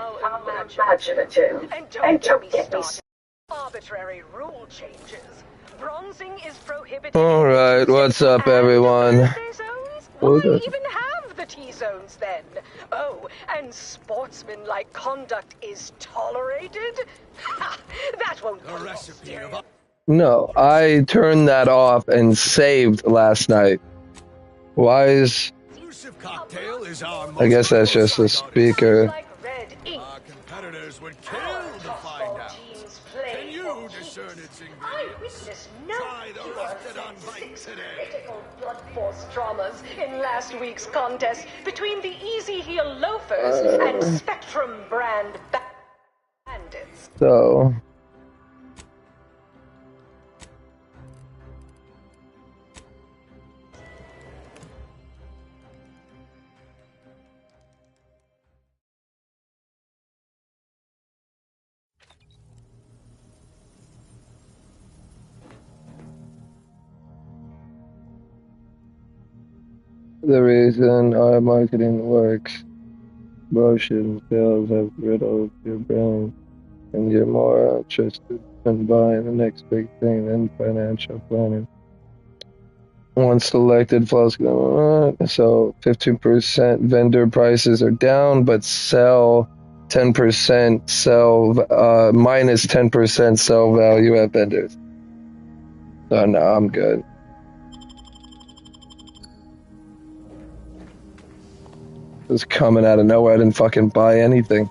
How imaginative. And don't get me started. Arbitrary rule changes. Bronzing is prohibited. Alright, what's up, everyone? Why even have the T-zones then? Oh, and sportsmanlike conduct is tolerated? Ha! That won't be a recipe of... No, I turned that off and saved last night. Why is... I guess that's just a speaker. Our competitors would kill to find out. Can you discern its ingredients? Try the Rocketon Bite today. Critical blood force traumas in last week's contest between the Easy Heel Loafers and Spectrum brand bandits. So... The reason our marketing works, promotion sales have riddled your brain, and you're more interested in buying the next big thing than financial planning. Once selected, so 15% vendor prices are down, but sell 10% sell minus 10% sell value at vendors. So no, I'm good. Just coming out of nowhere, I didn't fucking buy anything.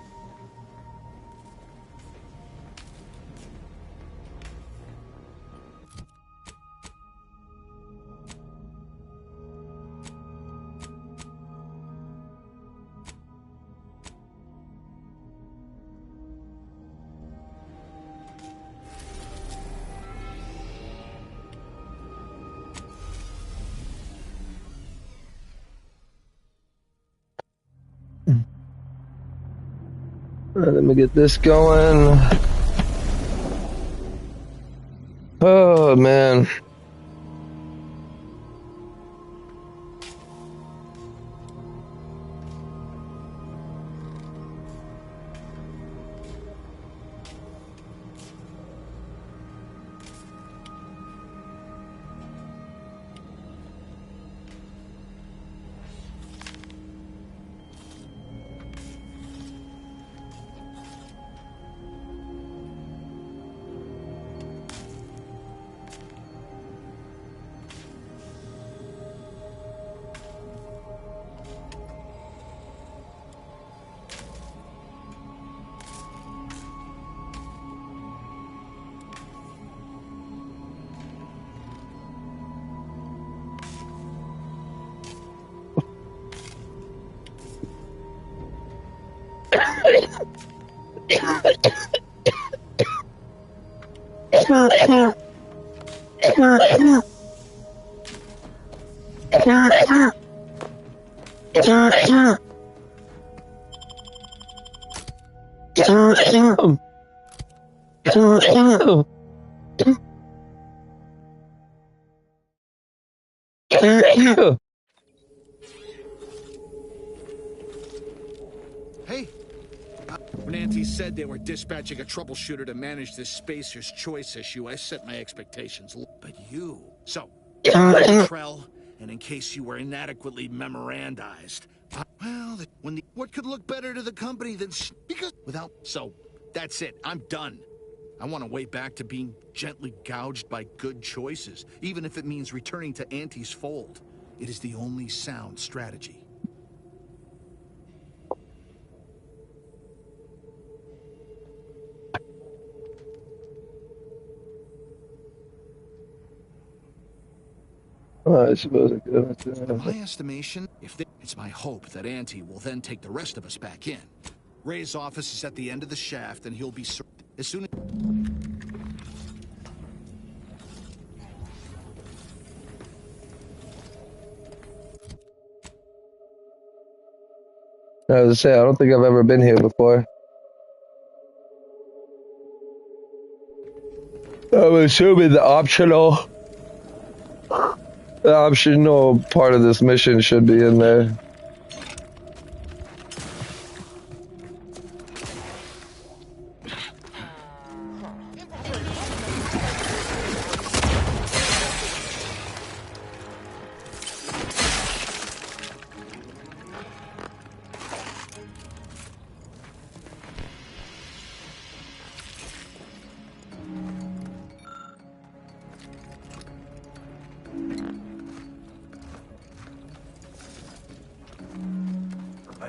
Let me get this going. Oh, man. Hey, when Auntie said they were dispatching a troubleshooter to manage this Spacer's Choice issue, I set my expectations. But you... So, Trell, and in case you were inadequately memorandized... well, what could look better to the company than... because... without... So, that's it. I'm done. I want to way back to being gently gouged by good choices, even if it means returning to Auntie's fold. It is the only sound strategy. I suppose I could. In my estimation, it's my hope that Auntie will then take the rest of us back in. Ray's office is at the end of the shaft, and he'll be as soon as... I was to say, I don't think I've ever been here before. I'm assuming the optional part of this mission should be in there.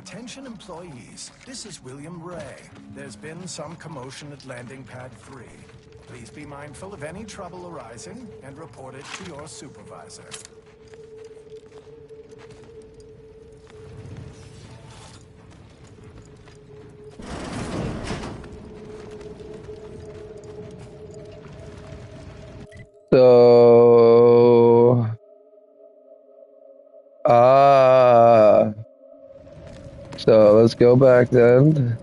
Attention employees, this is William Ray. There's been some commotion at Landing Pad 3. Please be mindful of any trouble arising and report it to your supervisor. So, so let's go back then.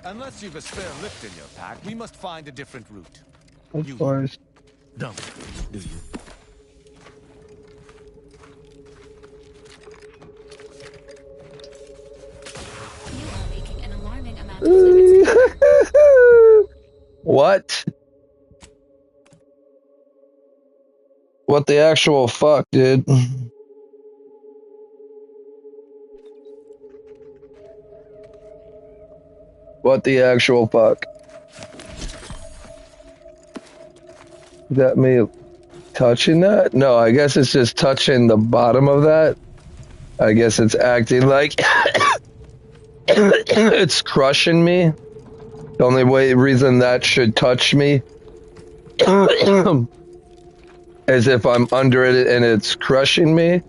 Unless you've a spare lift in your pack, we must find a different route. Of course. Don't, do you? You are making an alarming amount of limits. What? What the actual fuck, dude? What the actual fuck? Is that me touching that? No, I guess it's just touching the bottom of that. I guess it's acting like it's crushing me. The only reason that should touch me is if I'm under it and it's crushing me.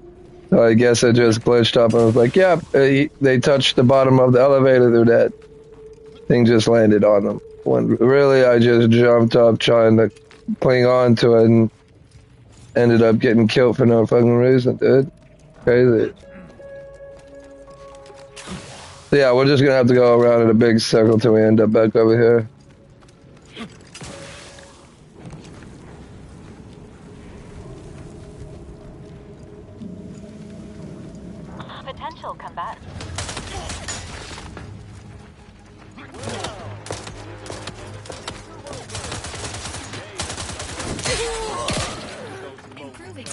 So I guess I just glitched up and was like, yeah, they touched the bottom of the elevator, they're dead. Thing just landed on them. When really I just jumped up trying to cling on to it and ended up getting killed for no fucking reason, dude. Crazy. So yeah, we're just gonna have to go around in a big circle till we end up back over here. Potential combat. Improving.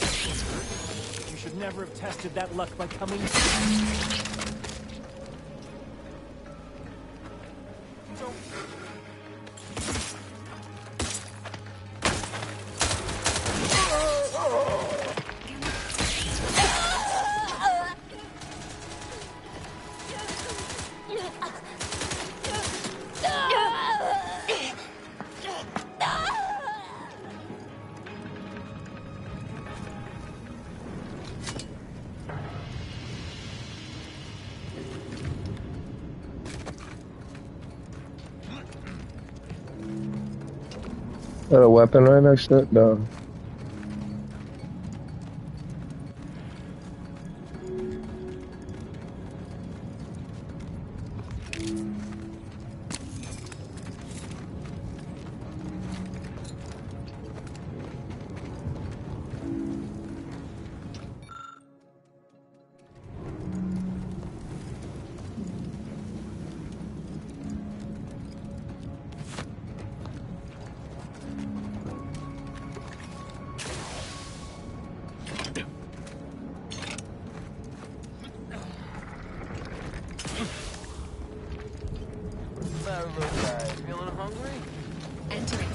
You should never have tested that luck by coming. Is that a weapon right next to it? No. Feeling hungry? Entering.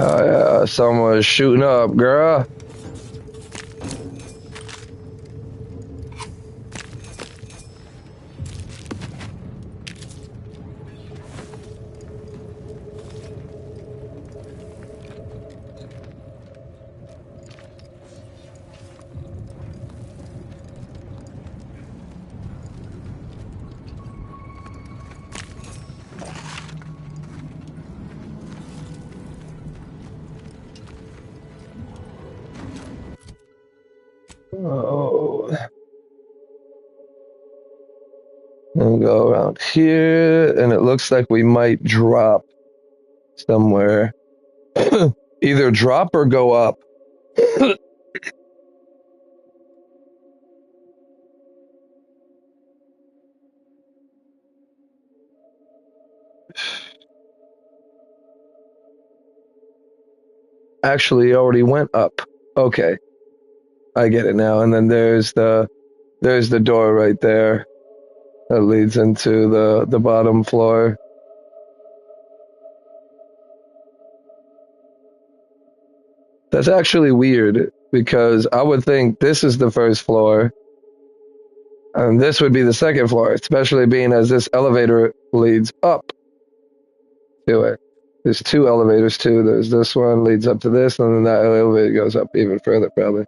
Oh yeah, someone's shooting up, girl. Oh. And go around here, and it looks like we might drop somewhere. Either drop or go up. Actually, already went up. Okay, I get it now. And then there's the door right there that leads into the bottom floor. That's actually weird because I would think this is the first floor and this would be the second floor, especially being as this elevator leads up to it. There's two elevators too. There's this one leads up to this, and then that elevator goes up even further probably.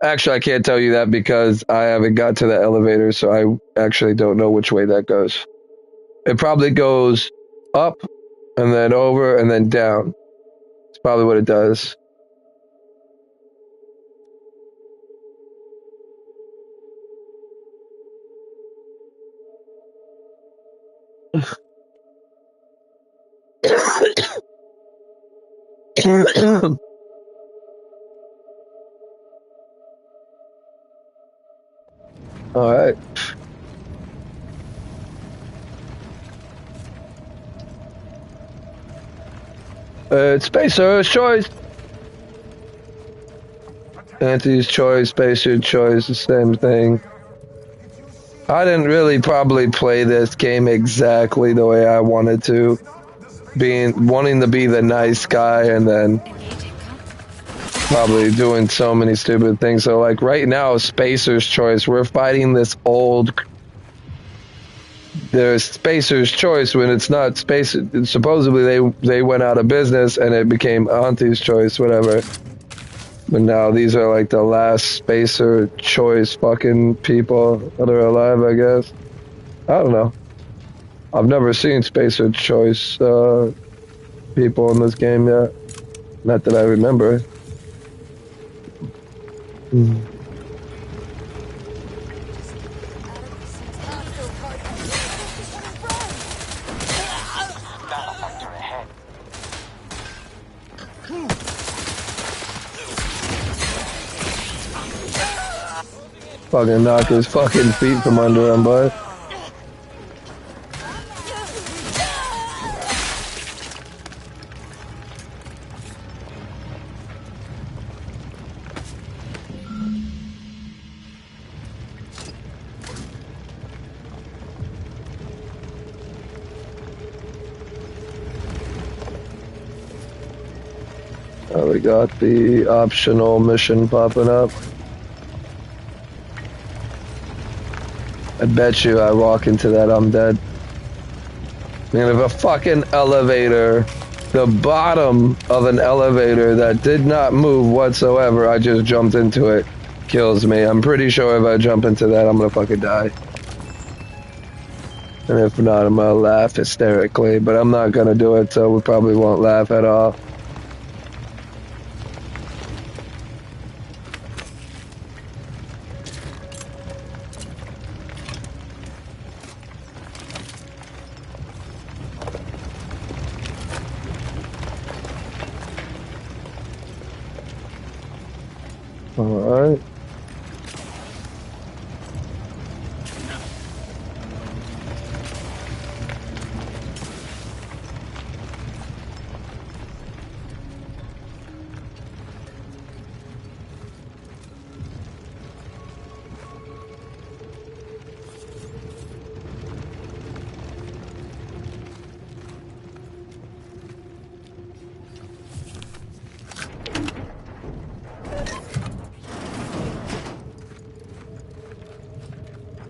Actually, I can't tell you that because I haven't got to the elevator, so I actually don't know which way that goes. It probably goes up and then over and then down. It's probably what it does. All right. Spacer's choice. Auntie's choice, Spacer's choice, the same thing. I didn't really probably play this game exactly the way I wanted to. Wanting to be the nice guy and then probably doing so many stupid things. So like right now, Spacer's choice, we're fighting this old... There's Spacer's choice when it's not Spacer. Supposedly they went out of business and it became Auntie's choice, whatever. But now these are like the last Spacer choice fucking people that are alive, I guess. I don't know. I've never seen Spacer choice people in this game yet. Not that I remember. Fucking knock his fucking feet from under him, bud. We got the optional mission popping up. I bet you I walk into that, I'm dead. I mean, if a fucking elevator, the bottom of an elevator that did not move whatsoever, I just jumped into it, kills me. I'm pretty sure if I jump into that, I'm gonna fucking die. And if not, I'm gonna laugh hysterically, but I'm not gonna do it, so we probably won't laugh at all. Alright.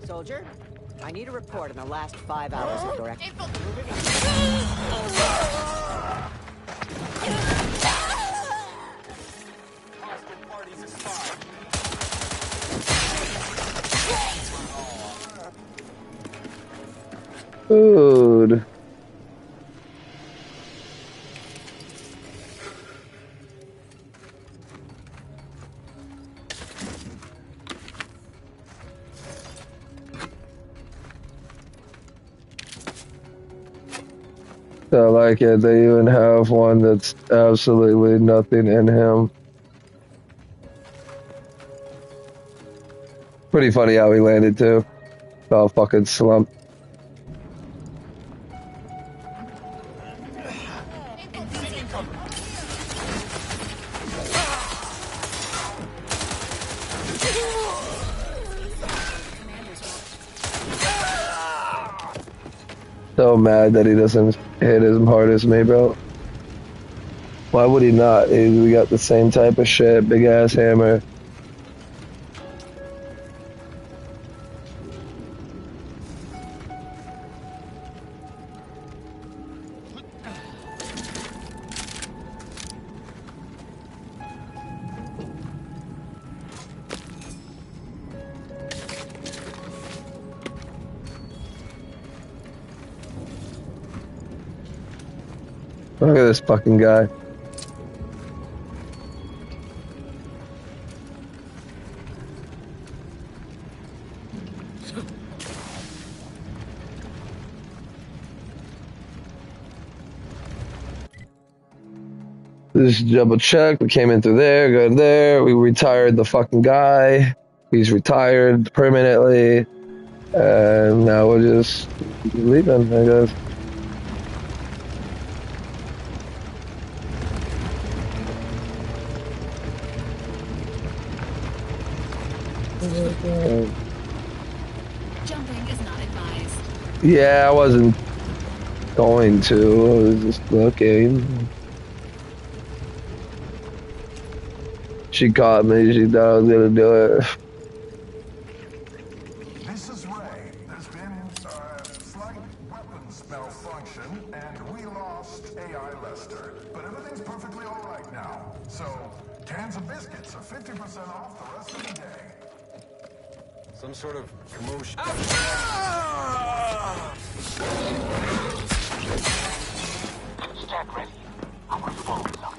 Soldier, I need a report in the last 5 hours of direct. Food. I like it. They even have one that's absolutely nothing in him. Pretty funny how he landed too. All fucking slumped. So mad that he doesn't hit as hard as me, bro. Why would he not? We got the same type of shit, big ass hammer. Look at this fucking guy. Just double check. We came in through there, go there. We retired the fucking guy. He's retired permanently. And now we're just leaving, I guess. Jumping is not advised. Yeah, I wasn't going to. I was just looking. She caught me. She thought I was gonna do it. This is Ray. There's been slight weapons malfunction, and we lost AI Lester. But everything's perfectly all right now. So, cans of biscuits are 50% off the rest of the day. Some sort of commotion. Stack ready. Our phones up.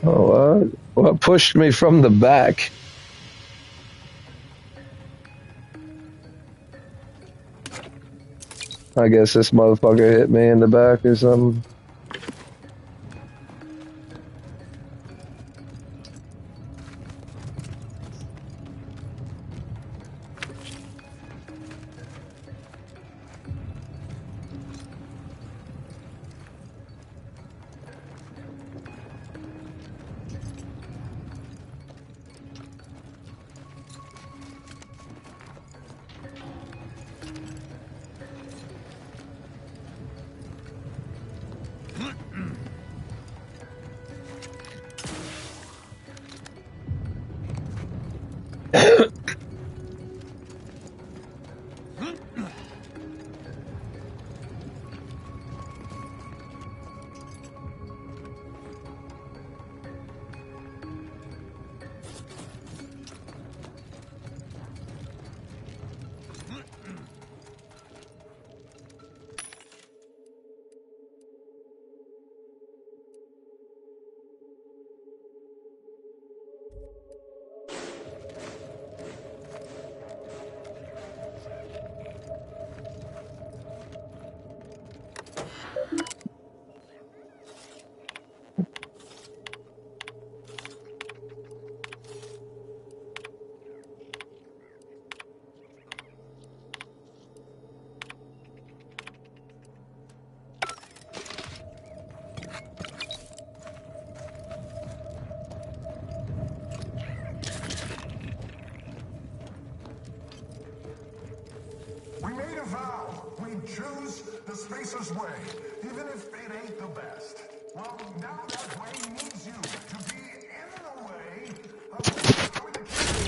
Oh, what pushed me from the back? I guess this motherfucker hit me in the back or something. We made a vow. We'd choose the Spacer's way, even if it ain't the best. Well, now that way needs you to be in the way of what's going to kill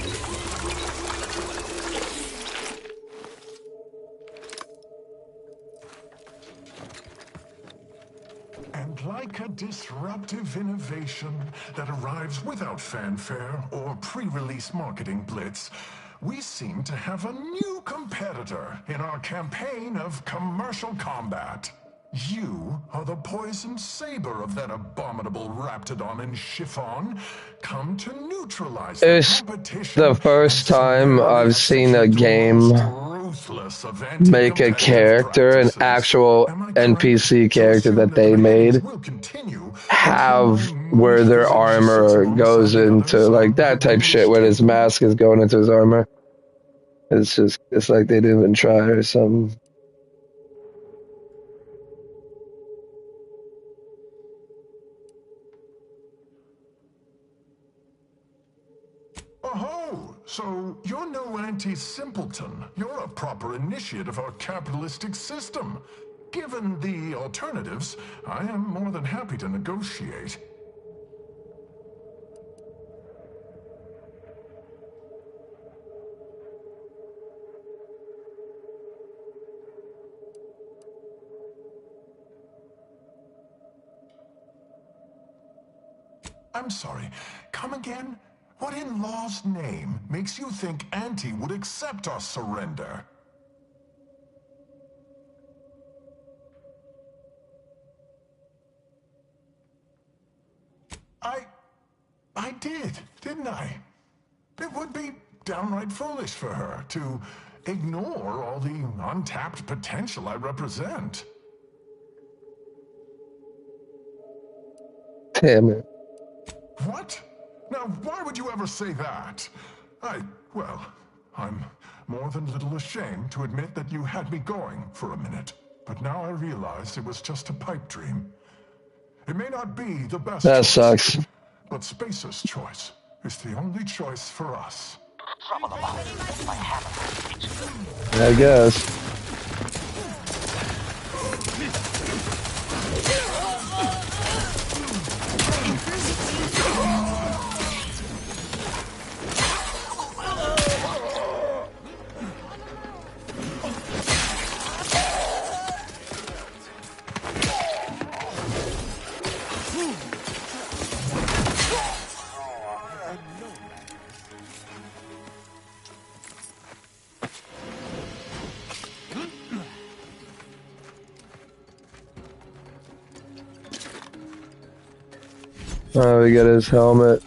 you. And like a disruptive innovation that arrives without fanfare or pre-release marketing blitz, we seem to have a new competitor in our campaign of commercial combat. You are the poisoned saber of that abominable Raptidon in chiffon, come to neutralize it's the competition. The first time I've seen a game make a character, an actual NPC character that they made, have where their armor goes into, like that type shit, where his mask is going into his armor. It's like they didn't even try or something. Oh, so you're no anti-simpleton. You're a proper initiate of our capitalistic system. Given the alternatives, I am more than happy to negotiate. I'm sorry, come again? What in law's name makes you think Auntie would accept our surrender? I did, didn't I? It would be downright foolish for her to ignore all the untapped potential I represent. Damn it. What? Now, why would you ever say that? Well, I'm more than a little ashamed to admit that you had me going for a minute. But now I realize it was just a pipe dream. It may not be the best That choice, sucks. but Spacer's choice is the only choice for us. I guess. Oh, we got his helmet.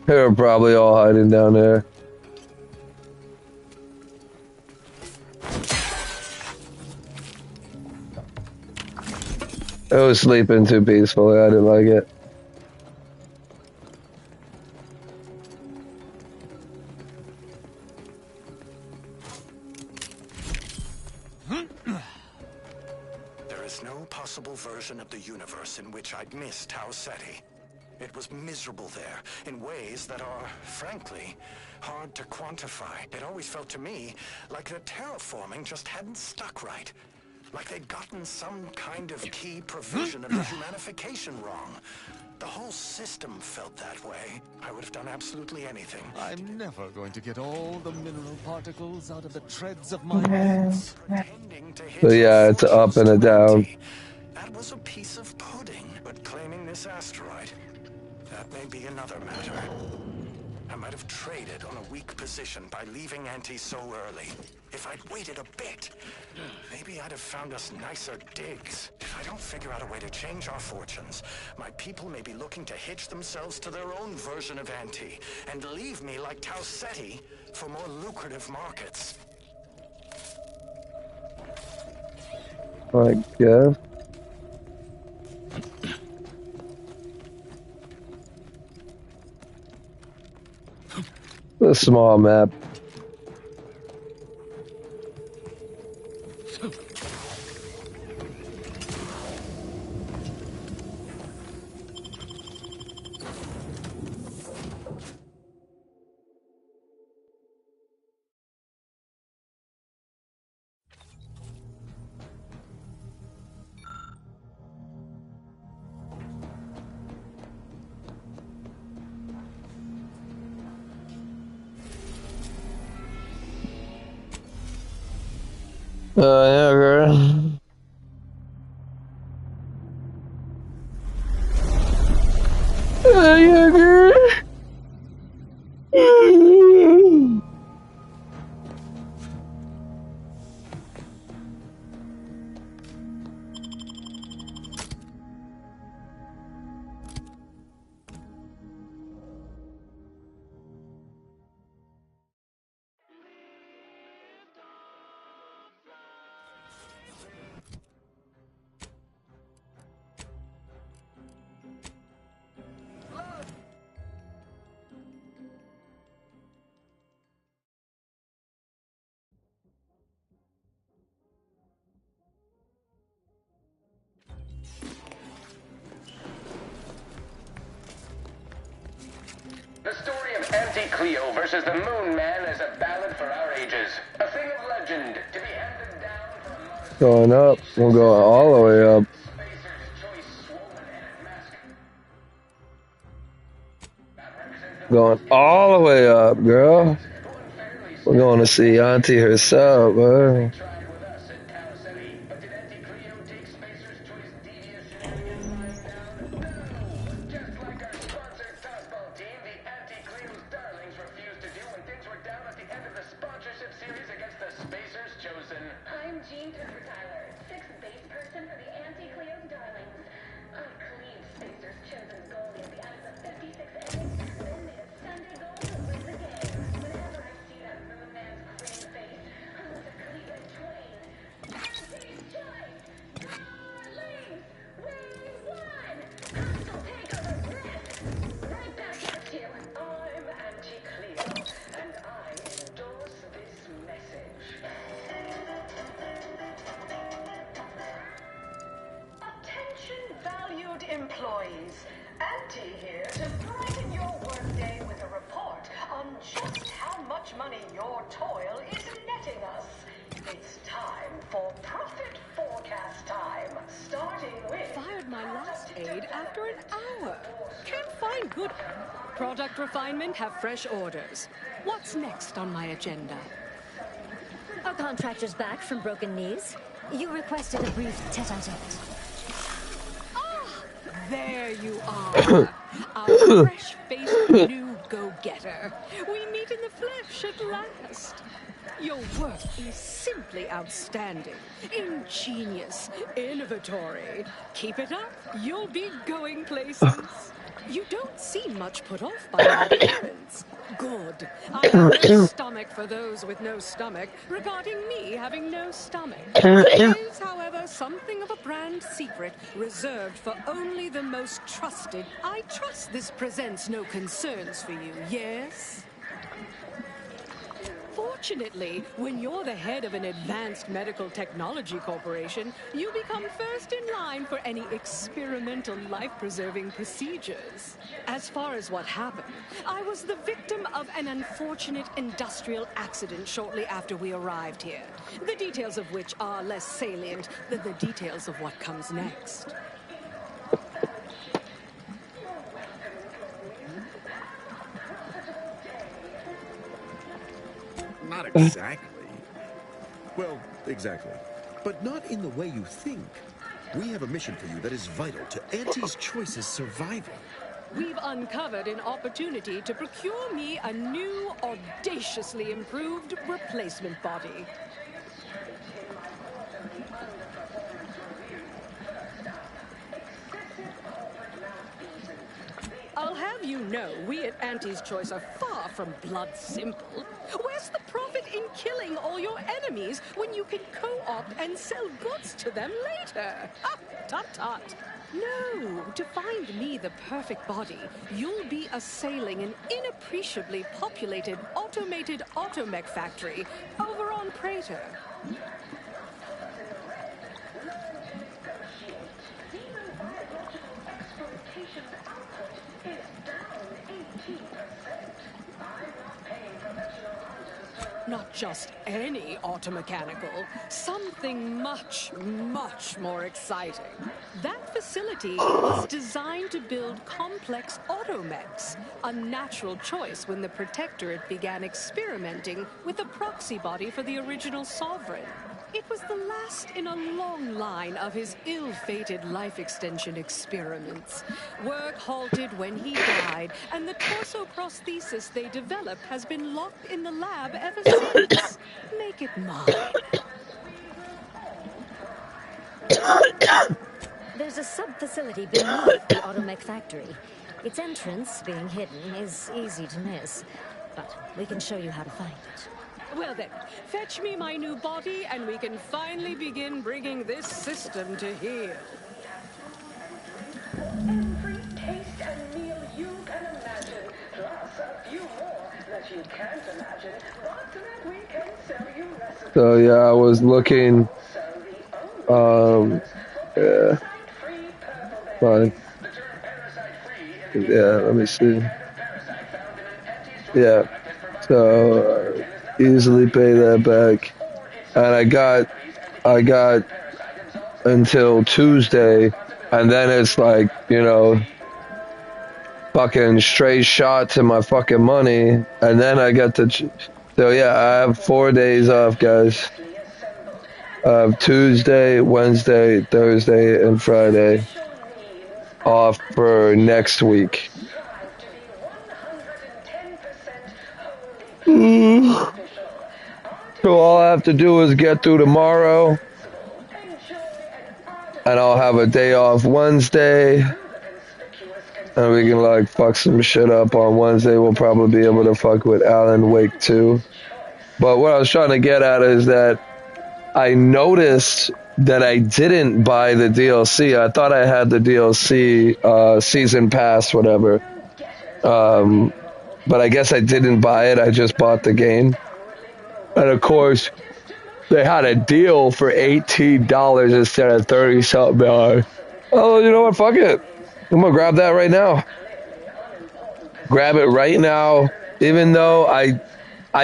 They're probably all hiding down there. It was sleeping too peacefully. I didn't like it. There is no possible version of the universe in which I'd miss Tau Ceti. It was miserable there in ways that are, frankly, hard to quantify. It always felt to me like the terraforming just hadn't stuck right. Like they'd gotten some kind of key provision of the humanification wrong. The whole system felt that way. I would have done absolutely anything. I'm never going to get all the mineral particles out of the treads of my hands. So yeah, it's up and a down. That was a piece of pudding. But claiming this asteroid, that may be another matter. I might have traded on a weak position by leaving Auntie so early. If I'd waited a bit, maybe I'd have found us nicer digs. If I don't figure out a way to change our fortunes, my people may be looking to hitch themselves to their own version of Auntie and leave me like Tau Ceti for more lucrative markets. I guess. A small map. Yeah, girl. Yeah, girl. The story of Auntie Cleo versus the Moon Man is a ballad for our ages. A thing of legend to be handed down for a modest... Going up. We'll go all the way up. Going all the way up, girl. We're going to see Auntie herself, bro. Employees, Auntie here to brighten your workday with a report on just how much money your toil is netting us. It's time for profit forecast time, starting with... Fired my last aide after an hour. Can't find good... Product refinement have fresh orders. What's next on my agenda? Our contractor's back from broken knees. You requested a brief tete-a-tete. There you are, our fresh-faced new go-getter. We meet in the flesh at last. Your work is simply outstanding, ingenious, innovatory. Keep it up, you'll be going places. You don't seem much put off by my appearance. Good. I have no stomach for those with no stomach regarding me having no stomach. It is, however, something of a brand secret reserved for only the most trusted. I trust this presents no concerns for you, yes? Fortunately, when you're the head of an advanced medical technology corporation, you become first in line for any experimental life-preserving procedures. As far as what happened, I was the victim of an unfortunate industrial accident shortly after we arrived here, the details of which are less salient than the details of what comes next. Not exactly. Well, exactly. But not in the way you think. We have a mission for you that is vital to Auntie's Choice's survival. We've uncovered an opportunity to procure me a new, audaciously improved replacement body. I'll have you know, we at Auntie's Choice are far from blood simple. Where's the profit in killing all your enemies when you can co-opt and sell goods to them later? Ah, tut-tut. No, to find me the perfect body, you'll be assailing an inappreciably populated automated automech factory over on Praetor. Not just any automechanical, something much, much more exciting. That facility was designed to build complex automechs, a natural choice when the Protectorate began experimenting with a proxy body for the original Sovereign. It was the last in a long line of his ill-fated life extension experiments. Work halted when he died, and the torso prosthesis they developed has been locked in the lab ever since. Make it mine. There's a sub-facility beneath the Automech factory. Its entrance, being hidden, is easy to miss. But we can show you how to find it. Well then, fetch me my new body, and we can finally begin bringing this system to heel. Every taste and meal you can imagine, plus a few more that you can't imagine, but that we can sell you recipes. So yeah, I was looking. Yeah. Fine. Yeah, let me see. Yeah. So easily pay that back, and I got until Tuesday, and then it's like, you know, fucking straight shot to my fucking money, and then I get to. So yeah, I have 4 days off, guys. Tuesday, Wednesday, Thursday, and Friday off for next week. So all I have to do is get through tomorrow, and I'll have a day off Wednesday, and we can like fuck some shit up on Wednesday. We'll probably be able to fuck with Alan Wake too. But what I was trying to get at is that I noticed that I didn't buy the DLC. I thought I had the DLC season pass, whatever. But I guess I didn't buy it. I just bought the game. And of course, they had a deal for $18 instead of $30-something. Oh, you know what? Fuck it. I'm gonna grab that right now. Grab it right now. Even though I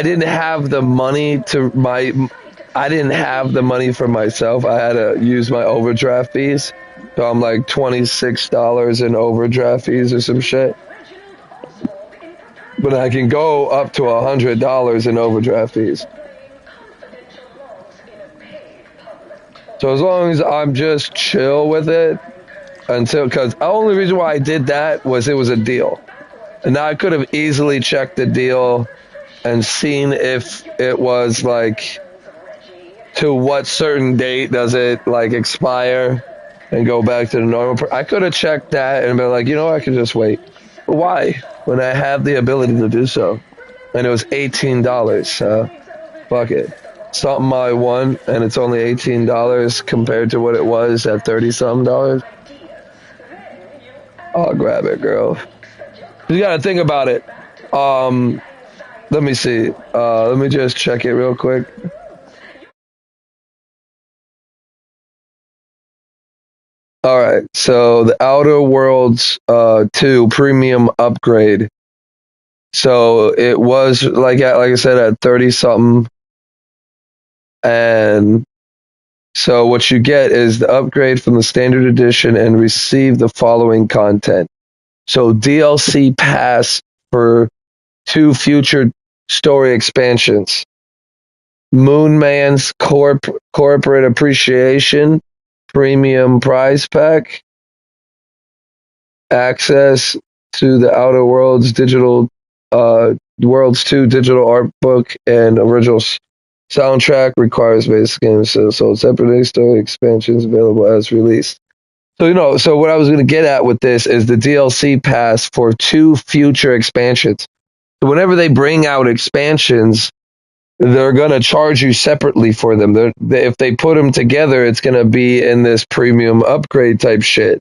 didn't have the money to I didn't have the money for myself. I had to use my overdraft fees. So I'm like $26 in overdraft fees or some shit. But I can go up to $100 in overdraft fees. So as long as I'm just chill with it, because the only reason why I did that was it was a deal. And now I could have easily checked the deal and seen if it was like, to what certain date does it like expire and go back to the normal. I could have checked that and been like, you know, I could just wait. But why? When I have the ability to do so. And it was $18, so fuck it. Something I won, and it's only $18 compared to what it was at $30-something. I'll grab it, girl. You gotta think about it. Let me see. Let me just check it real quick. Alright, so the Outer Worlds 2 premium upgrade. So it was like I said at 30-something. And so what you get is the upgrade from the standard edition and receive the following content. So DLC pass for 2 future story expansions. Moon Man's corporate appreciation premium prize pack. Access to the Outer Worlds Worlds 2 digital art book and original soundtrack requires base games, so separate story expansions available as released. So, you know, so what I was going to get at with this is the DLC pass for 2 future expansions. So whenever they bring out expansions, they're going to charge you separately for them. If they put them together, it's going to be in this premium upgrade type shit.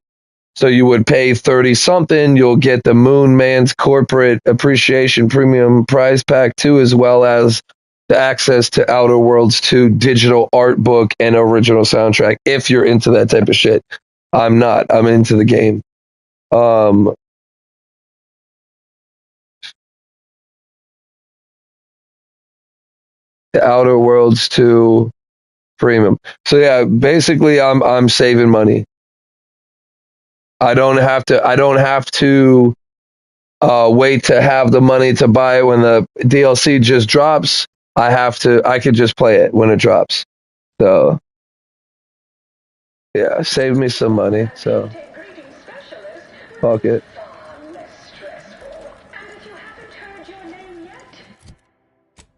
So you would pay 30-something, you'll get the Moon Man's corporate appreciation premium prize pack too, as well as the access to Outer Worlds 2 digital art book and original soundtrack, if you're into that type of shit. I'm not. I'm into the game. The Outer Worlds 2 premium. So yeah, basically I'm saving money. I don't have to wait to have the money to buy it when the DLC just drops. I could just play it when it drops. So, yeah, saved me some money. So, fuck it.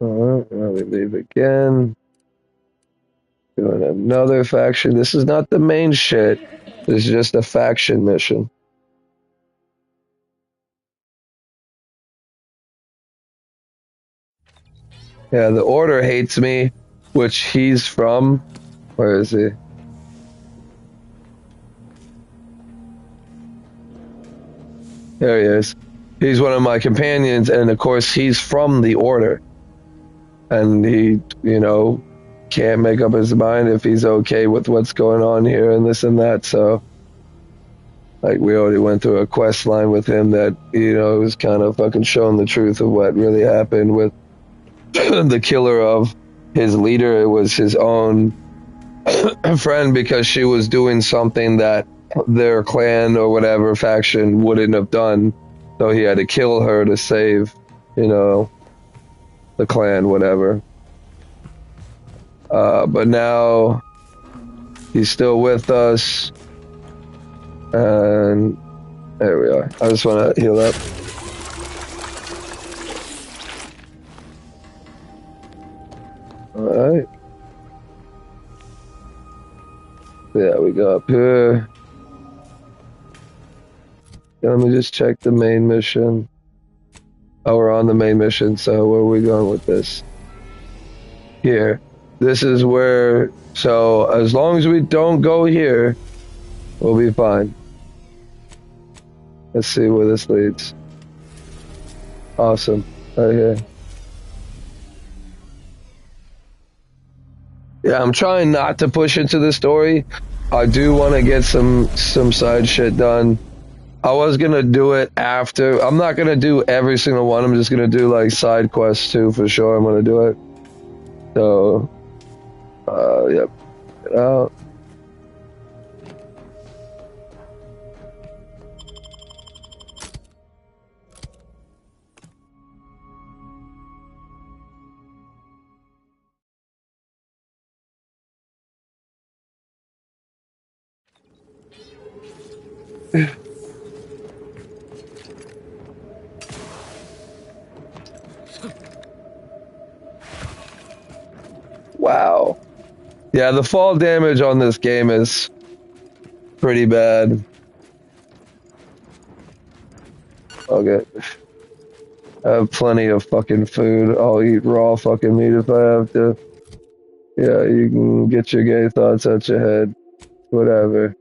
Alright, now we leave again. Doing another faction. This is not the main shit. This is just a faction mission. Yeah, the Order hates me, which he's from. Where is he? There he is. He's one of my companions, and of course, he's from the Order. And he, can't make up his mind if he's okay with what's going on here and this and that. So, like, we already went through a quest line with him that, was kind of fucking showing the truth of what really happened with the killer of his leader. It was his own friend because she was doing something that their clan or whatever faction wouldn't have done. So he had to kill her to save, the clan, whatever. But now he's still with us. And there we are. I just want to heal up. Alright. Yeah, we go up here. Let me just check the main mission. Oh, we're on the main mission, so where are we going with this? Here. This is where, so as long as we don't go here, we'll be fine. Let's see where this leads. Awesome. Right here. Yeah, I'm trying not to push into the story. I do want to get some side shit done. I was gonna do it after. I'm not gonna do every single one. I'm just gonna do like side quests too, for sure. I'm gonna do it. So, yep. Get out. Wow. Yeah, the fall damage on this game is pretty bad. Okay. I have plenty of fucking food. I'll eat raw fucking meat if I have to. Yeah, you can get your gay thoughts out your head. Whatever.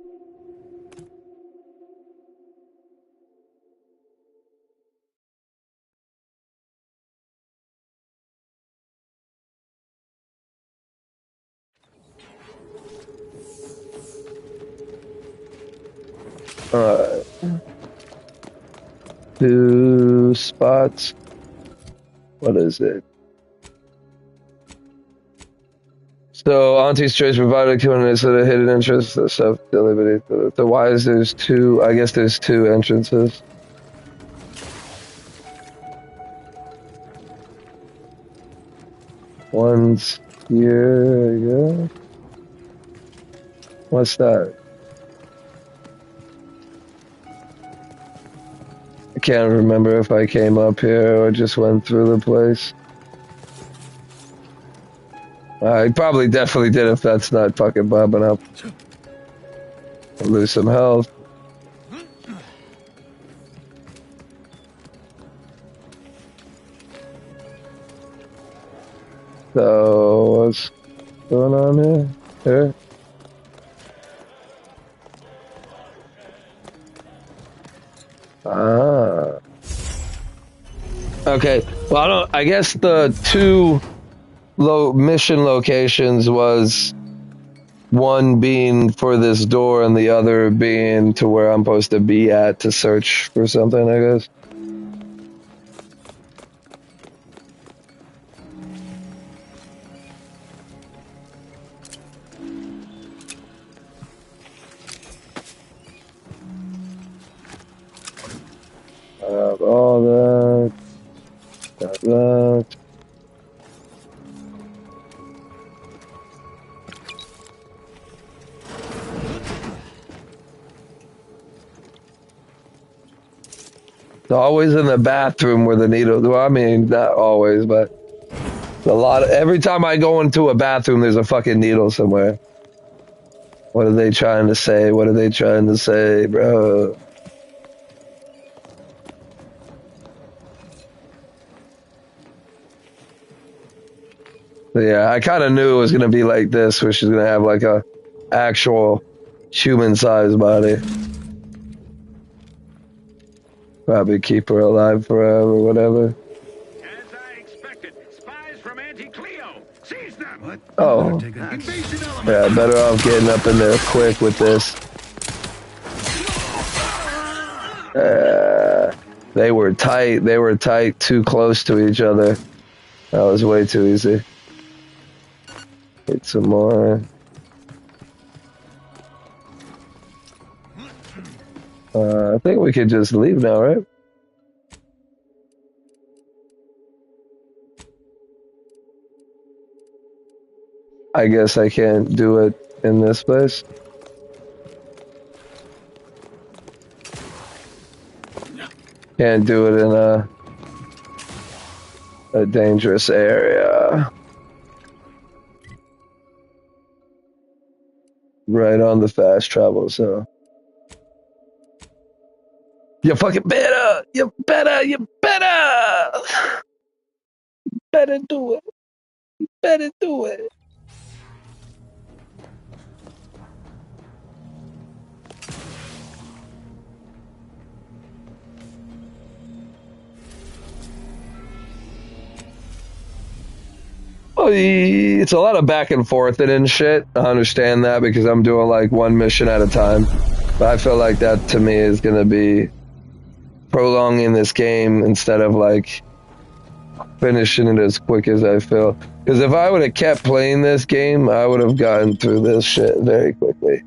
Alright. 2 spots. What is it? So, Auntie's choice provided components that a hidden entrance to self-delivery. So why is there's 2? I guess there's 2 entrances. One's here, yeah. What's that? I can't remember if I came up here or just went through the place. I probably definitely did if that's not fucking bobbing up. I'll lose some health. So, what's going on here? Here? Ah. Okay. Well, I guess the 2 mission locations was one being for this door and the other being to where I'm supposed to be at to search for something, I guess. All that. Got that. Always in the bathroom where the needle. Well, I mean, not always, but every time I go into a bathroom, there's a fucking needle somewhere. What are they trying to say? What are they trying to say, bro? But yeah, I kind of knew it was gonna be like this, where she's gonna have like a actual human-sized body. Probably keep her alive forever, whatever. As I expected, spies from Anti-Cleo. Seize them. What? Oh, yeah, better off getting up in there quick with this. They were tight. They were tight, too close to each other. That was way too easy. Get some more. I think we could just leave now, right? I guess I can't do it in this place. Can't do it in a dangerous area. Right on the fast travel zone. You fucking better! You better! You better! Better do it. Better do it. It's a lot of back and forth and shit. I understand that because I'm doing like one mission at a time. But I feel like that to me is going to be prolonging this game instead of like finishing it as quick as I feel. Because if I would have kept playing this game, I would have gotten through this shit very quickly.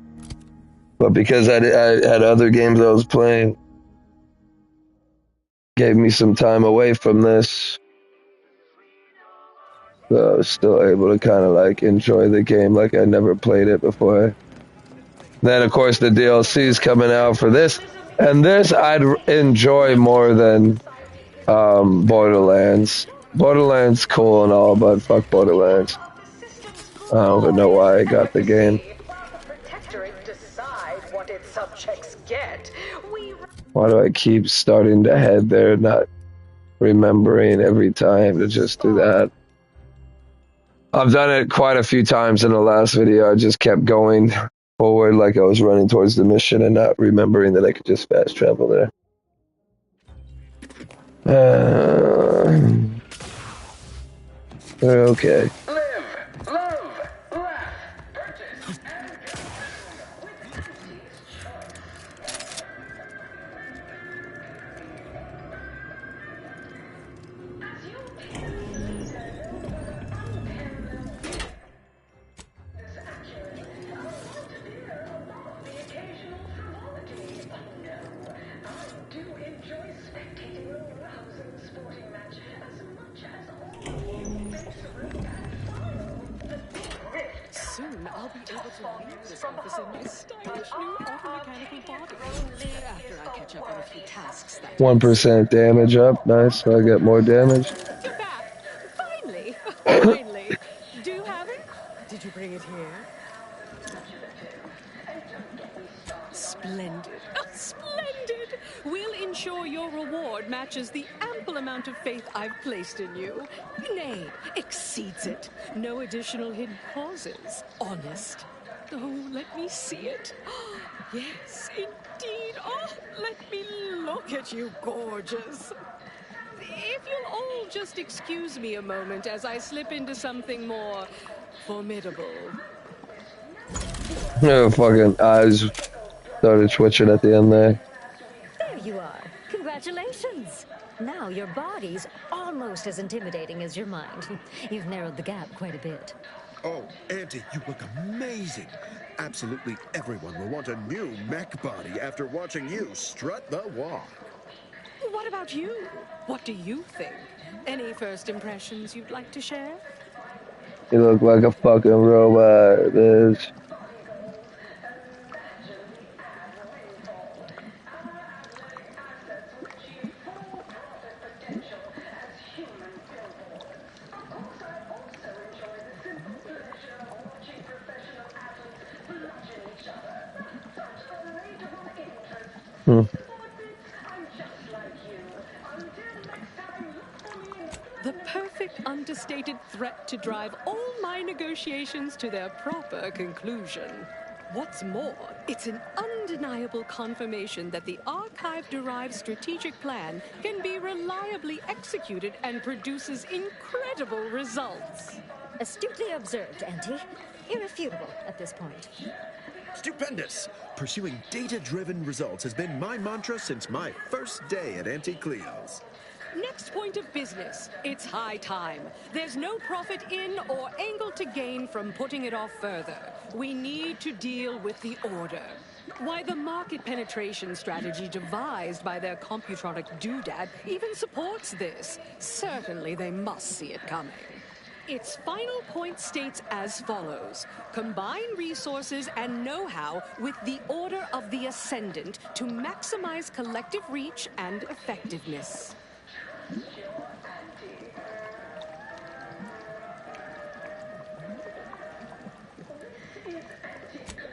But because I had other games I was playing, gave me some time away from this. So I was still able to kind of like enjoy the game like I never played it before. Then of course the DLC's coming out for this, and this I'd enjoy more than Borderlands. Borderlands cool and all, but fuck Borderlands. I don't even know why I got the game. Why do I keep starting to head there, not remembering every time to just do that? I've done it quite a few times in the last video. I just kept going forward like I was running towards the mission and not remembering that I could just fast travel there. Okay. Live, love, laugh, purchase, Soon I'll be able to leave this office in my stylish new auto-mechanical body after I catch up on a few tasks that 1% damage up. Nice. So I get more damage. You're back! Finally! Finally! Do you have it? Did you bring it here? Splendid. Oh, splendid! We'll ensure your reward matches the ample amount of faith I've placed in you. Nay, exceeds it. No additional hidden causes. Honest. Oh, let me see it. Yes, indeed. Oh, let me look at you, gorgeous. If you'll all just excuse me a moment as I slip into something more formidable. No fucking eyes started twitching at the end there. There you are. Congratulations. Now your body's almost as intimidating as your mind. You've narrowed the gap quite a bit. Oh, Auntie, you look amazing. Absolutely everyone will want a new mech body after watching you strut the walk. What about you? What do you think? Any first impressions you'd like to share? You look like a fucking robot, bitch. Hmm. The perfect understated threat to drive all my negotiations to their proper conclusion. What's more, it's an undeniable confirmation that the Archive-derived strategic plan can be reliably executed and produces incredible results. Astutely observed, Auntie. Irrefutable at this point. Stupendous! Pursuing data-driven results has been my mantra since my first day at Auntie Cleo's. Next point of business. It's high time. There's no profit in or angle to gain from putting it off further. We need to deal with the Order. Why, the market penetration strategy devised by their Computronic doodad even supports this. Certainly they must see it coming. Its final point states as follows. Combine resources and know-how with the Order of the Ascendant to maximize collective reach and effectiveness.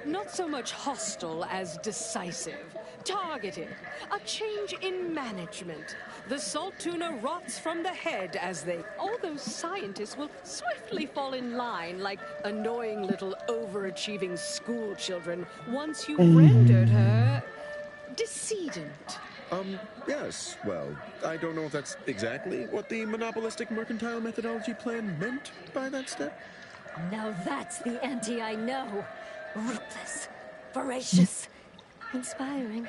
Not so much hostile as decisive. Targeted. A change in management. The salt tuna rots from the head as they... All those scientists will swiftly fall in line like annoying little overachieving school children once you've rendered her... decedent. Yes. Well, I don't know if that's exactly what the monopolistic mercantile methodology plan meant by that step. Now that's the Auntie I know. Ruthless, voracious, inspiring.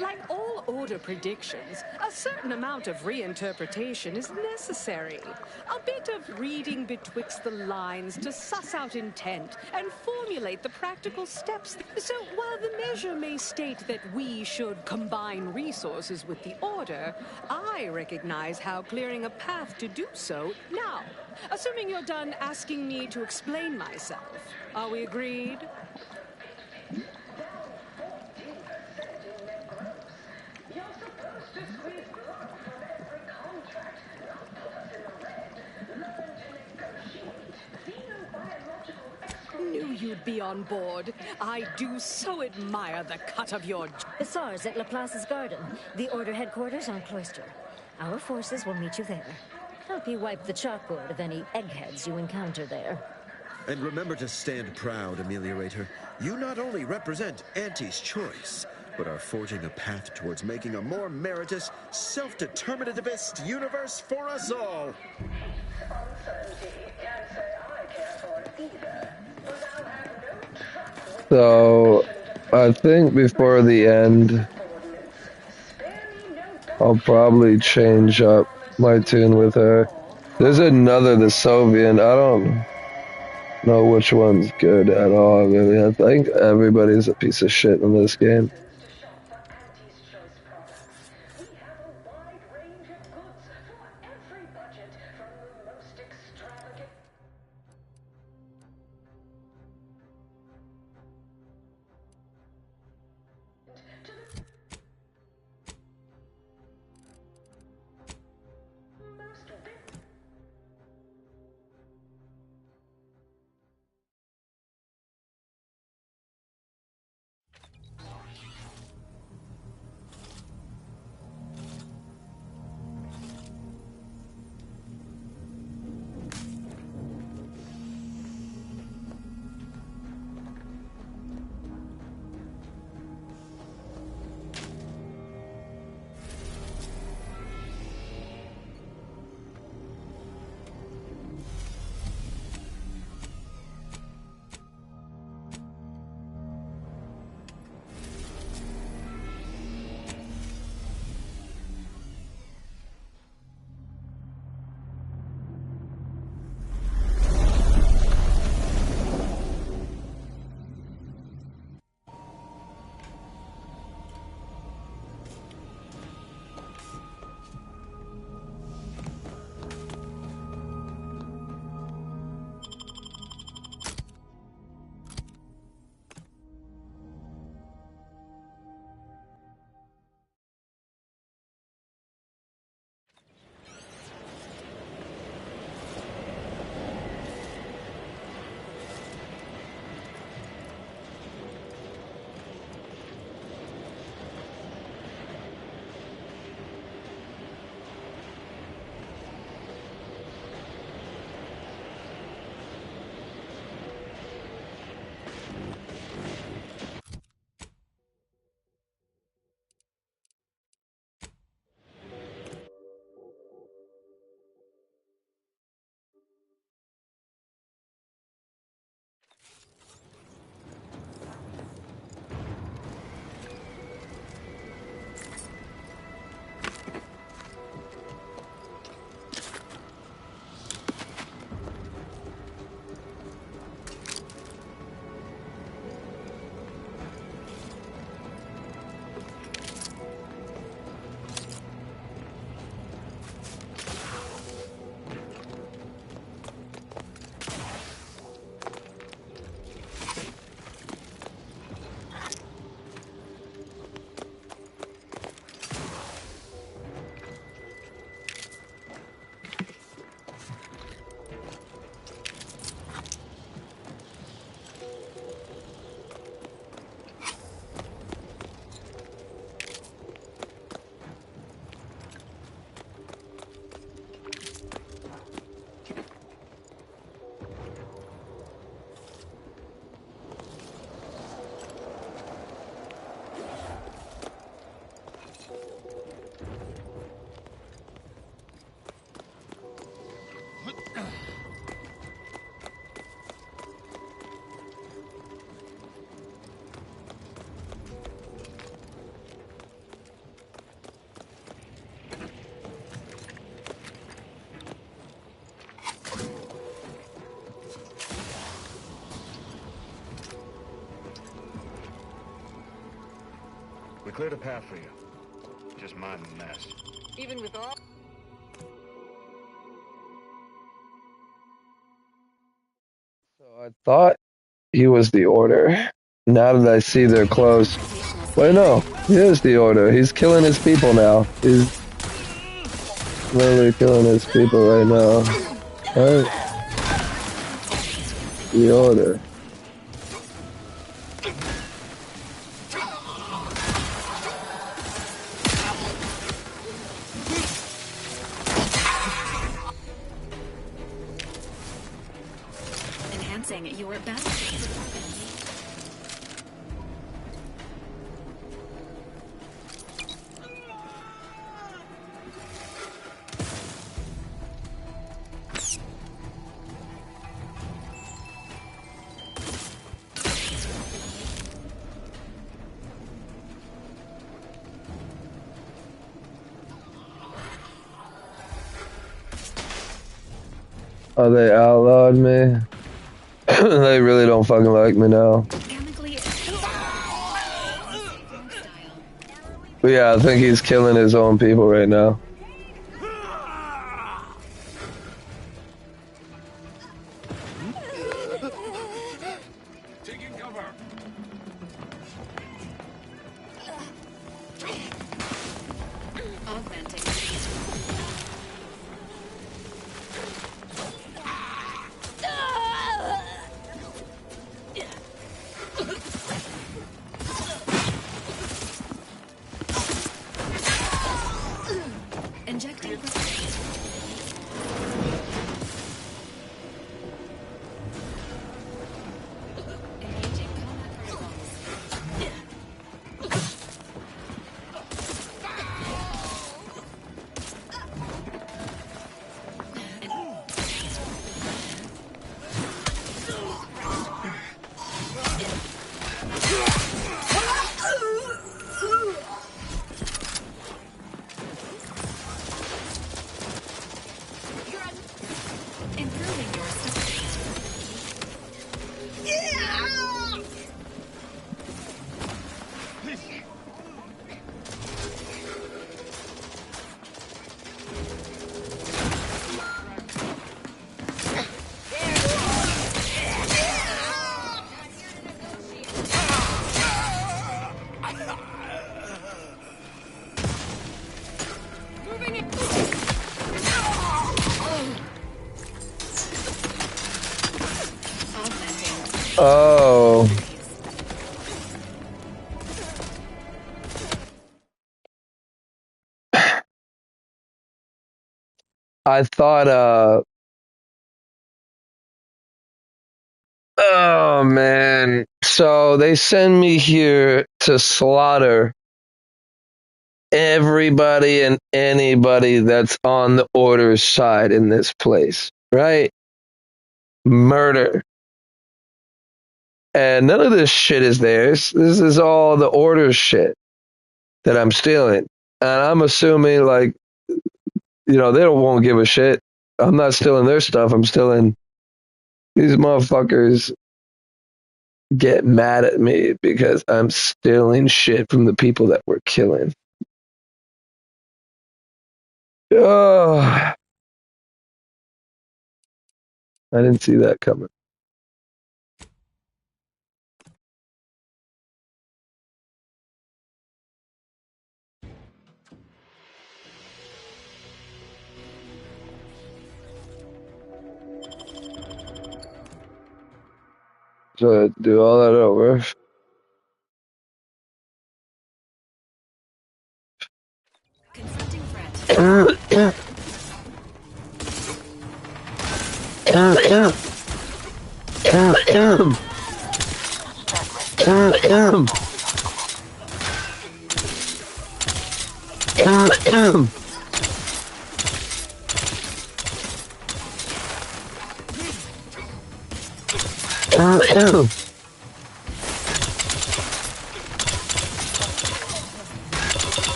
Like all Order predictions, a certain amount of reinterpretation is necessary. A bit of reading betwixt the lines to suss out intent and formulate the practical steps. So while the measure may state that we should combine resources with the Order, I recognize how clearing a path to do so now. Assuming you're done asking me to explain myself. Are we agreed? Knew you'd be on board. I do so admire the cut of your... The SARS at Laplace's garden. The Order headquarters on Cloister. Our forces will meet you there. Help you wipe the chalkboard of any eggheads you encounter there. And remember to stand proud, Ameliorator. You not only represent Auntie's choice, but are forging a path towards making a more meritorious, self-determinativist universe for us all. So, I think before the end, I'll probably change up my tune with her. There's another, the Soviet. I don't know which one's good at all, really. I think everybody's a piece of shit in this game. cleared a path for you. Just mind the mess. Even with all... So I thought he was the Order. Now that I see they're close. Wait, no. He is the Order. He's killing his people now. He's literally killing his people right now. Right? The Order. Enhancing your balance. Oh, they outlawed me? They really don't fucking like me now. But yeah, I think he's killing his own people right now. Taking cover. Augmenting. Injecting. Engaging combat protocols. Improving your Oh. I thought, oh man. So they send me here to slaughter everybody and anybody that's on the Order's side in this place, right? Murder. And none of this shit is theirs. This is all the Order's shit that I'm stealing. And I'm assuming, like, you know, they won't give a shit. I'm not stealing their stuff. I'm stealing... These motherfuckers get mad at me because I'm stealing shit from the people that we're killing. Oh, I didn't see that coming. So do all that over.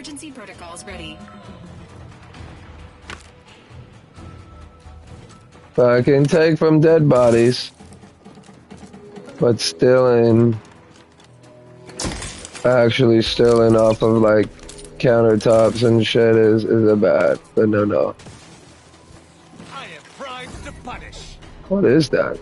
emergency protocols ready. I can take from dead bodies, but stealing, actually stealing off of like countertops and shit is a bad, but no. I am primed to punish. What is that?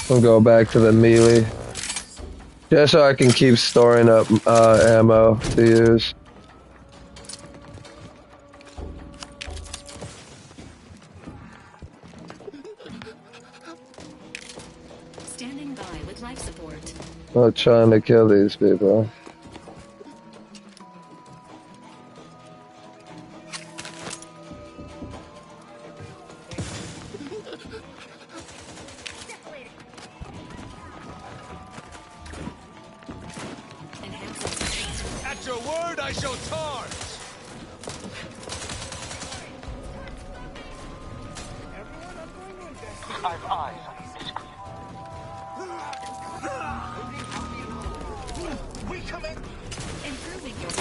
We'll go back to the melee. Just so I can keep storing up ammo to use. Standing by with life support. Not trying to kill these people. At your word, I shall charge. I've eyes on We come in. Improving your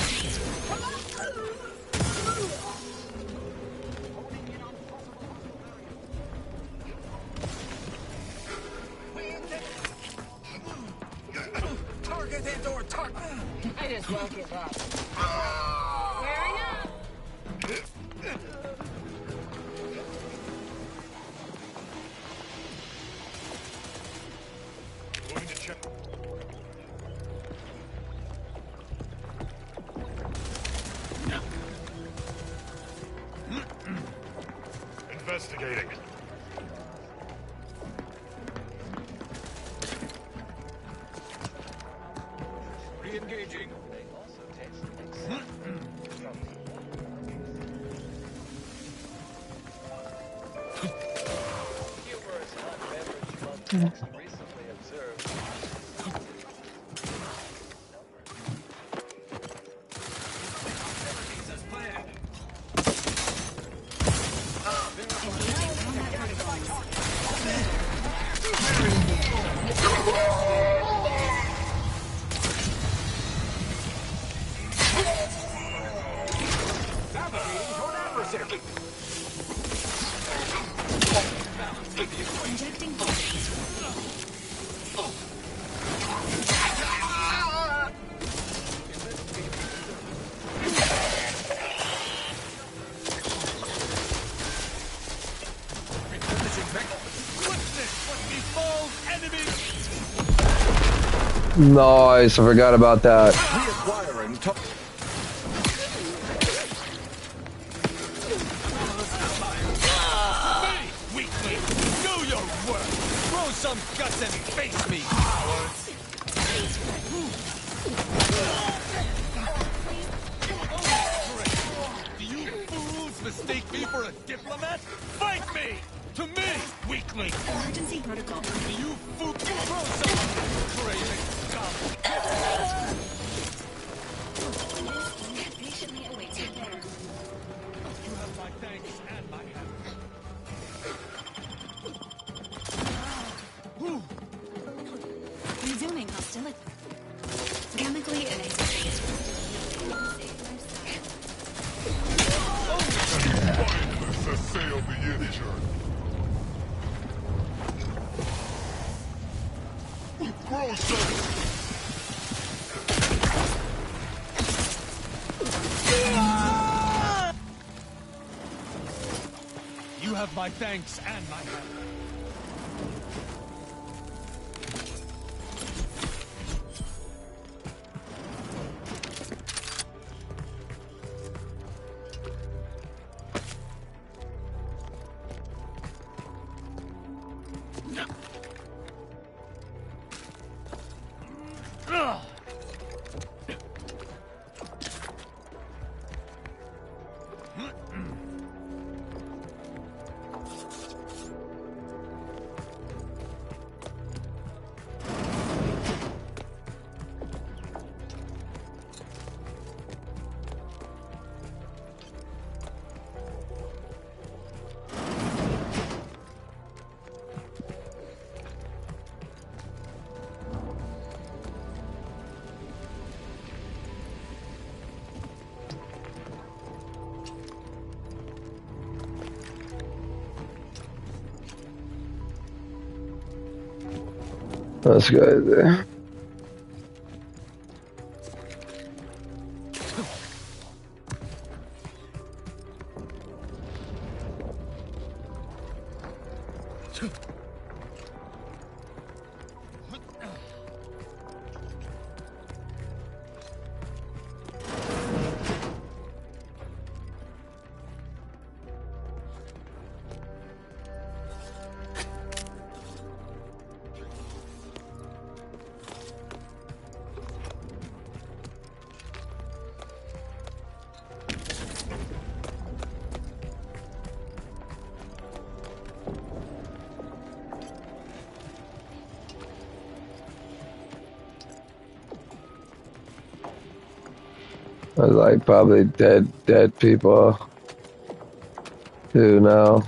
Target and or target. I just won't give up. Wearing up. Going to check. Investigating. Re-engaging. Recently observed. Injecting Nice, I forgot about that. Reacquiring top. Weakling, do your work. Throw some guts and face me, cowards. Do you fools mistake me for a diplomat? Fight me! To me, weakling! emergency protocol. Do you fools throw some crazy scum? Patiently awaits your order. You have my thanks and my help. Resuming hostility. Chemically inactive. Let's assail the injured. Grow some. You have my thanks and my help. Let's go there. Like probably dead people too now.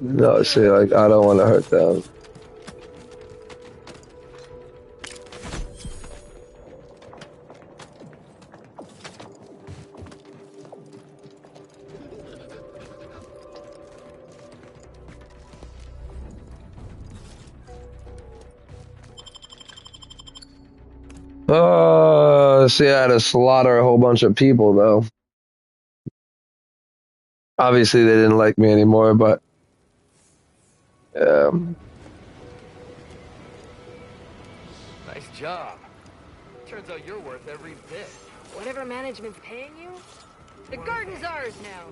No, see, like I don't want to hurt them. Oh, see, I had to slaughter a whole bunch of people, though. Obviously, they didn't like me anymore, but Nice job. Turns out you're worth every bit. Whatever management's paying you, the garden's ours now.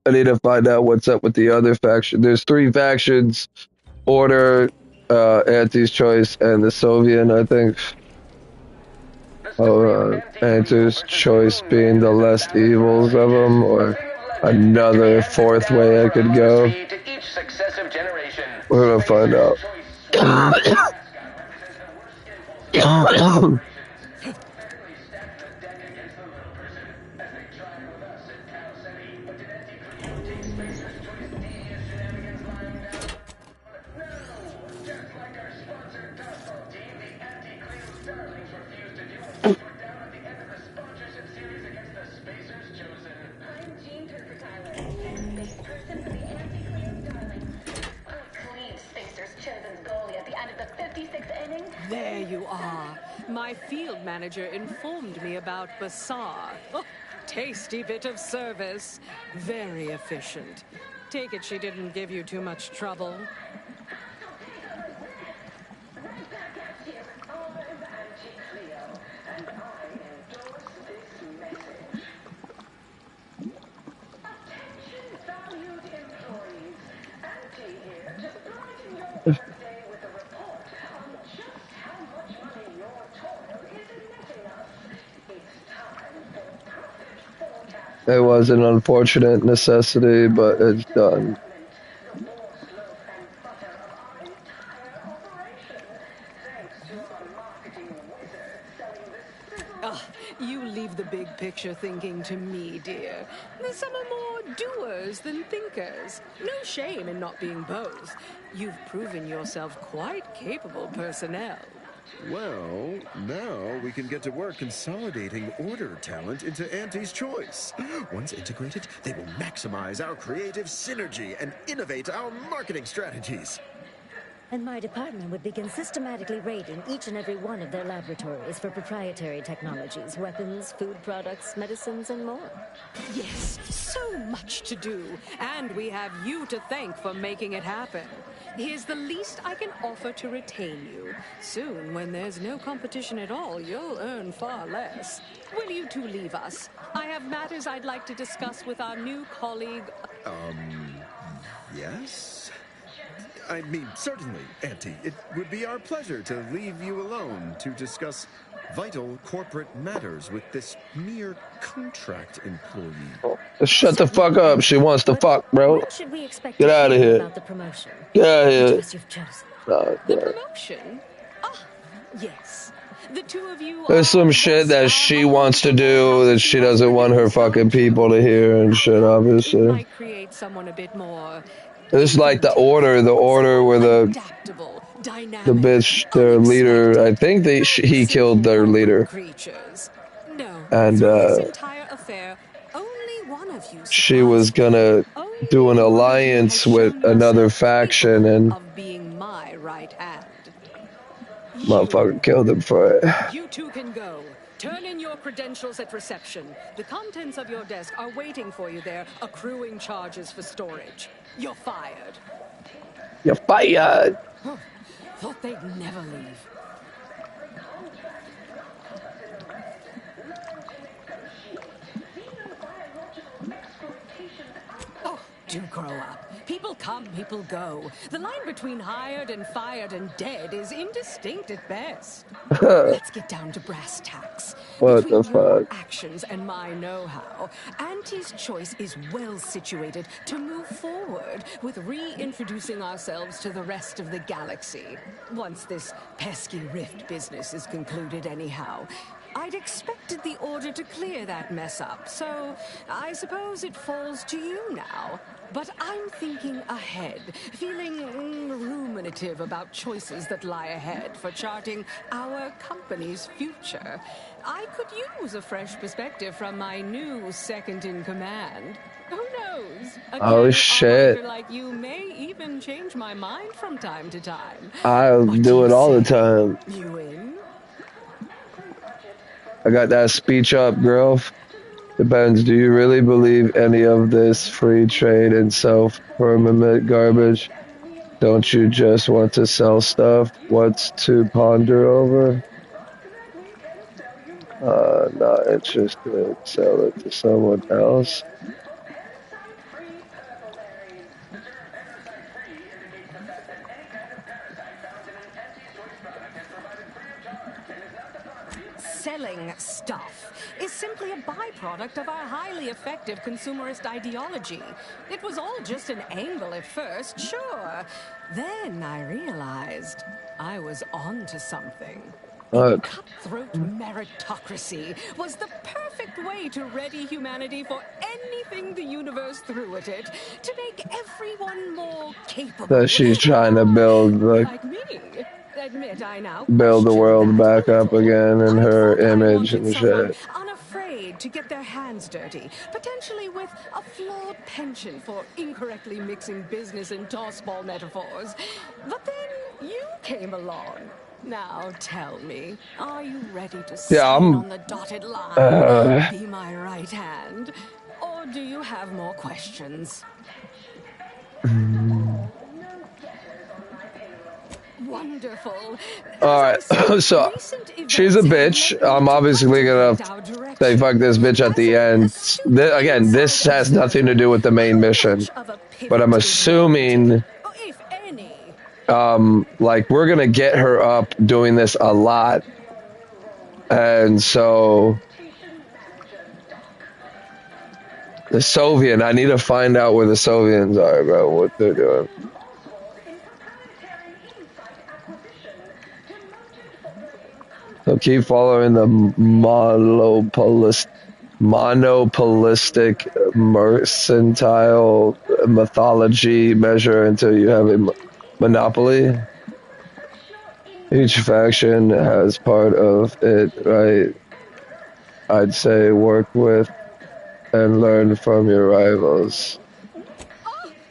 I need to find out what's up with the other faction. There's 3 factions: Order, Anti's Choice, and the Soviet, I think. Anti's Choice being the less evils of them, or another 4th way I could go. We're gonna find out. There you are. My field manager informed me about Bassar. Oh, tasty bit of service. Very efficient. Take it she didn't give you too much trouble. It was an unfortunate necessity, but it's done. You leave the big picture thinking to me, dear. Some are more doers than thinkers. No shame in not being both. You've proven yourself quite capable personnel. Well, now we can get to work consolidating Order talent into Anti's Choice. Once integrated, they will maximize our creative synergy and innovate our marketing strategies. And my department would begin systematically raiding each and every one of their laboratories for proprietary technologies, weapons, food products, medicines, and more. Yes, so much to do, and we have you to thank for making it happen. Here's the least I can offer to retain you. Soon, when there's no competition at all, you'll earn far less. Will you two leave us? I have matters I'd like to discuss with our new colleague. Yes? I mean, certainly, Auntie. It would be our pleasure to leave you alone to discuss vital corporate matters with this mere contract employee. Shut the fuck up. She wants to fuck, bro. When should we expect Get to out of hear here. about the promotion? Get out of The here. choice you've chosen. The promotion? Ah, yes. The two of you There's some shit that she wants to do that she doesn't want her fucking people to hear and shit, obviously. might create someone a bit more It's like the order where the bitch, their leader, I think he killed their leader. creatures. No. And, This entire affair, only one of you she was gonna do an alliance with another faction and being my right hand. motherfucker killed him for it. You two can go. Turn in your credentials at reception. The contents of your desk are waiting for you there, accruing charges for storage. You're fired. You're fired. Thought they'd never leave. Oh, do grow up. People come, people go. The line between hired and fired and dead is indistinct at best. Let's get down to brass tacks. What the Between your fuck? actions and my know-how, Auntie's Choice is well situated to move forward with reintroducing ourselves to the rest of the galaxy. Once this pesky rift business is concluded anyhow. I'd expected the order to clear that mess up, so I suppose it falls to you now. But I'm thinking ahead, feeling ruminative about choices that lie ahead for charting our company's future. I could use a fresh perspective from my new second-in-command. Who knows? Oh, shit. A like you may even change my mind from time to time. I do it all the time. You in? I got that speech up, girl. Depends. Do you really believe any of this free trade and self-firmament garbage? Don't you just want to sell stuff? What's to ponder over? Not interested. Sell it to someone else. Selling stuff is simply a byproduct of our highly effective consumerist ideology. It was all just an angle at first, sure. Then I realized I was onto something. Cutthroat meritocracy was the perfect way to ready humanity for anything the universe threw at it, to make everyone more capable. That she's trying to build, Like me. Admit I now build the world back up again in her image and shit. unafraid to get their hands dirty, potentially with a flawed penchant for incorrectly mixing business and tossball metaphors. But then you came along. Now tell me, are you ready to stand on the dotted line, be my right hand, or do you have more questions? Wonderful. Alright, so she's a bitch. I'm obviously gonna say fuck this bitch at the end. Again, this has nothing to do with the main mission. But I'm assuming, like, we're gonna get her up doing this a lot. And so... The Soviet, I need to find out where the Soviets are, bro, what they're doing. So keep following the monopolistic mercantile mythology measure until you have a monopoly. Each faction has part of it, right? I'd say work with and learn from your rivals.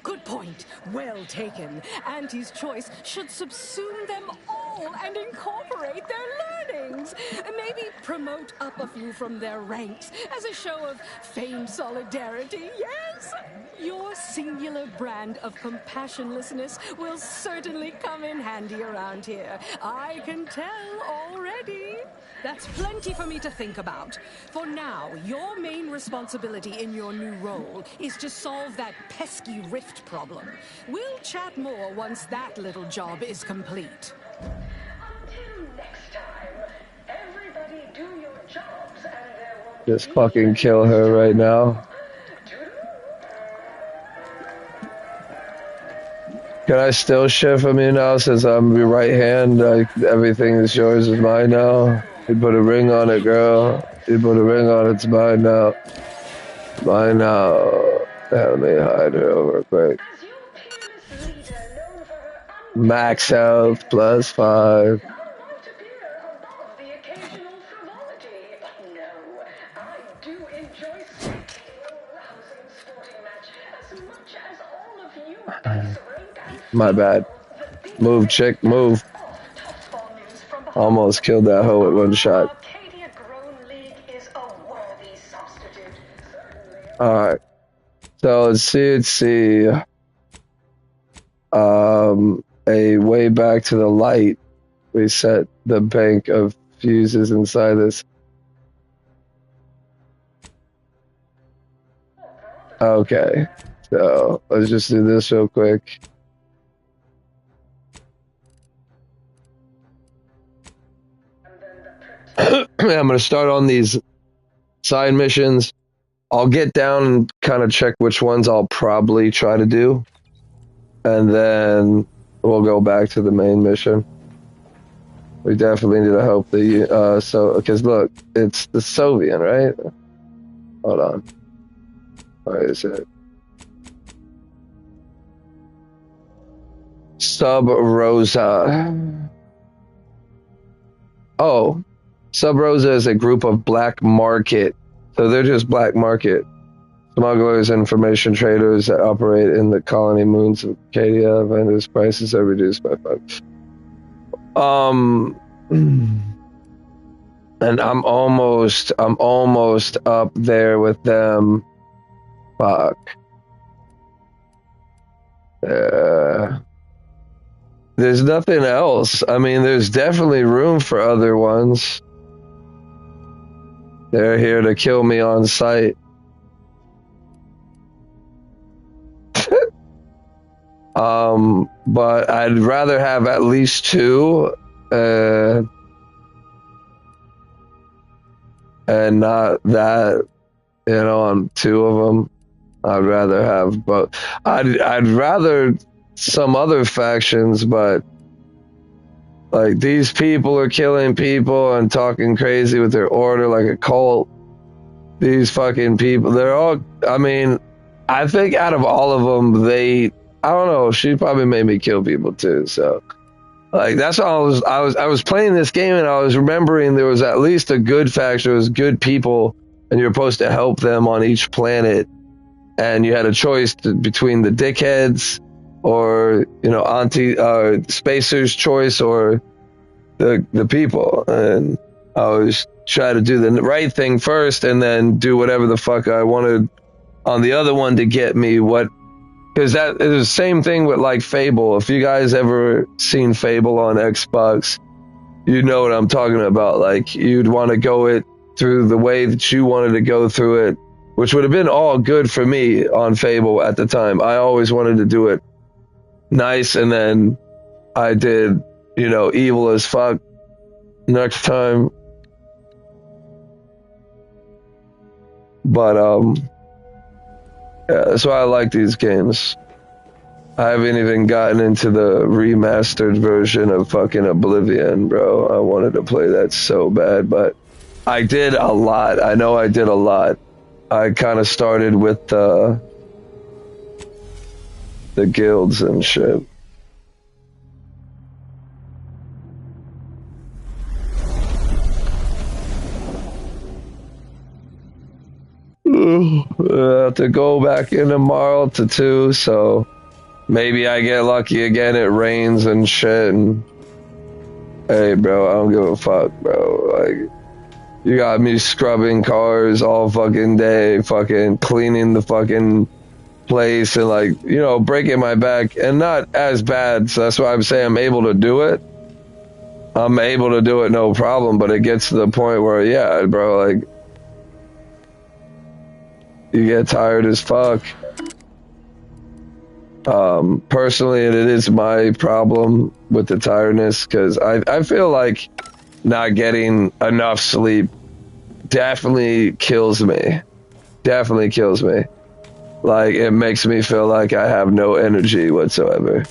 Good point. Well taken. Auntie's choice should subsume them all and incorporate their learnings. Maybe promote up a few from their ranks as a show of famed solidarity, yes? Your singular brand of compassionlessness will certainly come in handy around here. I can tell already. That's plenty for me to think about. For now, your main responsibility in your new role is to solve that pesky rift problem. We'll chat more once that little job is complete. Until next time, everybody do your jobs and there won't Just fucking kill her right now. Can I still shift from you now since I'm your right hand? Like, everything is yours is mine now. You put a ring on it, girl. You put a ring on it, it's mine now. Mine now. Let me hide her real quick. Max health plus 5. My bad. Move, chick, move. Almost killed that hoe with one shot. Alright. So let's see. A way back to the light. We set the bank of fuses inside this. Okay. So let's just do this real quick. I'm going to start on these side missions. I'll get down and kind of check which ones I'll probably try to do. And then we'll go back to the main mission. We definitely need to help the, because look, it's the Soviet, right? Hold on. Where is it? Sub Rosa. Oh. Sub Rosa is a group of black market. So they're just black market smugglers, information traders that operate in the colony moons of Acadia. Vendors' prices are reduced by 5. And I'm almost up there with them. Fuck. There's nothing else. I mean, there's definitely room for other ones. They're here to kill me on sight. But I'd rather have at least 2, and not that, on 2 of them. I'd rather have both. I'd rather some other factions, but like these people are killing people and talking crazy with their order like a cult. These fucking people, they're all, I mean, I think out of all of them, I don't know, she probably made me kill people too, so. Like, that's all I was playing this game and I was remembering there was at least a good faction, there was good people, and you're supposed to help them on each planet. And you had a choice between the dickheads or, Spacer's choice or the people. And I always try to do the right thing first and then do whatever the fuck I wanted on the other one to get me what. Because that is the same thing with like Fable. If you guys ever seen Fable on Xbox, you know what I'm talking about. Like, you'd want to go it through the way that you wanted to go through it, which would have been all good for me on Fable at the time. I always wanted to do it nice, and then I did, evil as fuck next time. But, yeah, that's why I like these games. I haven't even gotten into the remastered version of fucking Oblivion, bro. I wanted to play that so bad, but I did a lot. I know I did a lot. I kind of started with the guilds and shit. I have to go back in tomorrow to 2, so maybe I get lucky again, it rains and shit, and hey, bro, I don't give a fuck, bro. Like, you got me scrubbing cars all fucking day, fucking cleaning the fucking place, and like, you know, breaking my back, and not as bad, so that's why I'm saying I'm able to do it. I'm able to do it, no problem, but it gets to the point where, yeah, bro, like, you get tired as fuck. Personally, it is my problem with the tiredness, because I feel like not getting enough sleep definitely kills me. Definitely kills me. Like, it makes me feel like I have no energy whatsoever.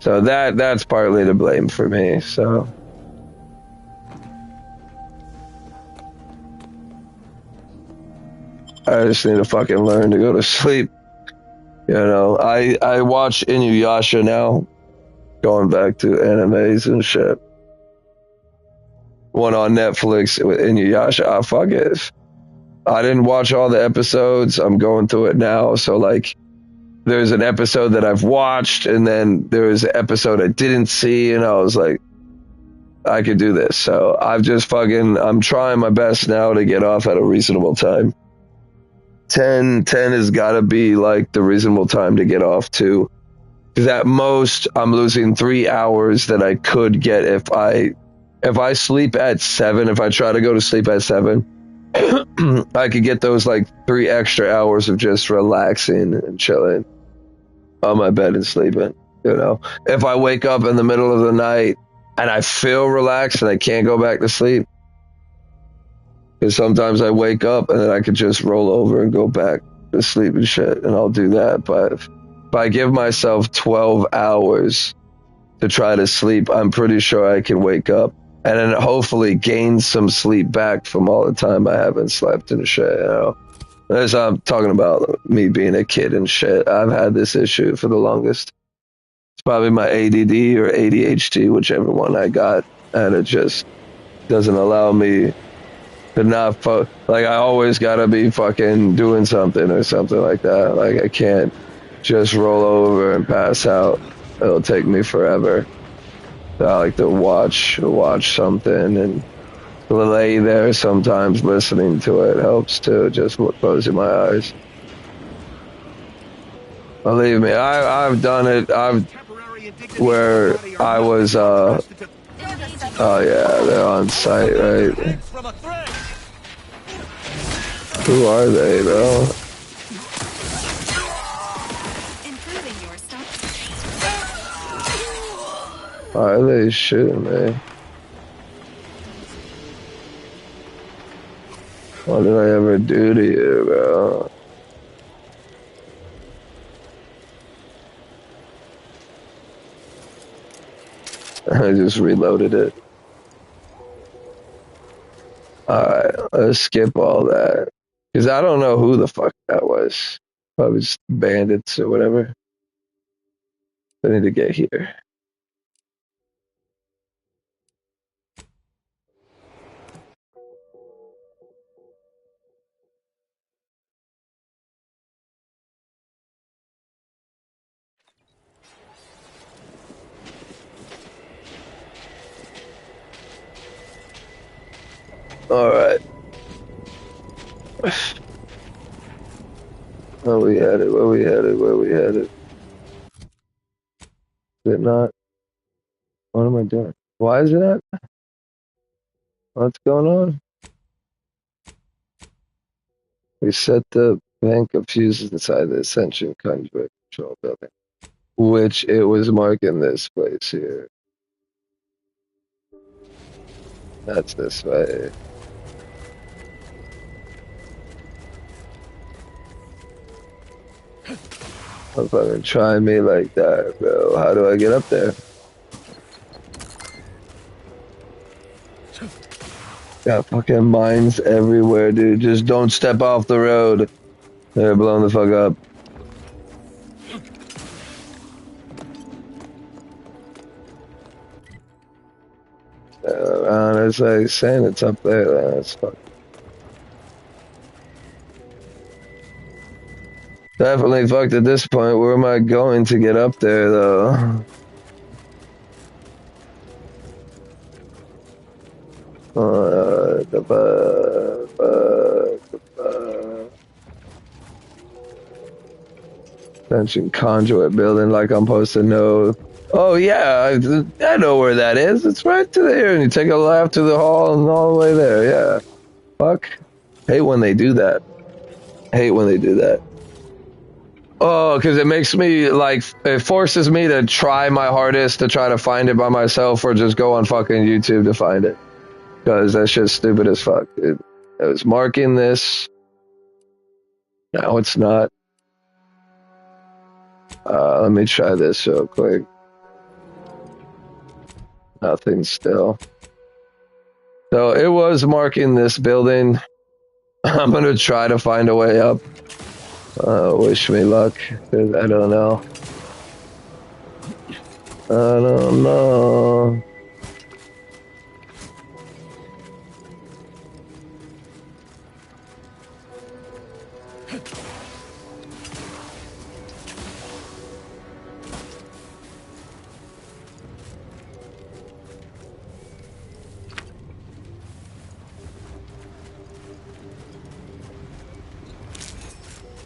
So that's partly to blame for me, so. I just need to fucking learn to go to sleep. You know, I watch Inuyasha now, going back to animes and shit. One on Netflix with Inuyasha. Fuck it. I didn't watch all the episodes. I'm going through it now. So, like, there's an episode that I've watched, and then there's an episode I didn't see, and I was like, I could do this. So I'm trying my best now to get off at a reasonable time. 10 has got to be like the reasonable time to get off to, because at most I'm losing 3 hours that I could get if I sleep at 7. If I try to go to sleep at 7, I could get those like 3 extra hours of just relaxing and chilling on my bed and sleeping. You know, if I wake up in the middle of the night and I feel relaxed and I can't go back to sleep, because sometimes I wake up and then I could just roll over and go back to sleep and shit, and I'll do that. But if I give myself 12 hours to try to sleep, I'm pretty sure I can wake up and then hopefully gain some sleep back from all the time I haven't slept and shit, you know. As I'm talking about me being a kid and shit, I've had this issue for the longest. It's probably my ADD or ADHD, whichever one I got, and it just doesn't allow me to not like, I always gotta be fucking doing something or something like that. Like, I can't just roll over and pass out. It'll take me forever. So I like to watch something and lay there. Sometimes listening to it helps too, just closing my eyes. Believe me, I've done it. Where I was, oh yeah, they're on site, right? Who are they, bro? Why are they shooting me? What did I ever do to you, bro? I just reloaded it. Alright, let's skip all that. Because I don't know who the fuck that was. Probably just bandits or whatever. I need to get here. Alright. Where we headed? Where we headed? Where we headed? Is it not? What am I doing? Why is it not? What's going on? We set the bank of fuses inside the Ascension Conduit Control Building, which it was marking this place here. That's this way. Don't fucking try me like that, bro. How do I get up there? Got fucking mines everywhere, dude. Just don't step off the road. They're blowing the fuck up. It's like saying it's up there. That's fuck. Definitely fucked at this point. Where am I going to get up there, though? Mention conduit building like I'm supposed to know. Oh yeah, I know where that is. It's right to there, and you take a left to the hall and all the way there. Yeah. Fuck. Hate when they do that. Hate when they do that. Oh, because it makes me, like, it forces me to try my hardest to try to find it by myself or just go on fucking YouTube to find it. Because that shit's stupid as fuck. It was marking this. Now it's not. Let me try this real quick. Nothing still. So it was marking this building. I'm going to try to find a way up. Wish me luck, because I don't know. I don't know.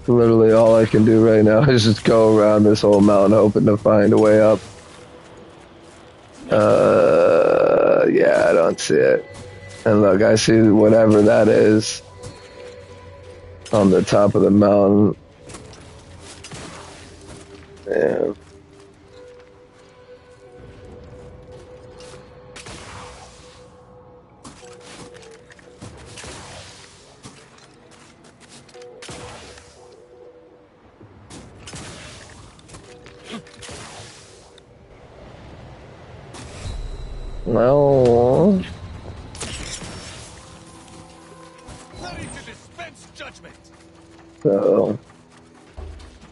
Literally all I can do right now is just go around this whole mountain hoping to find a way up. Yeah, I don't see it. And look, I see whatever that is on the top of the mountain. Yeah. Well, Ready to dispense judgment. so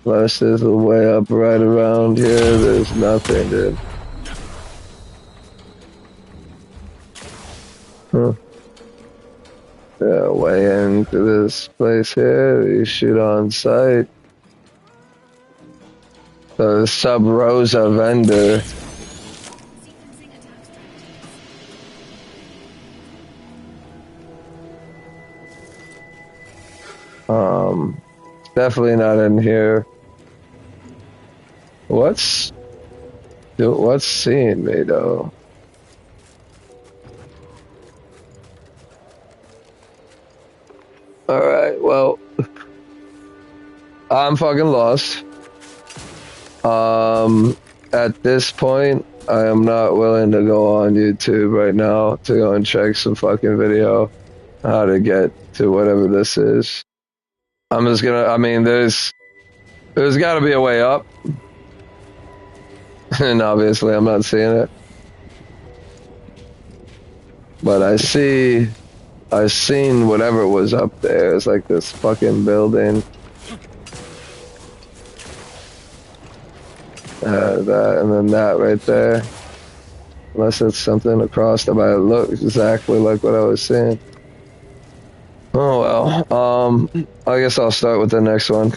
unless there's a way up right around here, there's nothing, dude. Huh. Yeah, way into this place here. You shoot on sight. The Sub Rosa vendor. Definitely not in here. What's seeing me though? Alright, well, I'm fucking lost. At this point, I am not willing to go on YouTube right now to go and check some fucking video how to get to whatever this is. I'm just gonna, I mean, there's gotta be a way up. And obviously I'm not seeing it. But I seen whatever was up there. It's like this fucking building. That, and then that right there. Unless it's something across the might look exactly like what I was seeing. Oh well, I guess I'll start with the next one.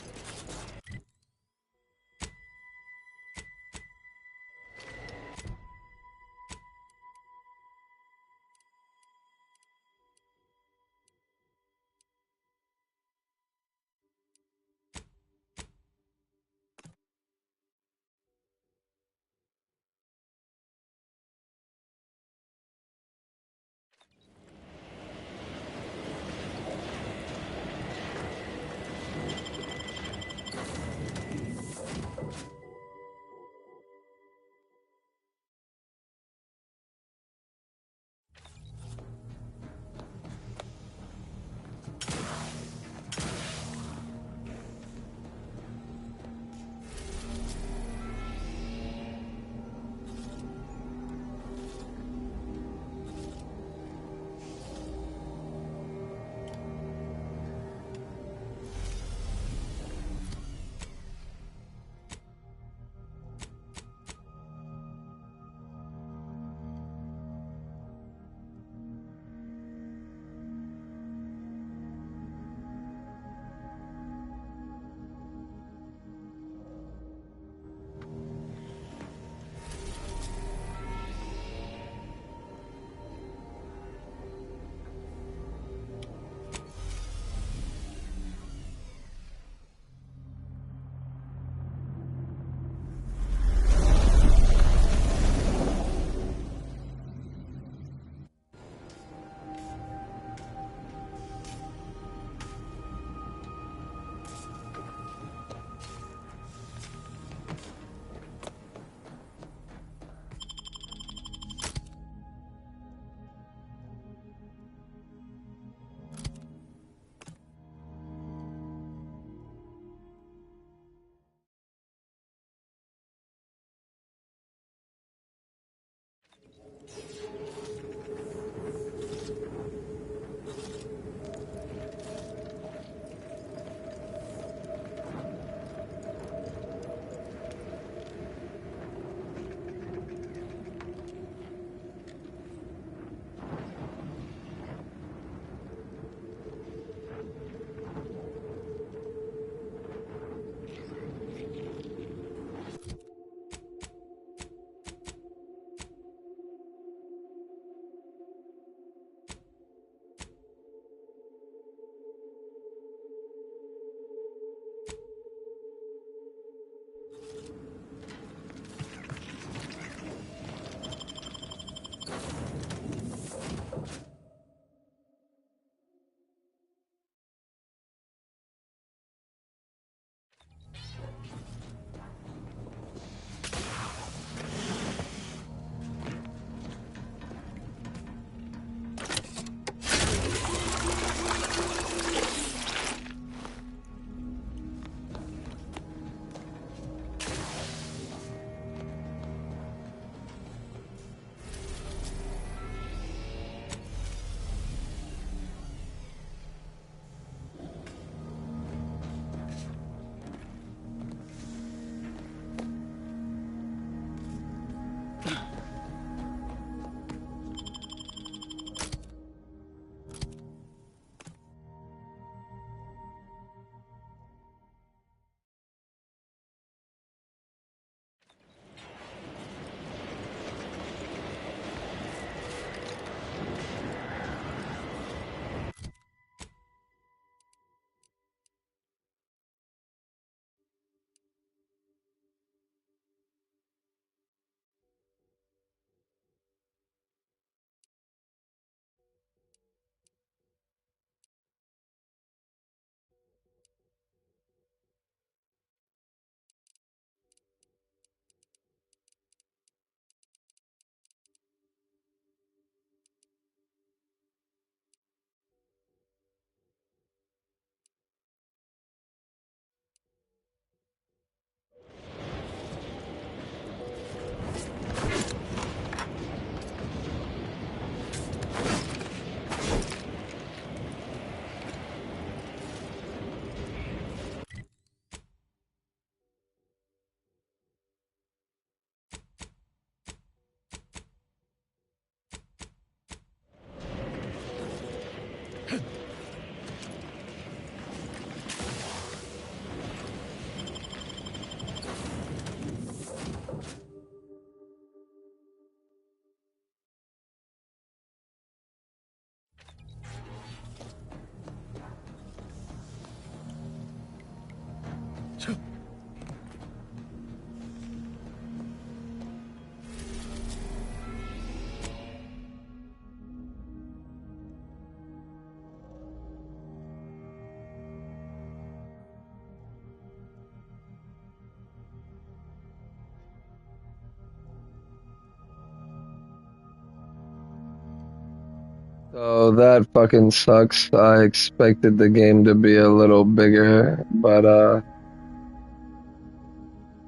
So that fucking sucks. I expected the game to be a little bigger, but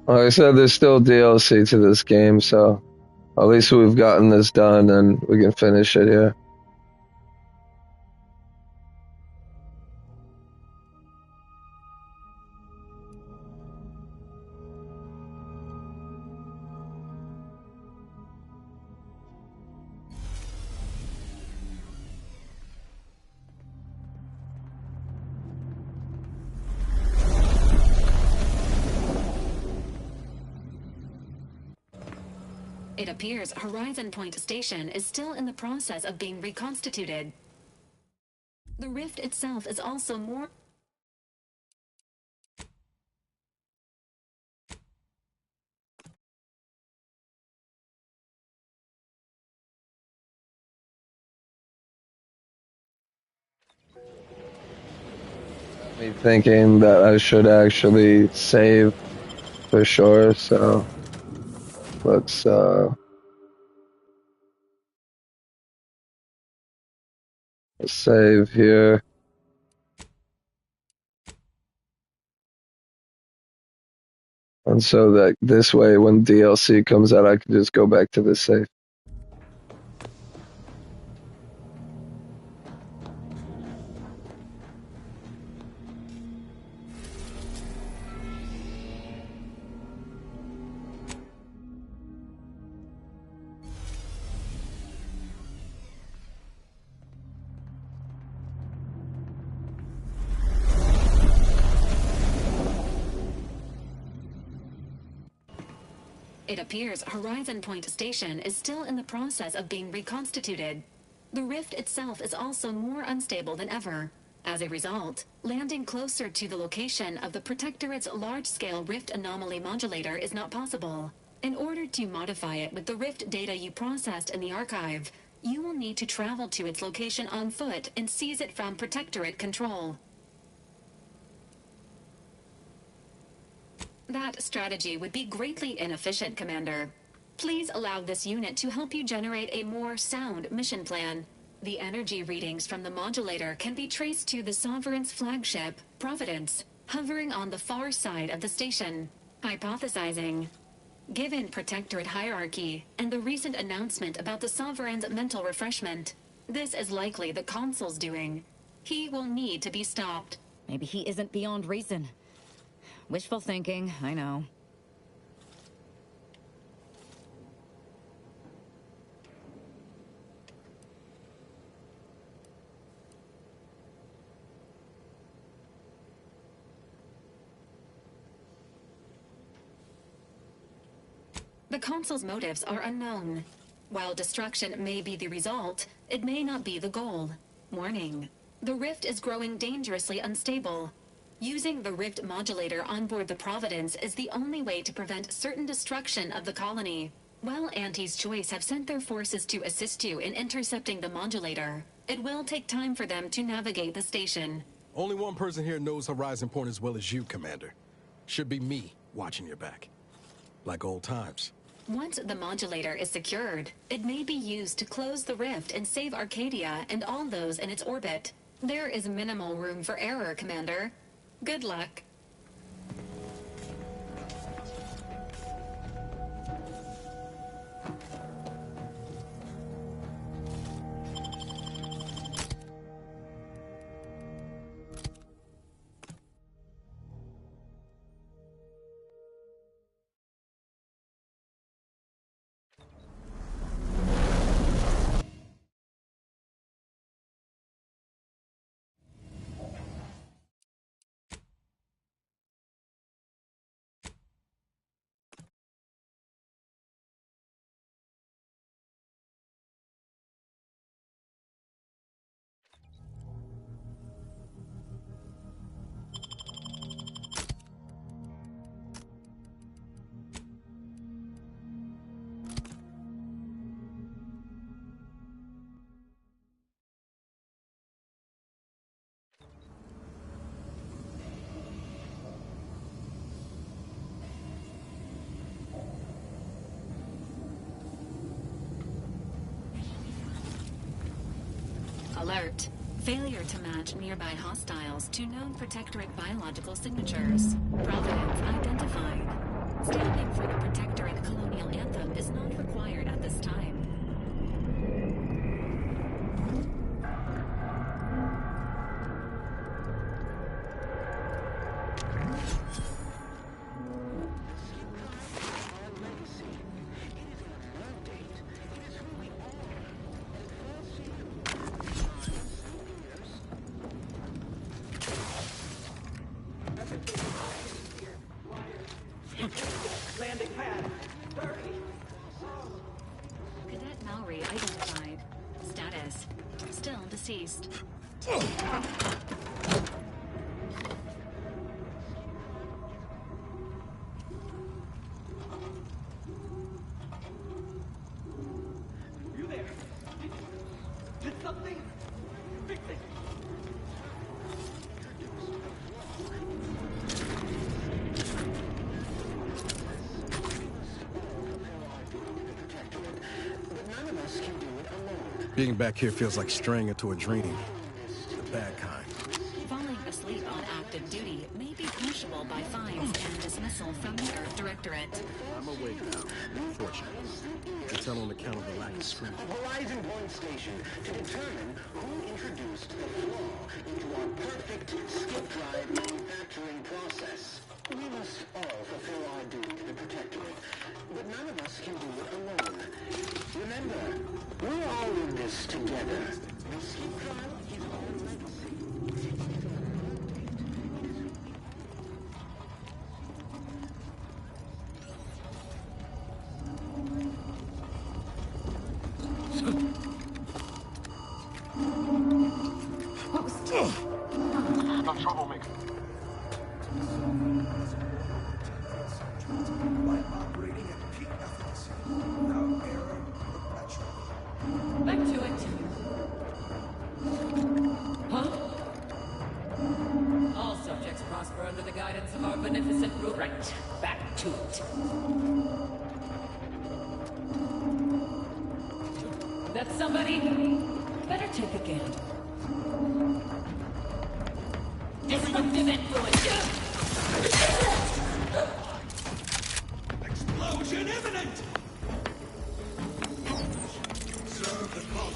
like I said, there's still DLC to this game, so at least we've gotten this done and we can finish it here. It appears Horizon Point Station is still in the process of being reconstituted. The rift itself is also more... Me thinking that I should actually save for sure, so let's save here. And so that this way when DLC comes out I can just go back to the save. It appears Horizon Point Station is still in the process of being reconstituted. The rift itself is also more unstable than ever. As a result, landing closer to the location of the Protectorate's large-scale rift anomaly modulator is not possible. In order to modify it with the rift data you processed in the archive, you will need to travel to its location on foot and seize it from Protectorate control. That strategy would be greatly inefficient, Commander. Please allow this unit to help you generate a more sound mission plan. The energy readings from the modulator can be traced to the Sovereign's flagship, Providence, hovering on the far side of the station. Hypothesizing. Given Protectorate hierarchy and the recent announcement about the Sovereign's mental refreshment, this is likely the Consul's doing. He will need to be stopped. Maybe he isn't beyond reason. Wishful thinking, I know. The Consul's motives are unknown. While destruction may be the result, it may not be the goal. Warning. The rift is growing dangerously unstable. Using the rift modulator on board the Providence is the only way to prevent certain destruction of the colony. While Auntie's Choice have sent their forces to assist you in intercepting the modulator, it will take time for them to navigate the station. Only one person here knows Horizon Point as well as you, Commander. Should be me watching your back. Like old times. Once the modulator is secured, it may be used to close the rift and save Arcadia and all those in its orbit. There is minimal room for error, Commander. Good luck. Failure to match nearby hostiles to known Protectorate biological signatures. Providence identified. Standing for the Protectorate colonial anthem is not required at this time. Landing pad. Hurry. Cadet Mallory identified. Status: still deceased. You there? Did something? Fix it. Being back here feels like straying into a dream. The bad kind. Falling asleep on active duty may be punishable by fines and dismissal from the Earth Directorate. I'm awake now, fortunately. I can tell on account of the lack of screen. Horizon Point Station to determine who introduced the flaw into our perfect skip drive manufacturing process. We must all fulfill our duty to the Protectorate, but none of us can do it alone. Remember, we're all in this together. The skip drive is our legacy. No troublemaker. Back to it. Huh? All subjects prosper under the guidance of our beneficent rule. Right. Back to it. That's somebody? Better take a gander. Disruptive influence. Explosion imminent! Serve the cause.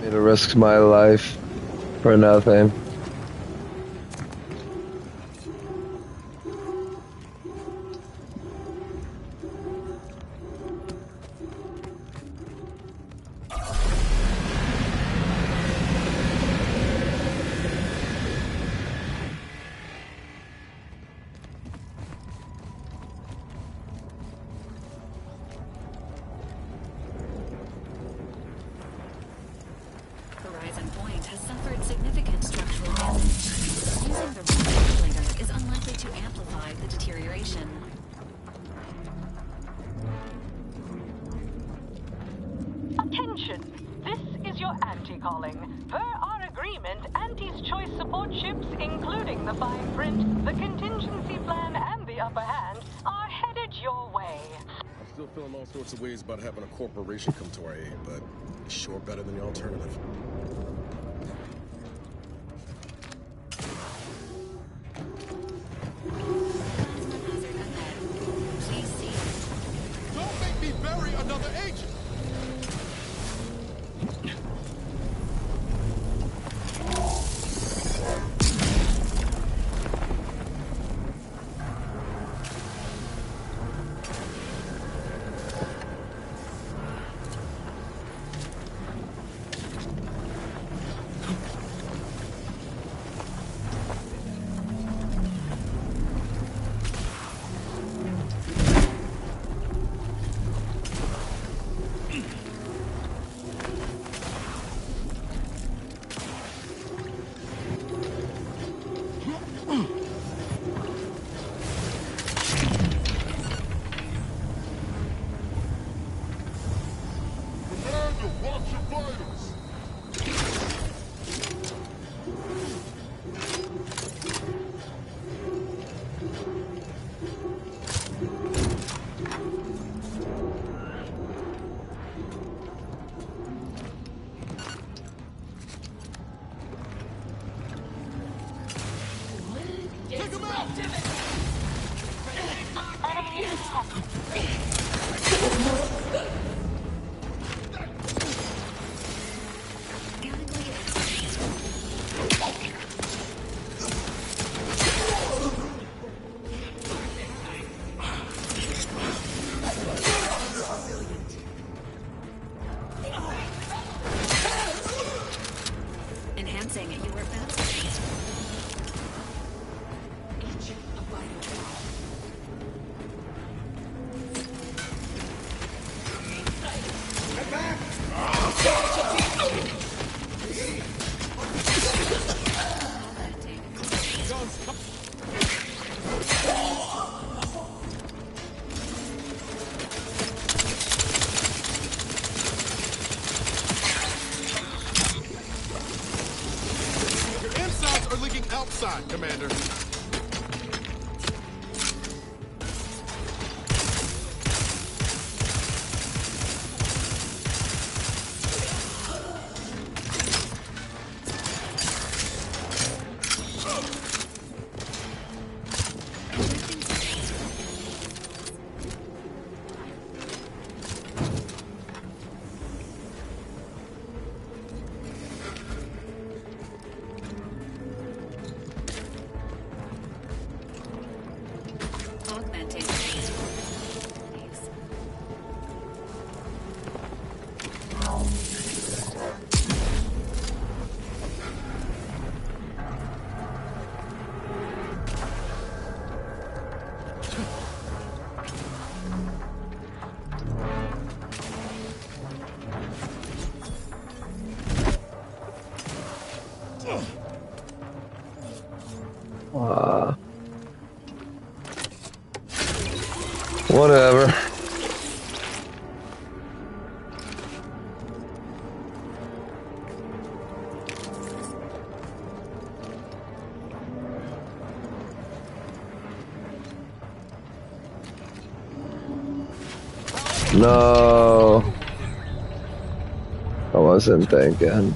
Me to risk my life for nothing. Horizon Point has suffered significant structural damage. Using the modulator is unlikely to amplify the deterioration. Attention! This is your Auntie calling. Per our agreement, Auntie's choice support ships, including the fine print, the contingency plan, and the upper hand, are headed your way. I'm still feeling all sorts of ways about having a corporation come to our aid, but it's sure better than the alternative. Please see. bury another agent. Outside, Commander. Whatever. No, I wasn't thinking.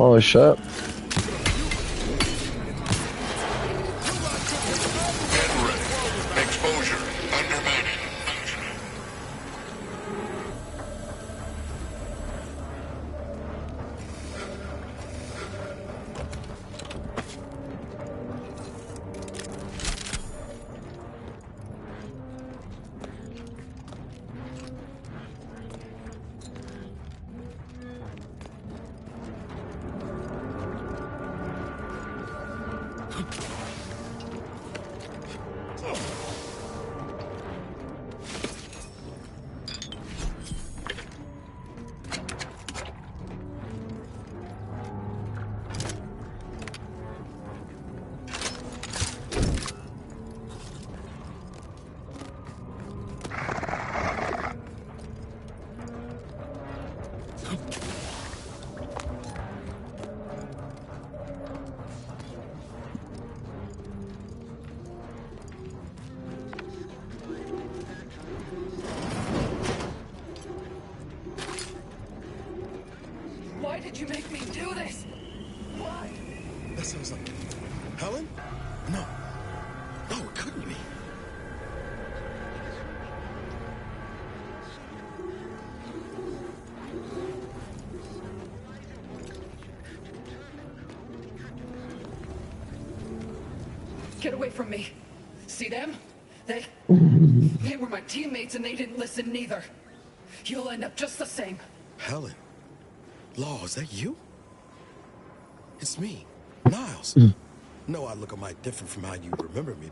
Oh, shit. Why did you make me do this? Why? That sounds like Helen? No. No, it couldn't be. Get away from me. See them? They were my teammates and they didn't listen neither. You'll end up just the same. Helen? Law, is that you? It's me, Niles. No, I look a mite different from how you remember me.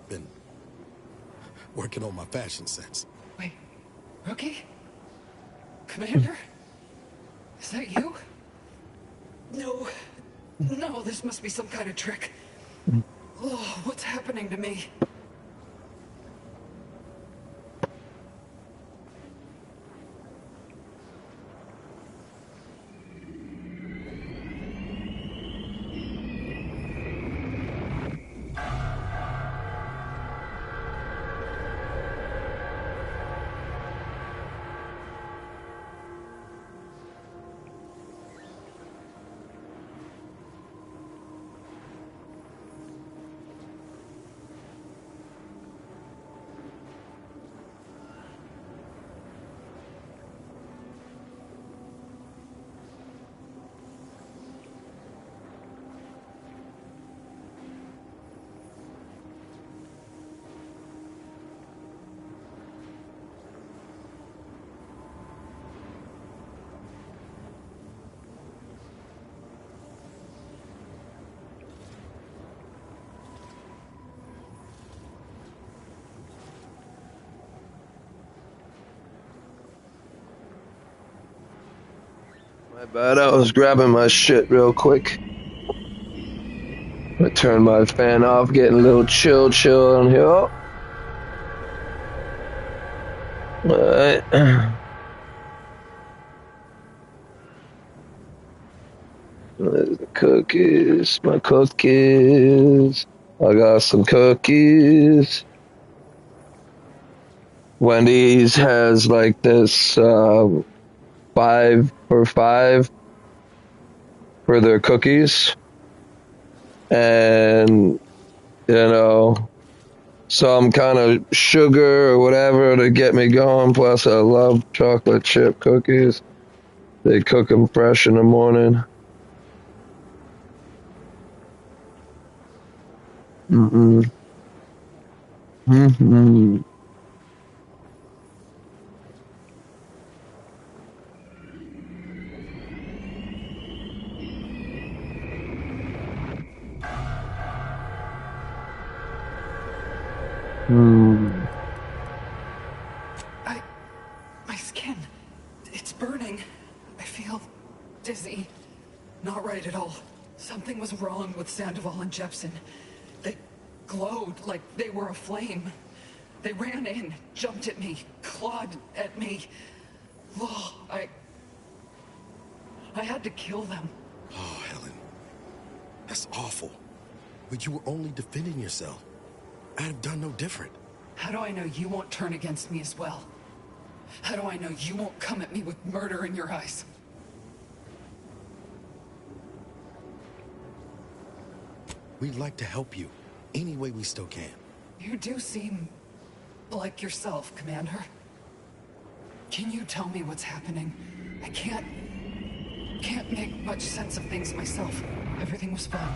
Been working on my fashion sense. Wait, Rookie? Commander? Is that you? No. No, this must be some kind of trick. Oh, what's happening to me? My bad, I was grabbing my shit real quick. I turned my fan off, getting a little chill in here. Alright. There's the cookies, my cookies. I got some cookies. Wendy's has like this 5 for $5 for their cookies, and you know, some kind of sugar or whatever to get me going. Plus I love chocolate chip cookies. They cook them fresh in the morning. My skin, it's burning. I feel dizzy. Not right at all. Something was wrong with Sandoval and Jepson. They glowed like they were aflame. They ran in, jumped at me, clawed at me. Oh, I had to kill them. Oh, Helen. That's awful. But you were only defending yourself. I'd have done no different. How do I know you won't turn against me as well? How do I know you won't come at me with murder in your eyes? We'd like to help you any way we still can. You do seem like yourself, Commander. Can you tell me what's happening? I can't make much sense of things myself. Everything was fine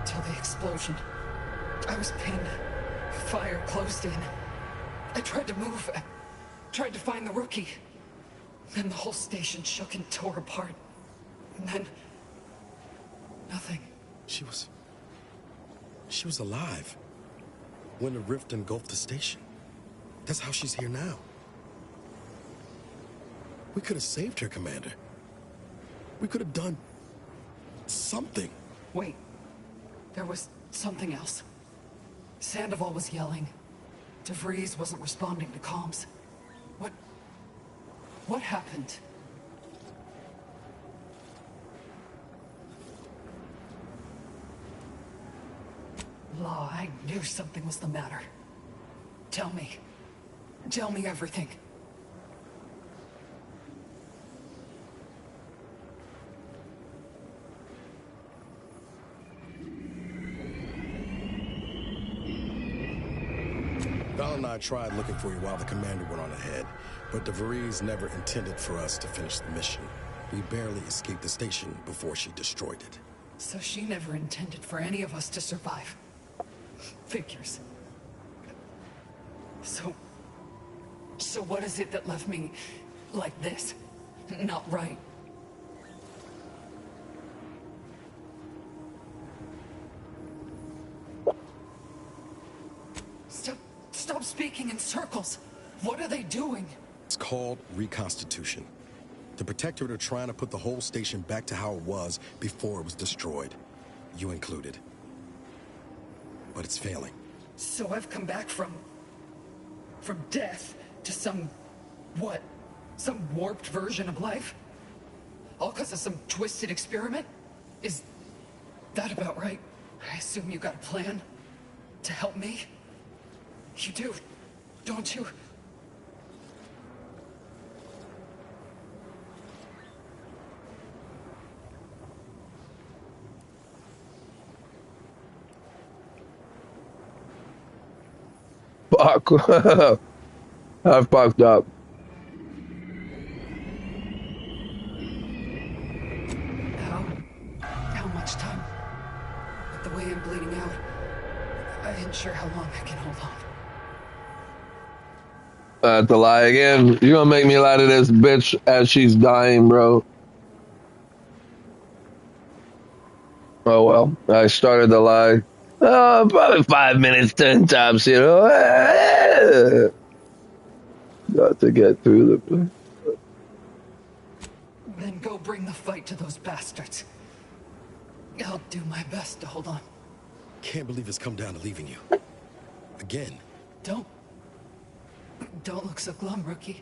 till the explosion. I was pinned. Fire closed in. I tried to move. I tried to find the rookie. Then the whole station shook and tore apart. And then... nothing. She was alive when the rift engulfed the station. That's how she's here now. We could have saved her, Commander. We could have done something. Wait. There was something else. Sandoval was yelling. DeVries wasn't responding to comms. What happened? Law, I knew something was the matter. Tell me. Tell me everything. Val and I tried looking for you while the commander went on ahead, but DeVries never intended for us to finish the mission. We barely escaped the station before she destroyed it. So she never intended for any of us to survive. Figures. So what is it that left me like this? Not right. Stop speaking in circles. What are they doing? It's called reconstitution. The Protectorate are trying to put the whole station back to how it was before it was destroyed. You included. But it's failing. So I've come back from death to some warped version of life? All because of some twisted experiment? Is that about right? I assume you got a plan to help me? You do, don't you? Fuck. I fucked up. How much time? With the way I'm bleeding out, I ain't sure how long I can hold on. I have to lie again. You're gonna make me lie to this bitch as she's dying, bro. Oh well, I started the lie. Probably 5 minutes, 10 times, you know. Got to get through the place. Then go bring the fight to those bastards. I'll do my best to hold on. Can't believe it's come down to leaving you. Again. Don't look so glum, rookie.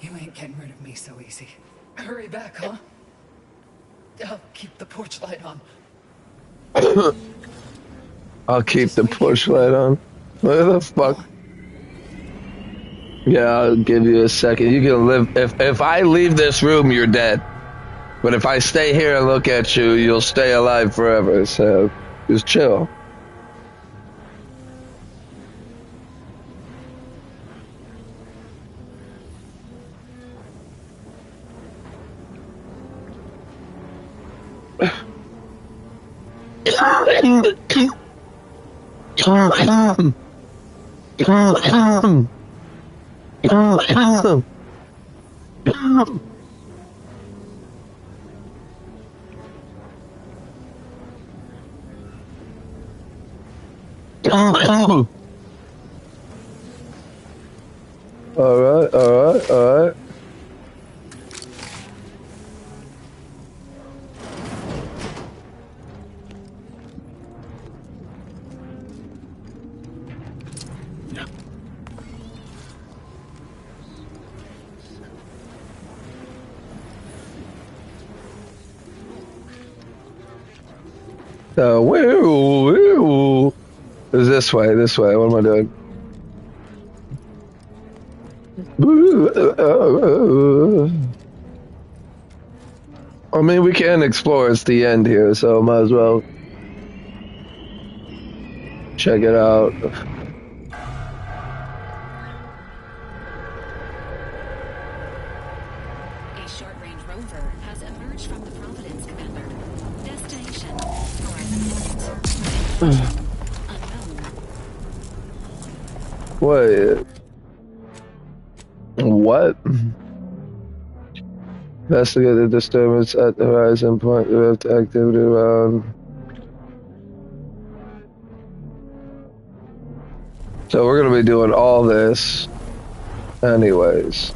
You ain't getting rid of me so easy. Hurry back, huh? I'll keep the porch light on. I'll keep the push light on. What the fuck? Yeah, I'll give you a second. You can live. If I leave this room, you're dead. But if I stay here and look at you, you'll stay alive forever. So just chill. All right. This way. What am I doing? I mean, we can explore. It's the end here, so might as well check it out. A short-range rover has emerged from the Providence, Commander. Destination: Wait. What? Investigate the disturbance at the horizon point. Direct activity around. So we're gonna be doing all this anyways.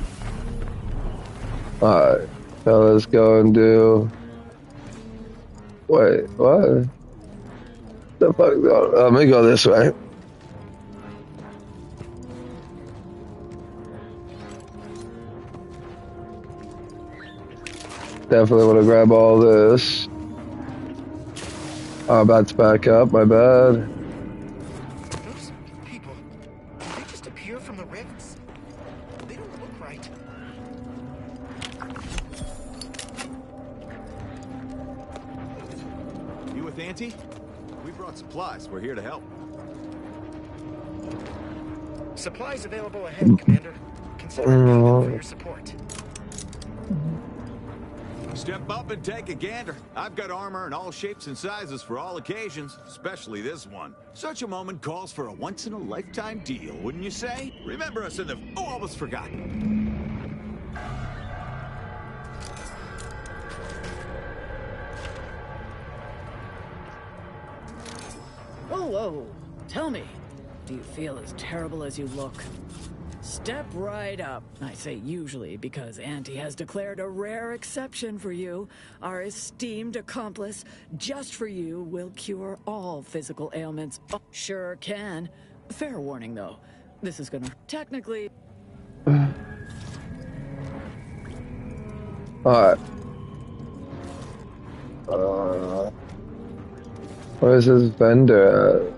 Alright. So let's go and do. Wait, what? The fuck? Let me go this way. Definitely want to grab all this. I'm about to back up, my bad. Those people, they just appear from the rifts. They don't look right. You with Auntie? We brought supplies. We're here to help. Supplies available ahead, Commander. Consider payment for your support. Step up and take a gander. I've got armor in all shapes and sizes for all occasions, especially this one. Such a moment calls for a once-in-a-lifetime deal, wouldn't you say? Remember us in the... Oh, almost forgot. Whoa, whoa. Tell me, do you feel as terrible as you look? Step right up. I say usually because Auntie has declared a rare exception for you. Our esteemed accomplice, just for you, will cure all physical ailments. Oh, sure can. Fair warning, though. This is gonna technically... Alright. Where's this vendor at?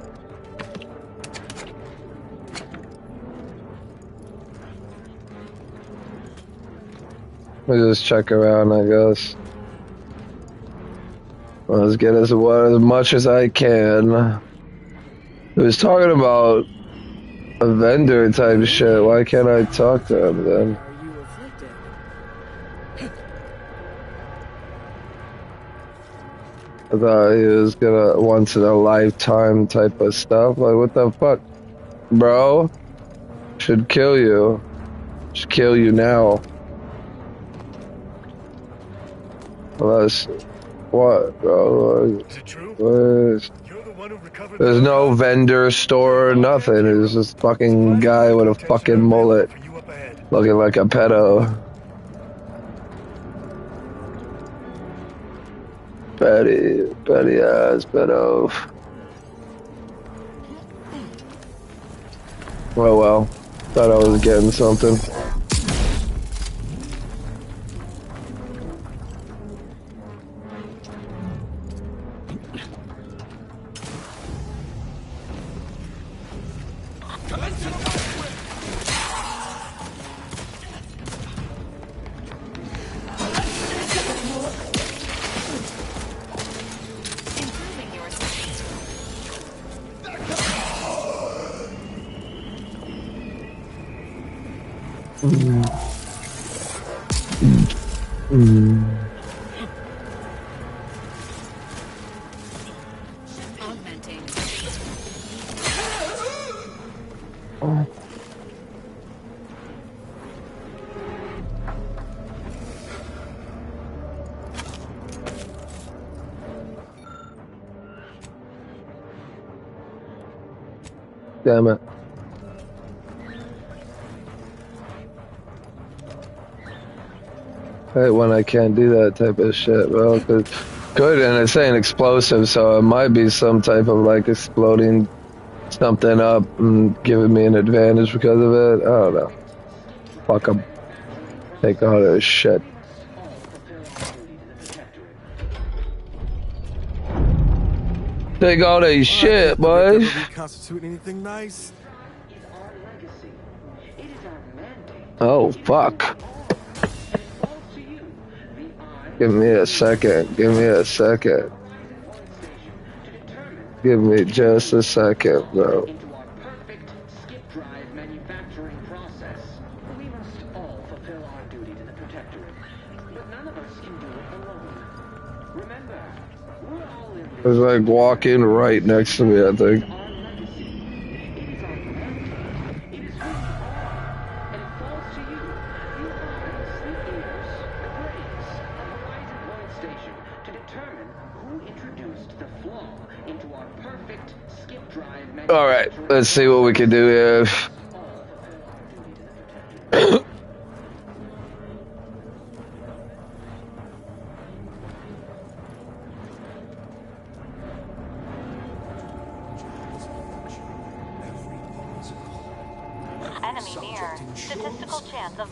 Let me just check around, I guess. Let's get as much as I can. He was talking about a vendor type shit. Why can't I talk to him then? I thought he was gonna once in a lifetime type of stuff. Like, what the fuck, bro? Should kill you. Should kill you now. Unless, what, bro? Is it true? There's no vendor store, nothing. It's just fucking guy with a fucking mullet, looking like a pedo. Petty ass pedo. Oh well, thought I was getting something. Damn it. I hate when I can't do that type of shit, bro. Cause good, and it's saying explosive, so it might be some type of like exploding something up and giving me an advantage because of it. I don't know. Fuck 'em. Take all this shit. Take all that shit, boys. Constitute anything nice? Oh, fuck. Give me a second. Give me a second. Give me just a second, bro. into our perfect skip drive manufacturing process. We must all fulfill our duty to the Protectorate, but none of us can do it alone. Remember, we're all in It's like walking right next to me, I think. All right, let's see what we can do here. Enemy near. Statistical chance of...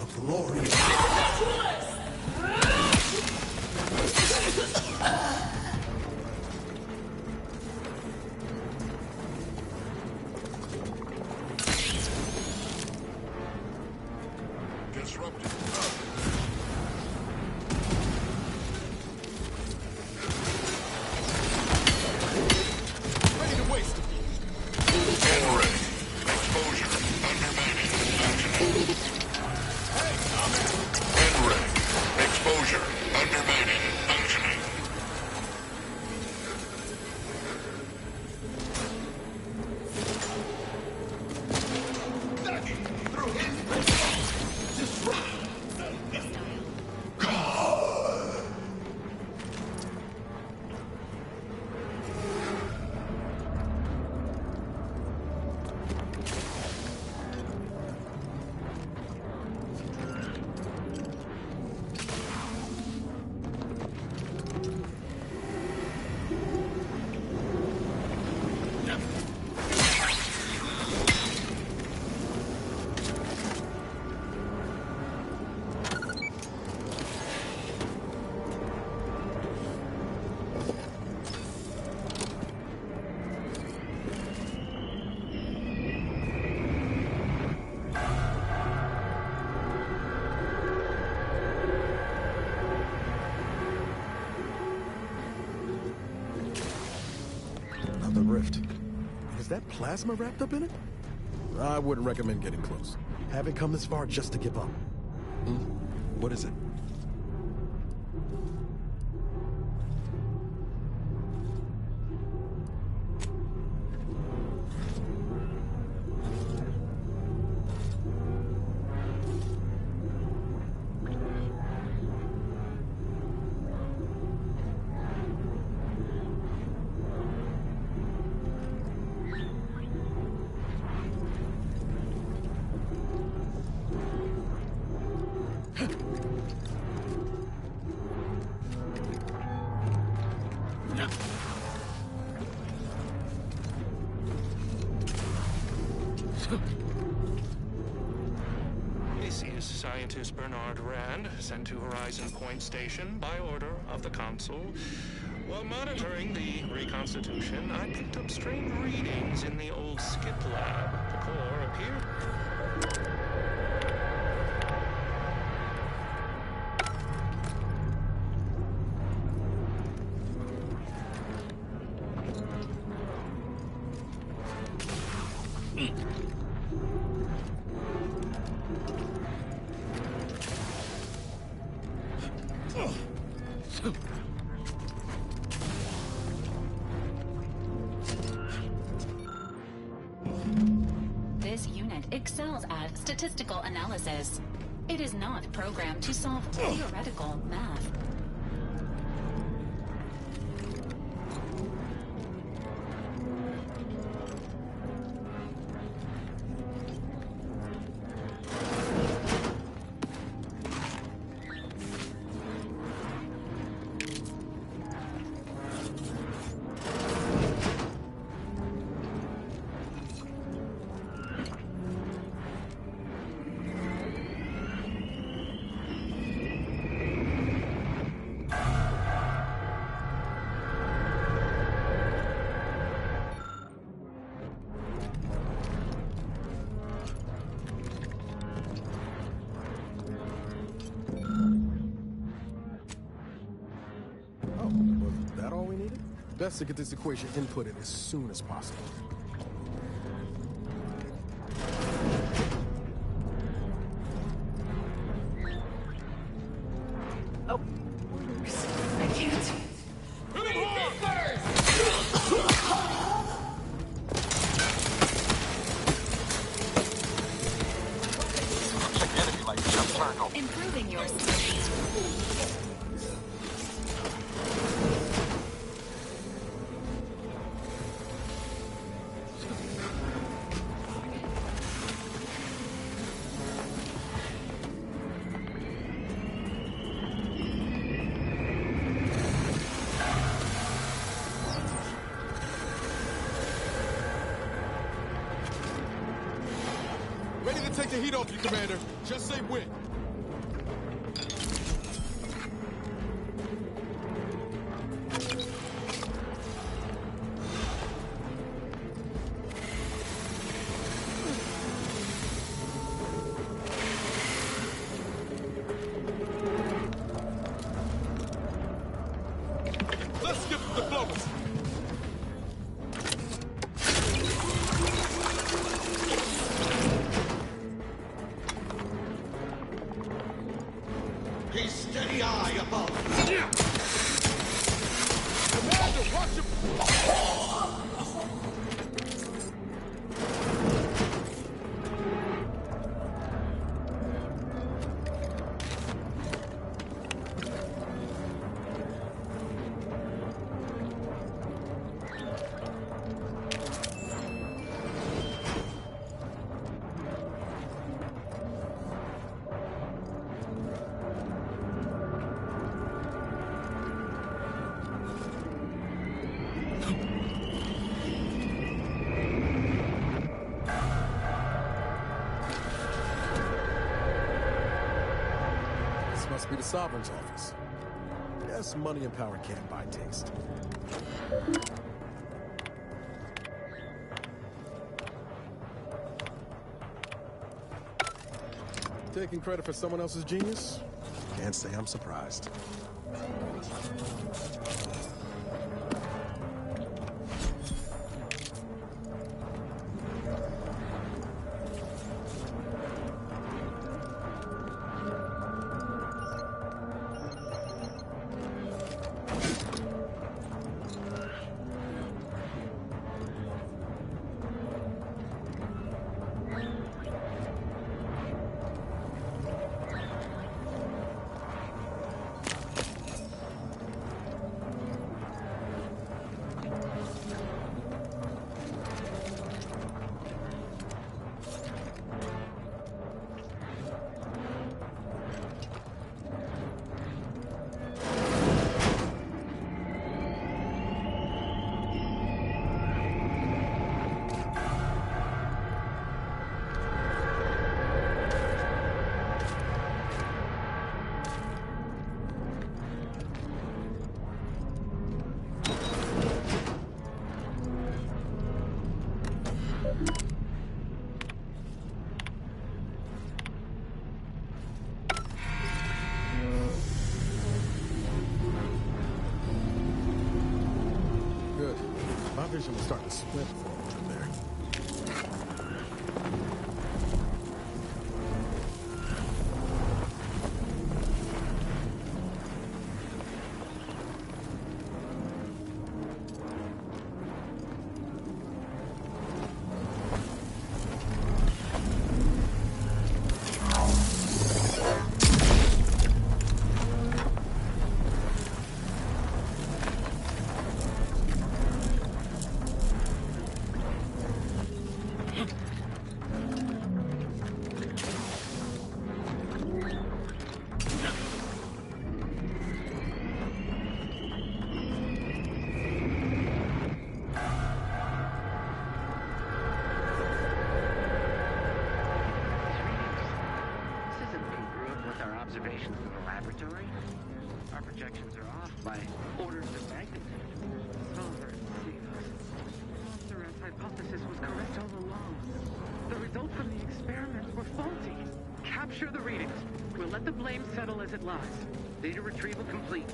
Disrupted. Ready to waste it. Get ready. Exposure. Undermining. Hey, I'm in. Get ready. Exposure. Undermining. Functioning. Through his disrupt. Another rift. Is that plasma wrapped up in it? I wouldn't recommend getting close. Haven't come this far just to give up. What is it? This is scientist Bernard Rand, sent to Horizon Point Station by order of the Consul. While monitoring the reconstitution, I picked up strange readings in the old skip lab. The core appeared... This unit excels at statistical analysis. It is not programmed to solve theoretical math. Oh, was that all we needed? Best to get this equation inputted as soon as possible. Oh. I can't. Improving your Ready to take the heat off you, Commander. Just say when. Let's skip the diplomacy. A steady eye above. Commander, watch him. Must be the Sovereign's office. Guess money and power can't buy taste. Taking credit for someone else's genius? Can't say I'm surprised. Good. My vision was starting to split for a moment there. observations in the laboratory. Our projections are off by orders of magnitude. Solver, save us. Monster's hypothesis was correct all along. The results from the experiments were faulty. Capture the readings. We'll let the blame settle as it lies. Data retrieval complete.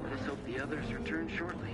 Let us hope the others return shortly.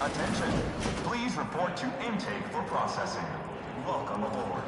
Attention, please report to intake for processing. Welcome aboard.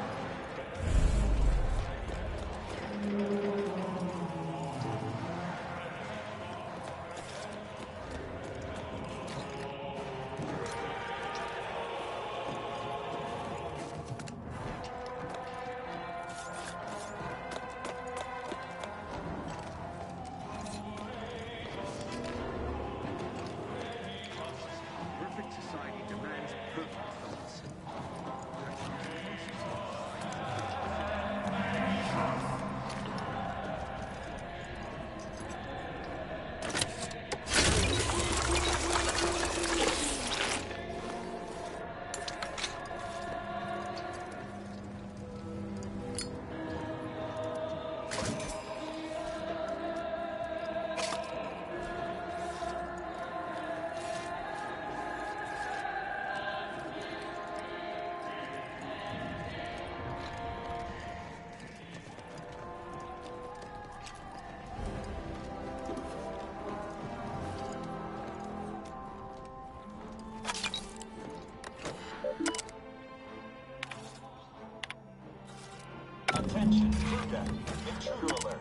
Attention, crew deck. Intruder alert.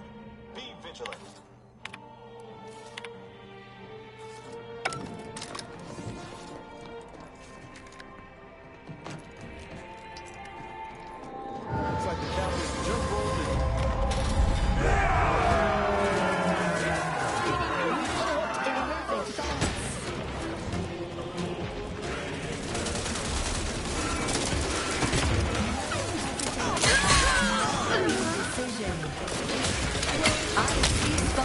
Be vigilant. Looks like the captain just rolled in. I see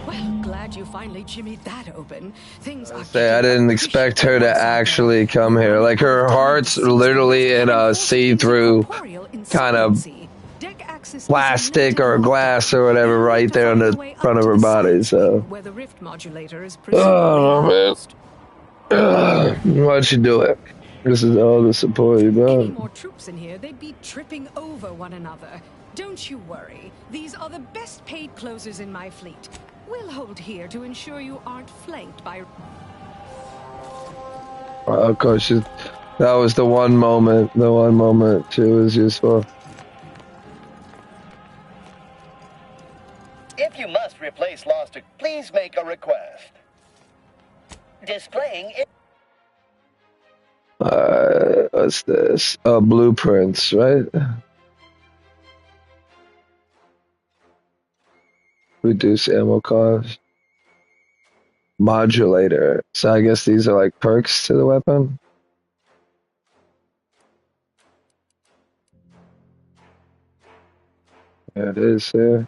Well, glad you finally jimmied that open. Things are I didn't expect her to actually come here. Like, her heart's literally in a see-through kind of plastic or glass or whatever right there on the front of her body, so. where the rift modulator is Oh, man. Why'd she do it? This is all the support you got. Any more troops in here, they'd be tripping over one another. Don't you worry. These are the best paid closers in my fleet. We'll hold here to ensure you aren't flanked by... Of course, that was the one moment she was useful. If you must replace lost, please make a request. Displaying it. What's this? Blueprints, right? Reduce ammo cost. Modulator. So I guess these are like perks to the weapon. There it is there.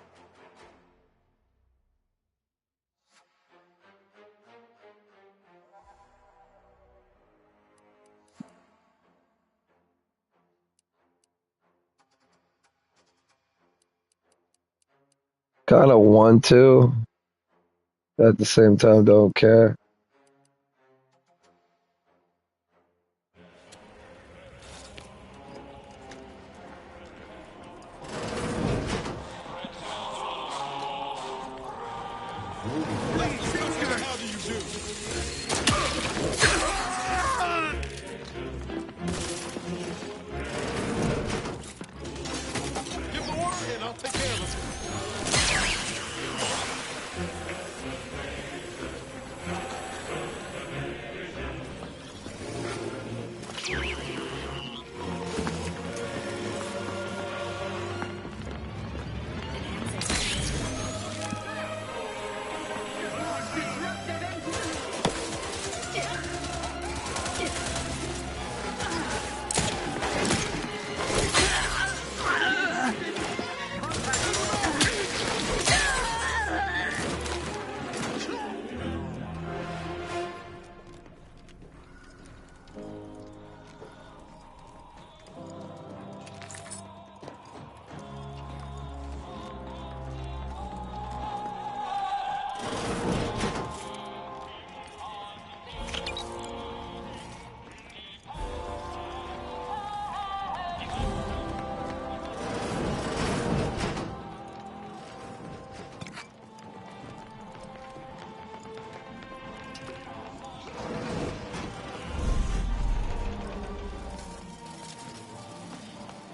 Kind of want to. At the same time, don't care.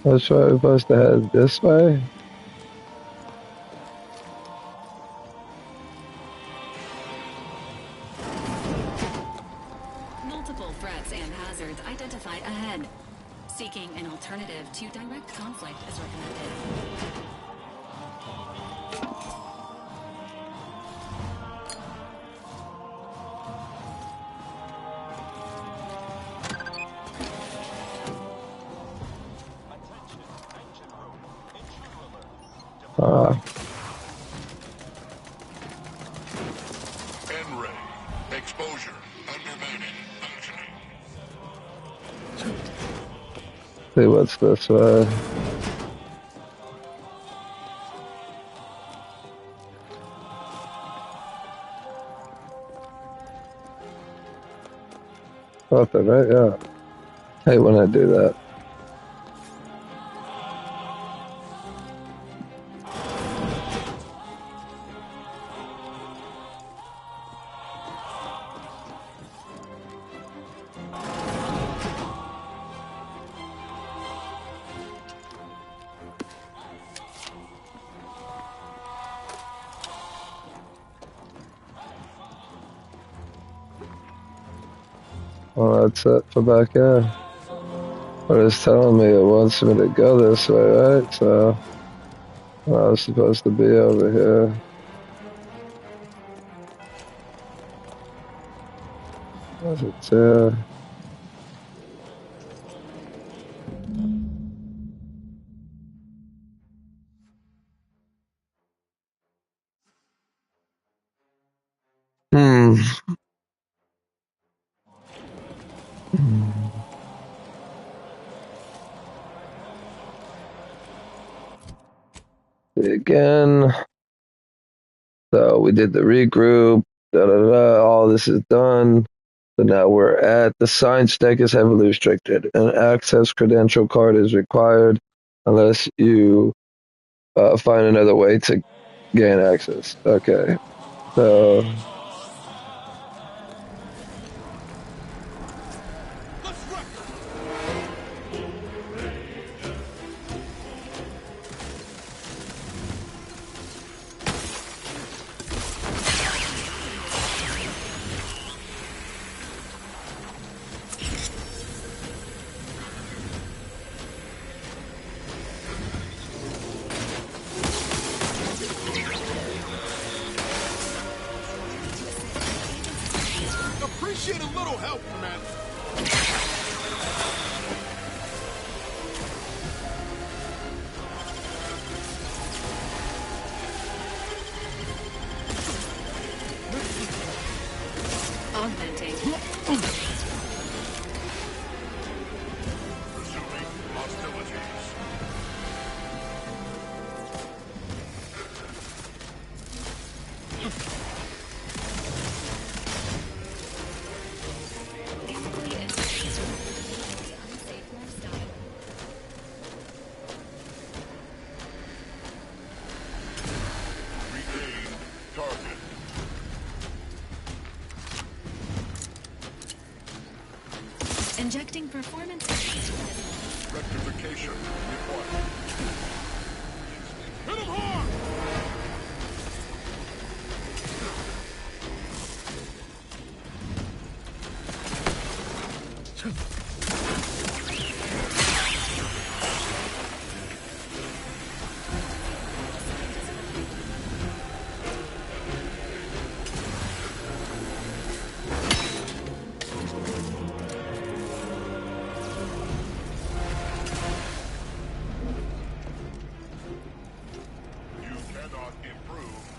That's right, we're supposed to head this way. Multiple threats and hazards identified ahead. Seeking an alternative to direct conflict is recommended. N-ray. Exposure. Undermining. Functioning. See what's this way. Nothing, right? Yeah. Hate when I do that. Well, that's it for back here. But it's telling me it wants me to go this way, right? So I was supposed to be over here. What's it there? Again. So we did the regroup. All this is done. So now we're at the science deck is heavily restricted. An access credential card is required unless you find another way to gain access. Okay. So. Appreciate a little help, man. Augmenting. Resuming hostilities. Injecting performance. Rectification required. Hit him hard!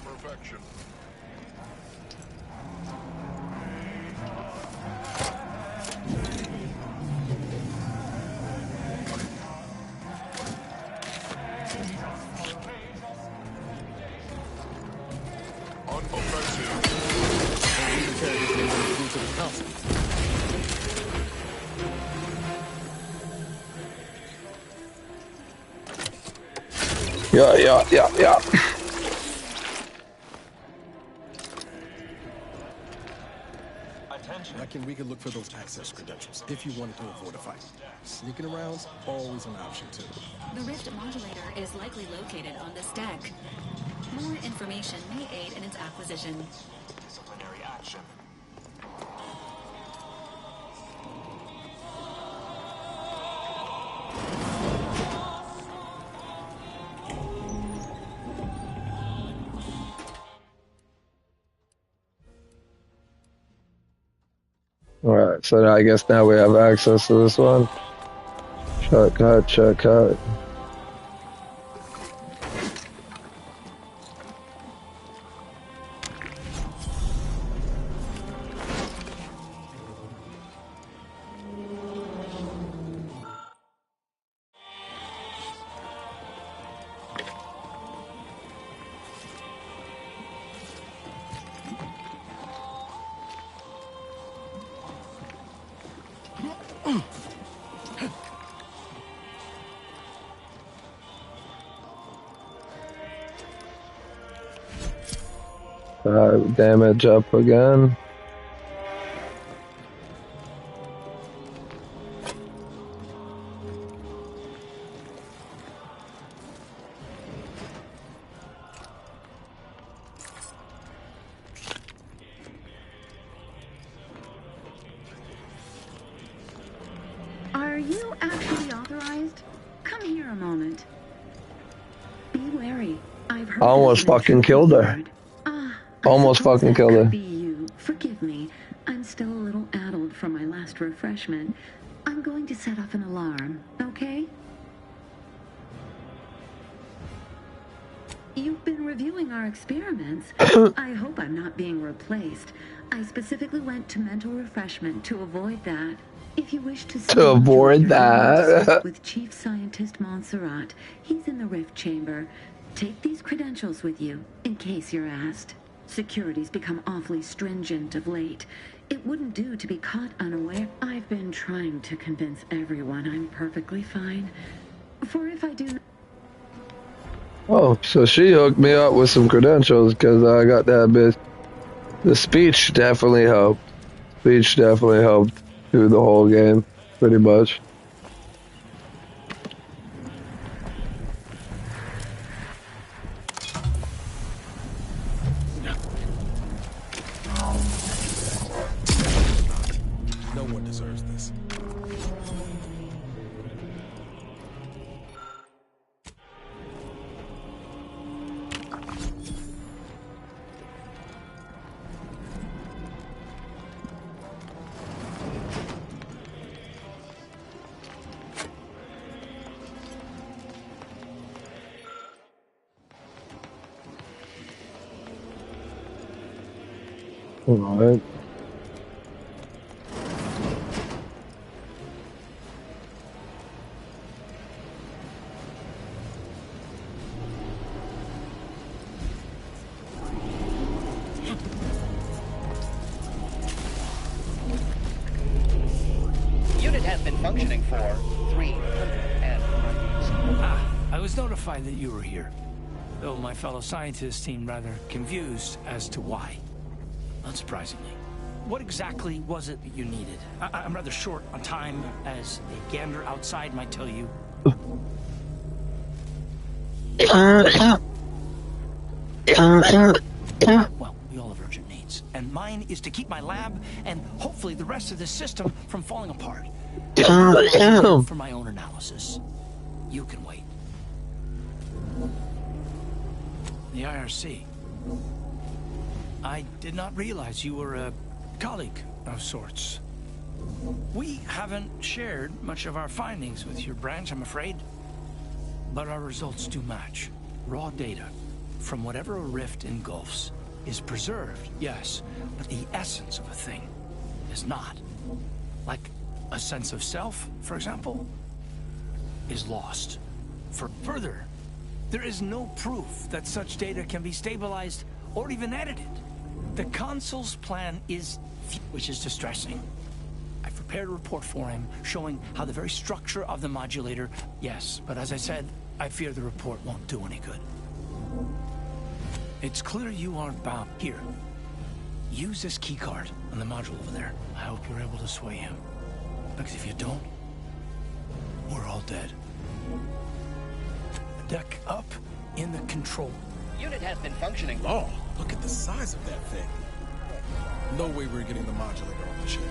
Perfection. Yeah. We can look for those access credentials if you wanted to avoid a fight. Sneaking around's always an option too. The Rift modulator is likely located on this deck. More information may aid in its acquisition. Disciplinary action. Alright, so I guess now we have access to this one. Shortcut. Damage up again. Are you actually authorized? Come here a moment. Be wary. I've heard almost fucking killed her. Almost fucking killed her. Be you. Forgive me. I'm still a little addled from my last refreshment. I'm going to set off an alarm, okay? You've been reviewing our experiments. I hope I'm not being replaced. I specifically went to mental refreshment to avoid that. If you wish to avoid that with Chief Scientist Montserrat, he's in the Rift Chamber. Take these credentials with you, in case you're asked. Security's become awfully stringent of late. It wouldn't do to be caught unaware. I've been trying to convince everyone I'm perfectly fine. For if I do... Oh, so she hooked me up with some credentials because I got that bitch. The speech definitely helped. Speech definitely helped through the whole game, pretty much. No one deserves this. All right. Unit has been functioning for 300 and... I was notified that you were here, though my fellow scientists seemed rather confused as to why. Unsurprisingly. What exactly was it that you needed? I'm rather short on time, as a gander outside might tell you. Well, we all have urgent needs, and mine is to keep my lab and hopefully the rest of this system from falling apart. For my own analysis. You can wait. The IRC. I did not realize you were a colleague of sorts. We haven't shared much of our findings with your branch, I'm afraid. But our results do match. Raw data from whatever a rift engulfs is preserved, yes, but the essence of a thing is not. Like a sense of self, for example, is lost. Further, there is no proof that such data can be stabilized or even edited. The Consul's plan is, which is distressing. I've prepared a report for him showing how the very structure of the modulator, yes, but as I said, I fear the report won't do any good. It's clear you aren't bound. Here, use this keycard on the module over there. I hope you're able to sway him. Because if you don't, we're all dead. Deck up in the control. Unit has been functioning. Oh, look at the size of that thing. No way we're getting the modulator off the ship.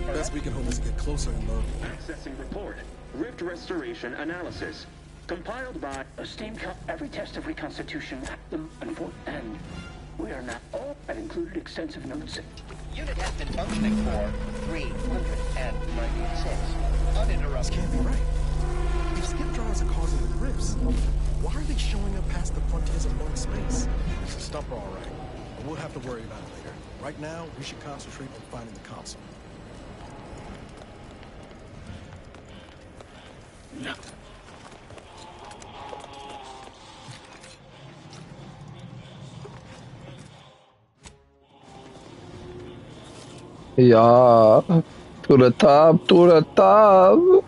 Best we can hope is to get closer and load. Accessing report. Rift restoration analysis. Compiled by esteemed every test of reconstitution and we are not all have included extensive notes. Unit has been functioning for 396 uninterrupted. This can't be right. If skip drawers are causing the rifts, why are they showing up past the frontiers of known space? Stuff are all right. We'll have to worry about it later. Right now, we should concentrate on finding the Consul. Yeah, to the top, to the top.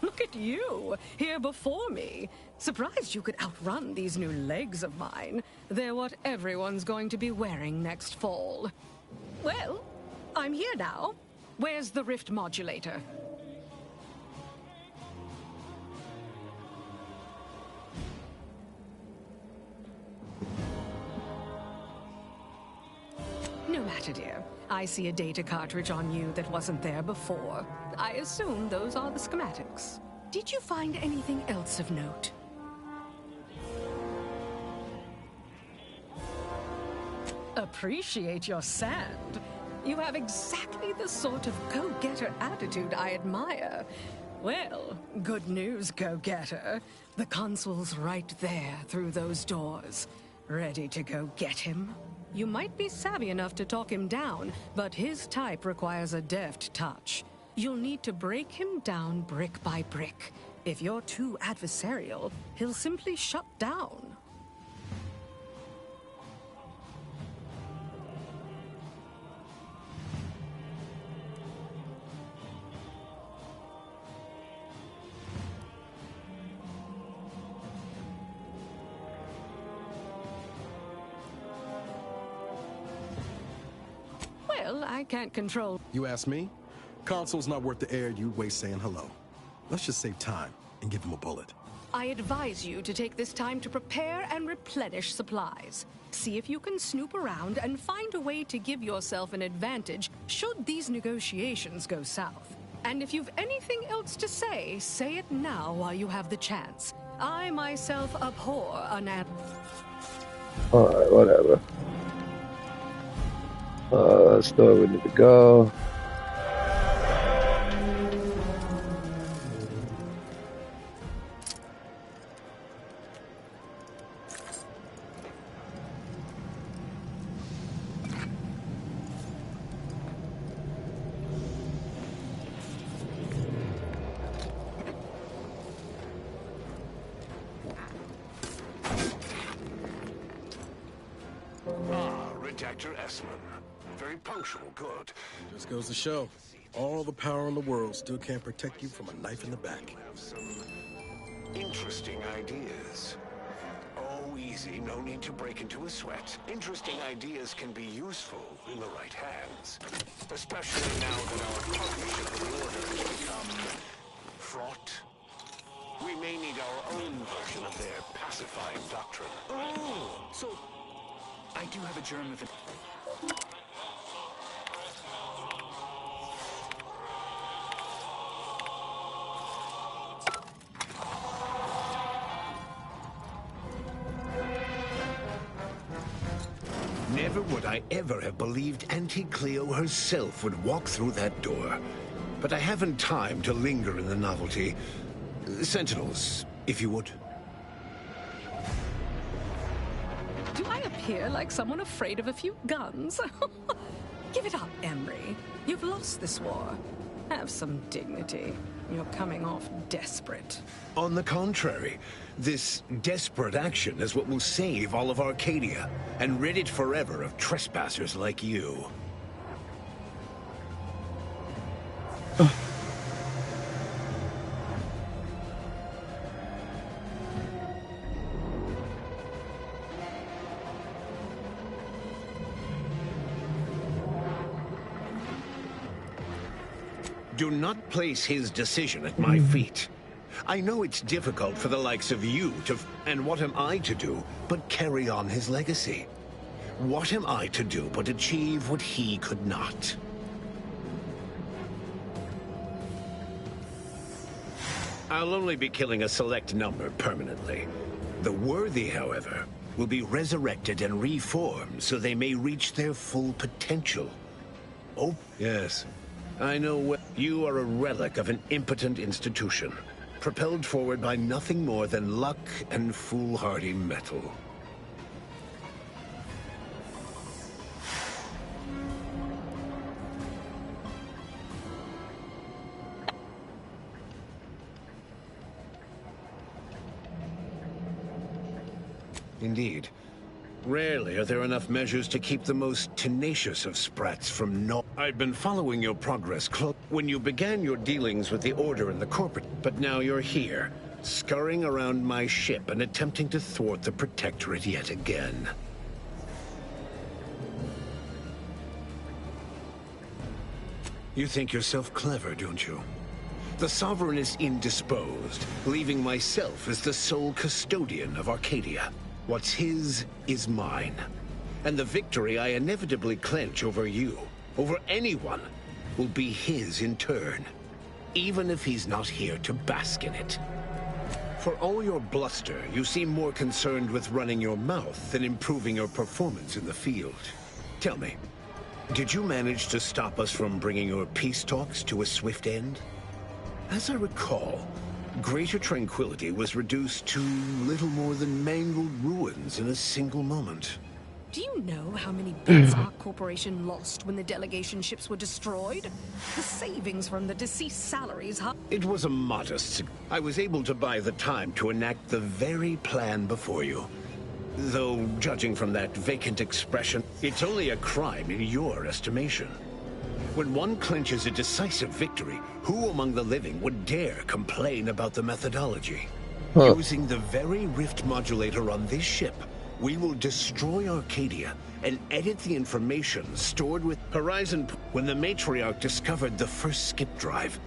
Look at you, here before me. Surprised you could outrun these new legs of mine. They're what everyone's going to be wearing next fall. Well, I'm here now. Where's the rift modulator? No matter, dear. I see a data cartridge on you that wasn't there before. I assume those are the schematics. Did you find anything else of note? Appreciate your sand. You have exactly the sort of go-getter attitude I admire. Well, good news, go-getter. The consul's right there through those doors. Ready to go get him? You might be savvy enough to talk him down, but his type requires a deft touch. You'll need to break him down brick by brick. If you're too adversarial, he'll simply shut down. Well, I can't control. You ask me? Consul's not worth the air you'd waste saying hello. Let's just save time and give him a bullet. I advise you to take this time to prepare and replenish supplies. See if you can snoop around and find a way to give yourself an advantage should these negotiations go south. And if you've anything else to say, say it now while you have the chance. I myself abhor Alright, whatever. Let's know where we need to go. Redactor Esmond. Very punctual, good. Just goes to show, all the power in the world still can't protect you from a knife in the back. Have some interesting ideas. Oh, easy, no need to break into a sweat. Interesting ideas can be useful in the right hands. Especially now that our partnership with the Order has become fraught. We may need our own version of their pacifying doctrine. Oh, so I do have a germ of it. Never would I ever have believed Auntie Cleo herself would walk through that door. But I haven't time to linger in the novelty. Sentinels, if you would. Do I appear like someone afraid of a few guns? Give it up, Emery. You've lost this war. Have some dignity. You're coming off desperate. On the contrary, this desperate action is what will save all of Arcadia and rid it forever of trespassers like you. Do not place his decision at my feet. I know it's difficult for the likes of you to... And what am I to do but carry on his legacy? What am I to do but achieve what he could not? I'll only be killing a select number permanently. The worthy, however, will be resurrected and reformed so they may reach their full potential. Oh, yes. I know well. You are a relic of an impotent institution, propelled forward by nothing more than luck and foolhardy metal. Indeed. Rarely are there enough measures to keep the most tenacious of sprats from I'd been following your progress close when you began your dealings with the Order and the corporate, but now you're here, scurrying around my ship and attempting to thwart the Protectorate yet again. You think yourself clever, don't you? The Sovereign is indisposed, leaving myself as the sole custodian of Arcadia. What's his is mine. And the victory I inevitably clench over you, over anyone, will be his in turn. Even if he's not here to bask in it. For all your bluster, you seem more concerned with running your mouth than improving your performance in the field. Tell me, did you manage to stop us from bringing your peace talks to a swift end? As I recall, Greater Tranquility was reduced to little more than mangled ruins in a single moment. Do you know how many bits our corporation lost when the delegation ships were destroyed? The savings from the deceased salaries... It was a modest... I was able to buy the time to enact the very plan before you. Though, judging from that vacant expression, it's only a crime in your estimation. When one clinches a decisive victory, who among the living would dare complain about the methodology? Using the very rift modulator on this ship, we will destroy Arcadia and edit the information stored with Horizon. When the Matriarch discovered the first skip drive,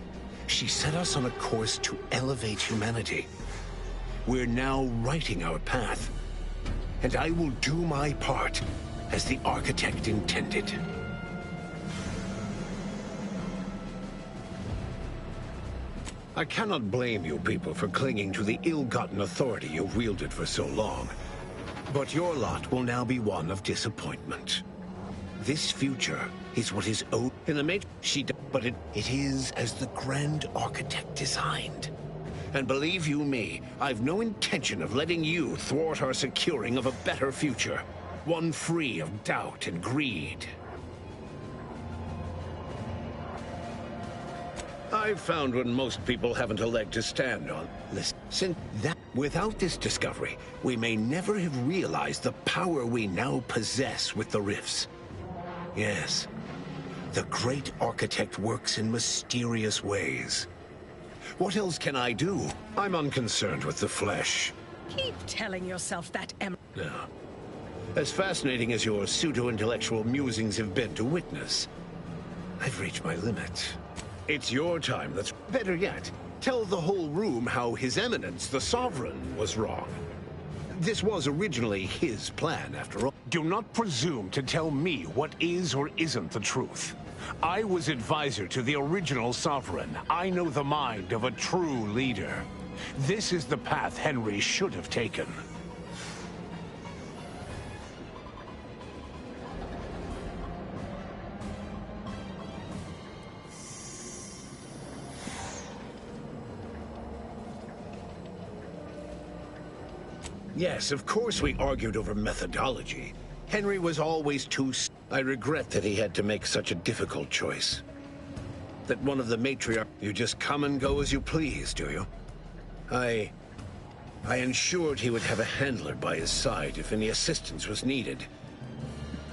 she set us on a course to elevate humanity. We're now writing our path, and I will do my part as the Architect intended. I cannot blame you people for clinging to the ill-gotten authority you've wielded for so long. But your lot will now be one of disappointment. This future is what is owed in the but it is as the Grand Architect designed. And believe you me, I've no intention of letting you thwart our securing of a better future. One free of doubt and greed. I've found when most people haven't a leg to stand on. Listen, without this discovery, we may never have realized the power we now possess with the rifts. Yes, the Great Architect works in mysterious ways. What else can I do? I'm unconcerned with the flesh. Keep telling yourself that, Em. No. As fascinating as your pseudo-intellectual musings have been to witness, I've reached my limit. It's your time that's... Better yet, tell the whole room how His Eminence, the Sovereign, was wrong. This was originally his plan, after all. Do not presume to tell me what is or isn't the truth. I was advisor to the original Sovereign. I know the mind of a true leader. This is the path Henry should have taken. Yes, of course we argued over methodology. Henry was always too... I regret that he had to make such a difficult choice. That one of the matriarchs... You just come and go as you please, do you? I ensured he would have a handler by his side if any assistance was needed.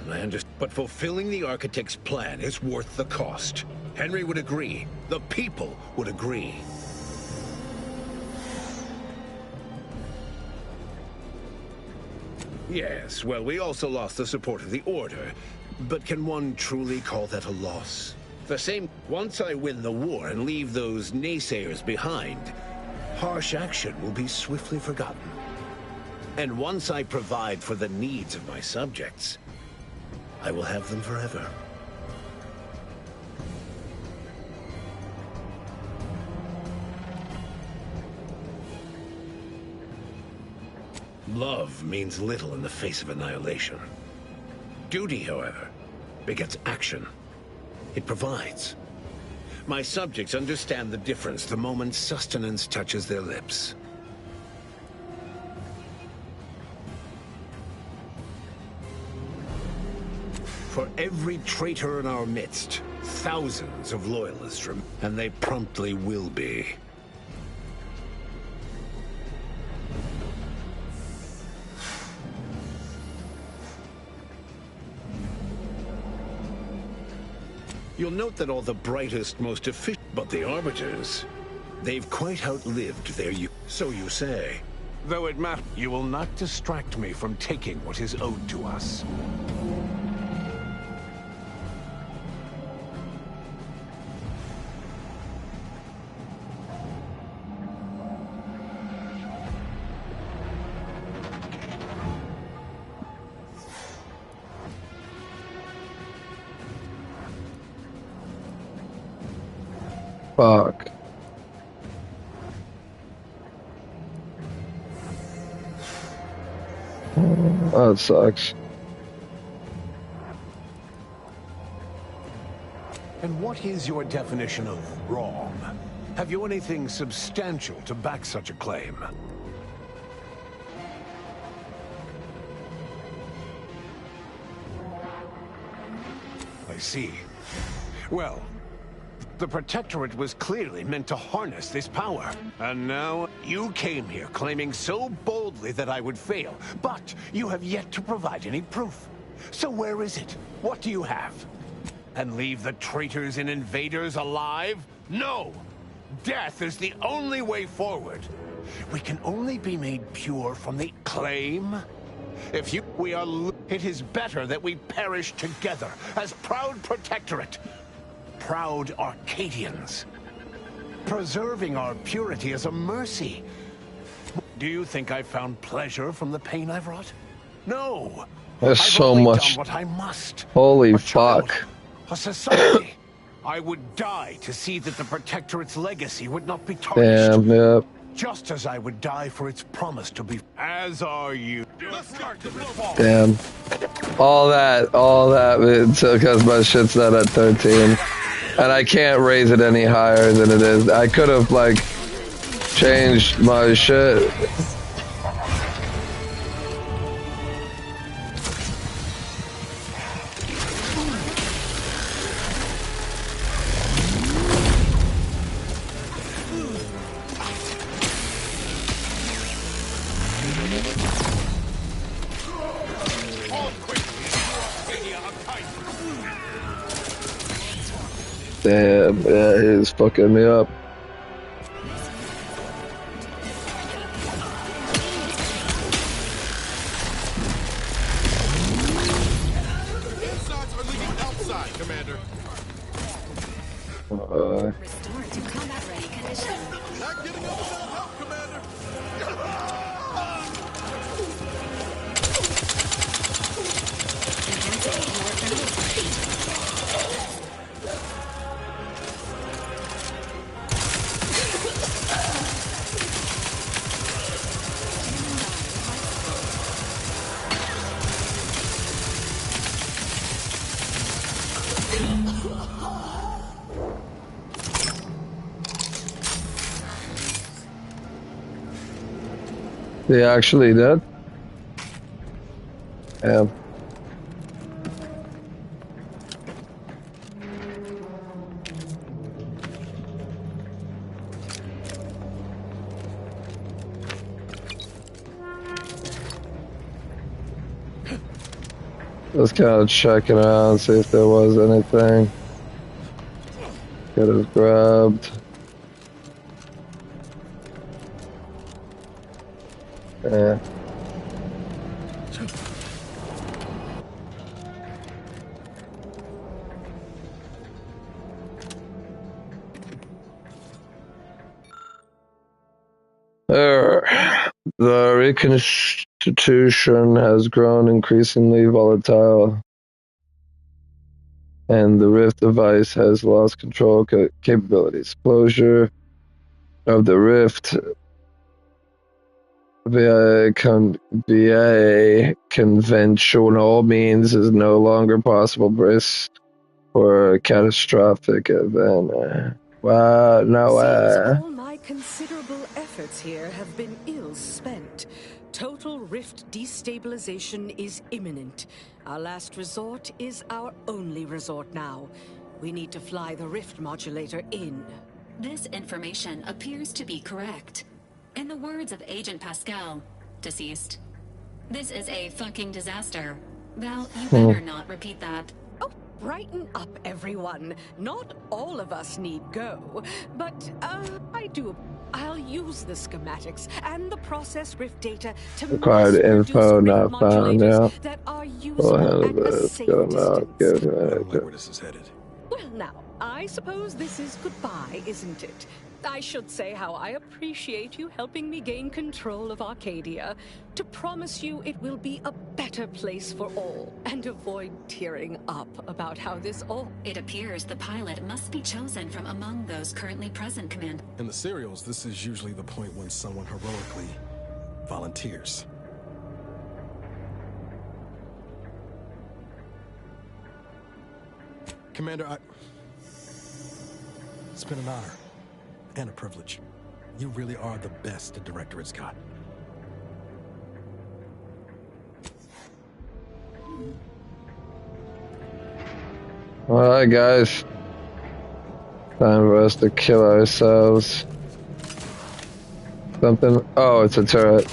And I understand. But fulfilling the Architect's plan is worth the cost. Henry would agree. The people would agree. Yes, well, we also lost the support of the Order. But can one truly call that a loss? The same... Once I win the war and leave those naysayers behind, harsh action will be swiftly forgotten. And once I provide for the needs of my subjects, I will have them forever. Love means little in the face of annihilation. Duty, however, begets action. It provides. My subjects understand the difference the moment sustenance touches their lips. For every traitor in our midst, thousands of loyalists remain, and they promptly will be. You'll note that all the brightest, most efficient, but the Arbiters, they've quite outlived their youth. So you say. Though it matters, you will not distract me from taking what is owed to us. Fuck. That sucks. And what is your definition of wrong? Have you anything substantial to back such a claim? I see. Well, the Protectorate was clearly meant to harness this power. And now, you came here claiming so boldly that I would fail, but you have yet to provide any proof. So where is it? What do you have? And leave the traitors and invaders alive? No! Death is the only way forward. We can only be made pure from the claim. If we are, it is better that we perish together as proud Protectorate, proud Arcadians. Preserving our purity is a mercy. Do you think I found pleasure from the pain I've wrought? No. There's I've so only much. done what I must. Holy A child, fuck. a society. I would die to see that the Protectorate's legacy would not be tarnished. Damn, yep. Just as I would die for its promise to be. As are you. Damn. All that, because my shit's not at 13. And I can't raise it any higher than it is. I could have, like, changed my shit. Damn, yeah, he's fucking me up. Insides are leaving outside, Commander. Restore to combat-ready condition. Not giving up without help, Commander. He actually did? Yeah. Just kind of checking around, see if there was anything. Could have grabbed. Yeah. The reconstitution has grown increasingly volatile, and the Rift device has lost control capabilities. Closure of the Rift via conventional means is no longer possible. Brace for a catastrophic event. Wow, no way. All my considerable efforts here have been ill spent. Total Rift destabilization is imminent. Our last resort is our only resort now. We need to fly the Rift modulator in. This information appears to be correct. In the words of Agent Pascal, deceased, this is a fucking disaster. Val, you better not repeat that. Oh, brighten up, everyone. Not all of us need go, but I'll use the schematics and the process Rift data to Required info not found, yeah. that are usable at a safe distance. Where this is headed. Well, now, I suppose this is goodbye, isn't it? I should say how I appreciate you helping me gain control of Arcadia. To promise you it will be a better place for all, and avoid tearing up about how this all... It appears the pilot must be chosen from among those currently present, Commander. In the serials, this is usually the point when someone heroically volunteers. Commander, It's been an honor. And a privilege. You really are the best the Directorate's got. Alright, guys. Time for us to kill ourselves. Something. Oh, it's a turret.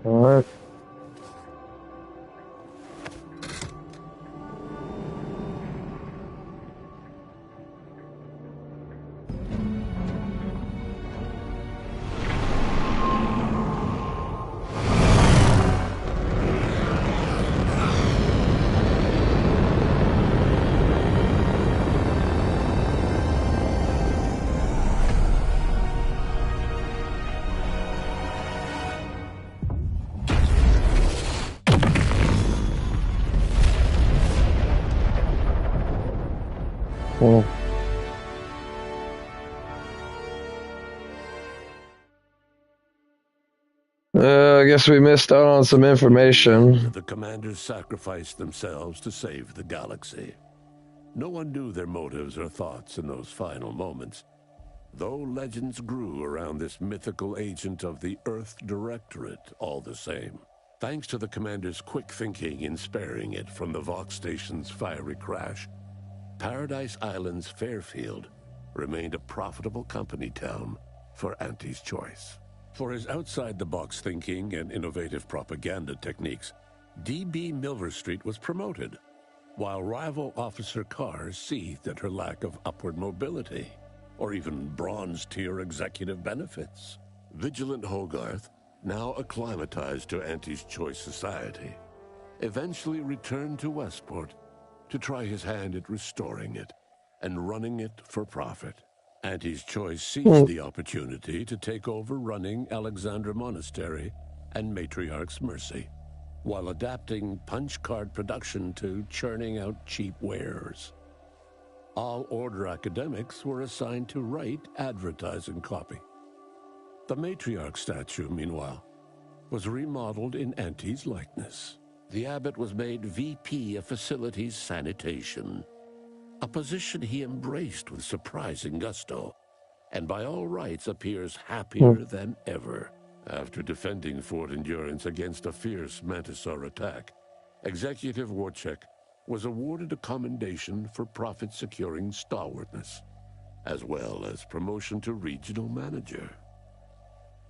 Alright. Well, I guess we missed out on some information. The commanders sacrificed themselves to save the galaxy. No one knew their motives or thoughts in those final moments, though legends grew around this mythical agent of the Earth Directorate all the same. Thanks to the commander's quick thinking in sparing it from the Vox station's fiery crash, Paradise Island's Fairfield remained a profitable company town for Auntie's Choice. For his outside-the-box thinking and innovative propaganda techniques, D.B. Milverstreet was promoted, while rival Officer Carr seethed at her lack of upward mobility, or even bronze-tier executive benefits. Vigilant Hogarth, now acclimatized to Auntie's Choice society, eventually returned to Westport to try his hand at restoring it and running it for profit. Auntie's Choice seized the opportunity to take over running Alexandra Monastery and Matriarch's Mercy, while adapting punch card production to churning out cheap wares. All Order academics were assigned to write advertising copy. The Matriarch statue, meanwhile, was remodeled in Auntie's likeness. The abbot was made VP of Facilities Sanitation, a position he embraced with surprising gusto, and by all rights appears happier than ever. After defending Fort Endurance against a fierce Mantisaur attack, Executive Warchek was awarded a commendation for profit-securing stalwartness, as well as promotion to regional manager.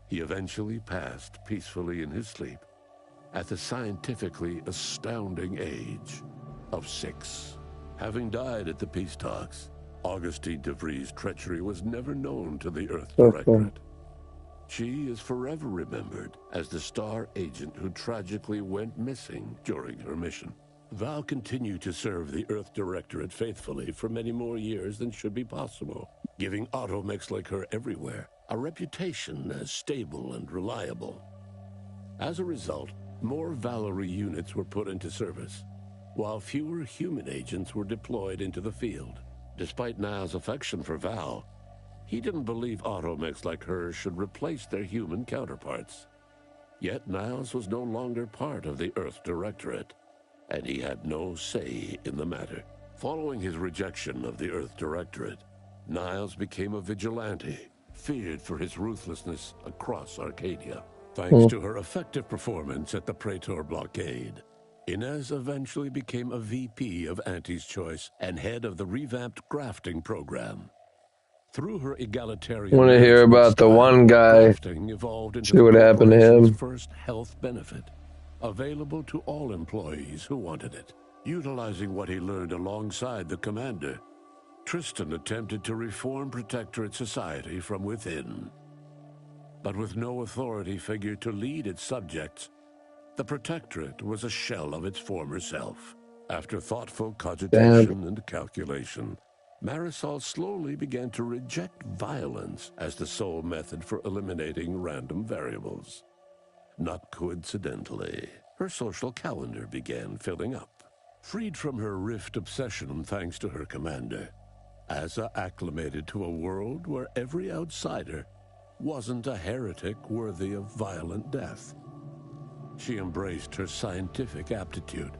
He eventually passed peacefully in his sleep at the scientifically astounding age of 6. Having died at the peace talks, Augustine DeVries' treachery was never known to the Earth Directorate. She is forever remembered as the star agent who tragically went missing during her mission. Val continued to serve the Earth Directorate faithfully for many more years than should be possible, giving automechs like her everywhere a reputation as stable and reliable. As a result, more Valerie units were put into service, while fewer human agents were deployed into the field. Despite Niles' affection for Val, he didn't believe automechs like her should replace their human counterparts. Yet Niles was no longer part of the Earth Directorate, and he had no say in the matter. Following his rejection of the Earth Directorate, Niles became a vigilante, feared for his ruthlessness across Arcadia. Thanks to her effective performance at the Praetor blockade, Inez eventually became a VP of Auntie's Choice and head of the revamped grafting program. Through her egalitarian... Want to hear about the one guy, see what happened to him. First health benefit, available to all employees who wanted it. Utilizing what he learned alongside the commander, Tristan attempted to reform Protectorate society from within. But with no authority figure to lead its subjects, the Protectorate was a shell of its former self. After thoughtful cogitation and calculation, Marisol slowly began to reject violence as the sole method for eliminating random variables. Not coincidentally, her social calendar began filling up. Freed from her rift obsession thanks to her commander, Asa acclimated to a world where every outsider wasn't a heretic worthy of violent death. She embraced her scientific aptitude,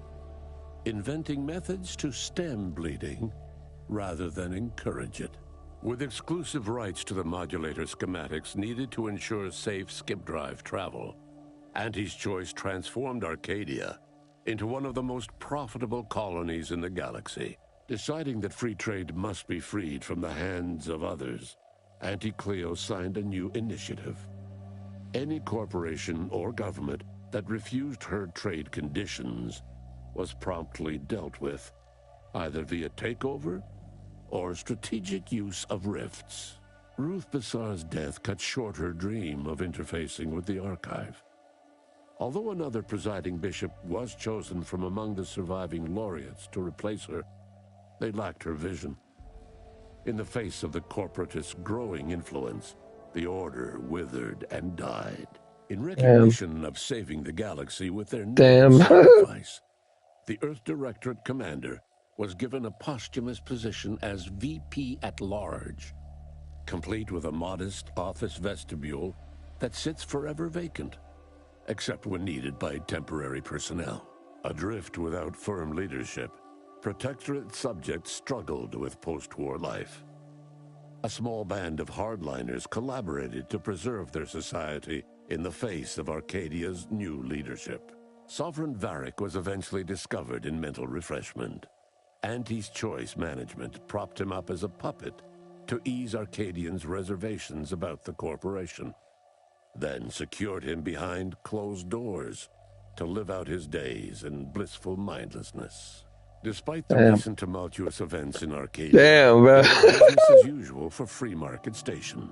inventing methods to stem bleeding rather than encourage it. With exclusive rights to the modulator schematics needed to ensure safe skip drive travel, Auntie's Choice transformed Arcadia into one of the most profitable colonies in the galaxy. Deciding that free trade must be freed from the hands of others, Auntie Cleo signed a new initiative. Any corporation or government that refused her trade conditions was promptly dealt with, either via takeover or strategic use of rifts. Ruth Bassar's death cut short her dream of interfacing with the Archive. Although another presiding bishop was chosen from among the surviving laureates to replace her, they lacked her vision. In the face of the corporatists' growing influence, the Order withered and died. In recognition of saving the galaxy with their noble sacrifice, the Earth Directorate Commander was given a posthumous position as VP at Large, complete with a modest office vestibule that sits forever vacant, except when needed by temporary personnel. Adrift without firm leadership, Protectorate subjects struggled with post-war life. A small band of hardliners collaborated to preserve their society in the face of Arcadia's new leadership. Sovereign Varric was eventually discovered in mental refreshment. Auntie's Choice management propped him up as a puppet to ease Arcadians' reservations about the corporation, then secured him behind closed doors to live out his days in blissful mindlessness. Despite the recent tumultuous events in Arcadia, it was business as usual for Free Market Station.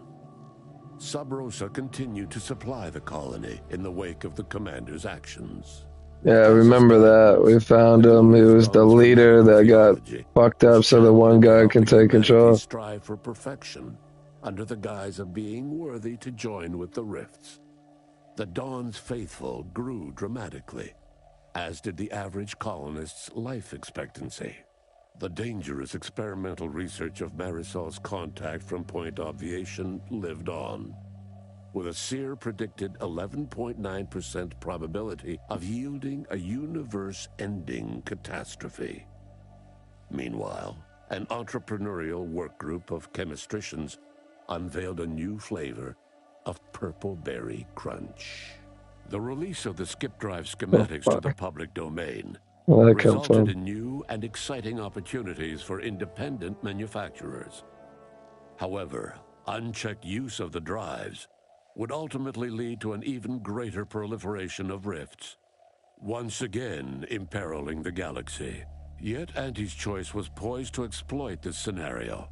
Sub Rosa continued to supply the colony in the wake of the commander's actions. Yeah, I remember that. We found him. He was the leader that got fucked up so that one guy can take control. Strive for perfection under the guise of being worthy to join with the Rifts. The Dawn's faithful grew dramatically, as did the average colonist's life expectancy. The dangerous experimental research of Marisol's contact from Point Obviation lived on, with a Seer predicted 11.9% probability of yielding a universe-ending catastrophe. Meanwhile, an entrepreneurial work group of chemistricians unveiled a new flavor of Purple Berry Crunch. The release of the skip drive schematics to the public domain resulted in new and exciting opportunities for independent manufacturers. However, unchecked use of the drives would ultimately lead to an even greater proliferation of rifts, once again imperiling the galaxy. Yet Auntie's Choice was poised to exploit this scenario.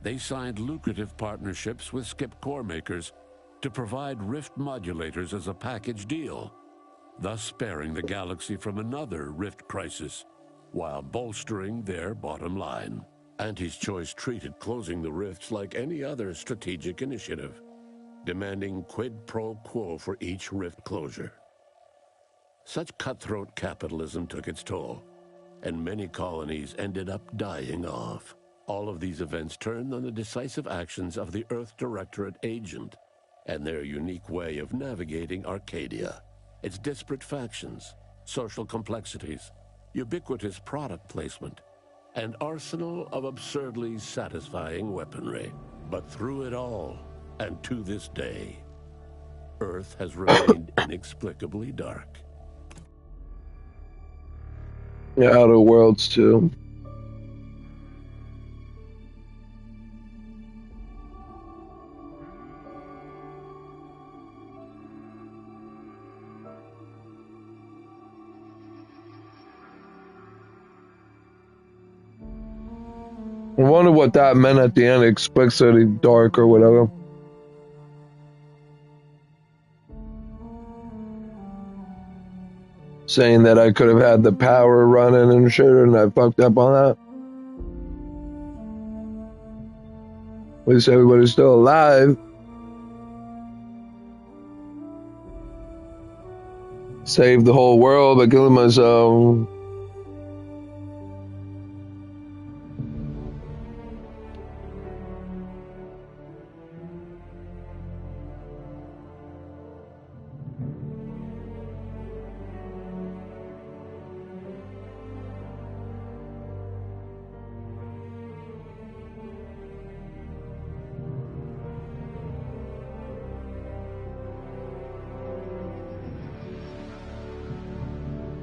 They signed lucrative partnerships with skip core makers to provide rift modulators as a package deal, thus sparing the galaxy from another rift crisis, while bolstering their bottom line. Auntie's Choice treated closing the rifts like any other strategic initiative, demanding quid pro quo for each rift closure. Such cutthroat capitalism took its toll, and many colonies ended up dying off. All of these events turned on the decisive actions of the Earth Directorate agent and their unique way of navigating Arcadia, its disparate factions, social complexities, ubiquitous product placement, and arsenal of absurdly satisfying weaponry. But through it all, and to this day, Earth has remained inexplicably dark. Yeah, Outer Worlds too. I wonder what that meant at the end, explicitly dark or whatever. Saying that I could have had the power running and shit, and I fucked up on that. At least everybody's still alive. Saved the whole world by killing myself.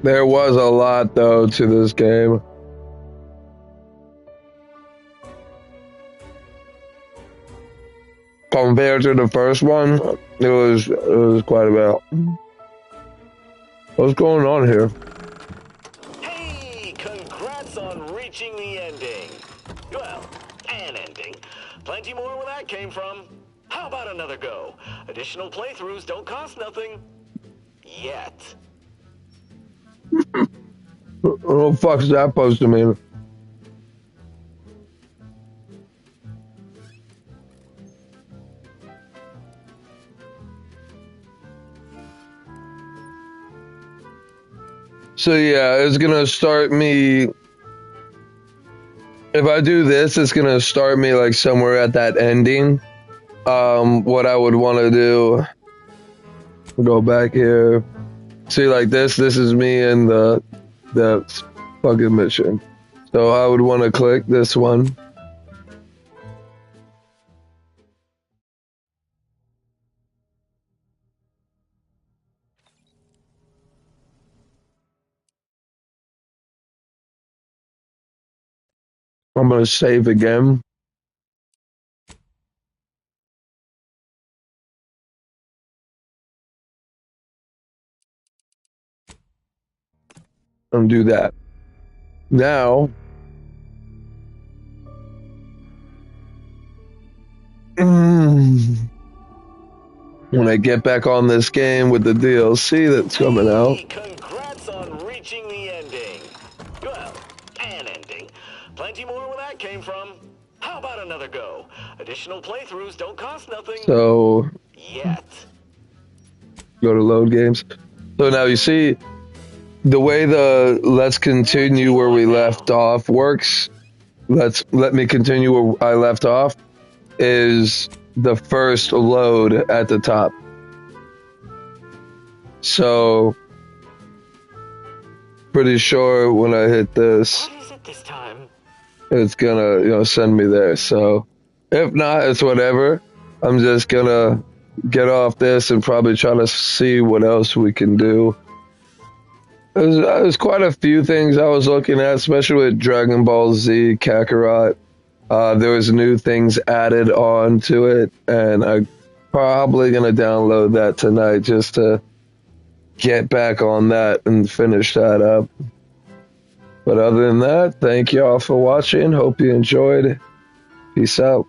There was a lot, though, to this game. Compared to the first one, it was quite a bit. What's going on here? Hey, congrats on reaching the ending. Well, an ending. Plenty more where that came from. How about another go? Additional playthroughs don't cost nothing. Yet. What the fuck is that supposed to mean? So yeah, it's gonna start me. If I do this, it's gonna start me like somewhere at that ending. What I would want to do, go back here. See, like this is me in the fucking mission. So I would want to click this one. I'm gonna save again. And do that. Now, when I get back on this game with the DLC that's coming out. Congrats on reaching the ending. Well, an ending. Plenty more where that came from. How about another go? Additional playthroughs don't cost nothing. So, yet. Go to load games. So now you see the way the let's continue where we left off works. Let me continue where I left off is the first load at the top. So pretty sure when I hit this, what is it this time? It's gonna, send me there. So if not, it's whatever. I'm just gonna get off this and probably try to see what else we can do. There's quite a few things I was looking at, especially with Dragon Ball Z Kakarot. There was new things added on to it, and I'm probably going to download that tonight just to get back on that and finish that up. But other than that, thank y'all for watching. Hope you enjoyed. Peace out.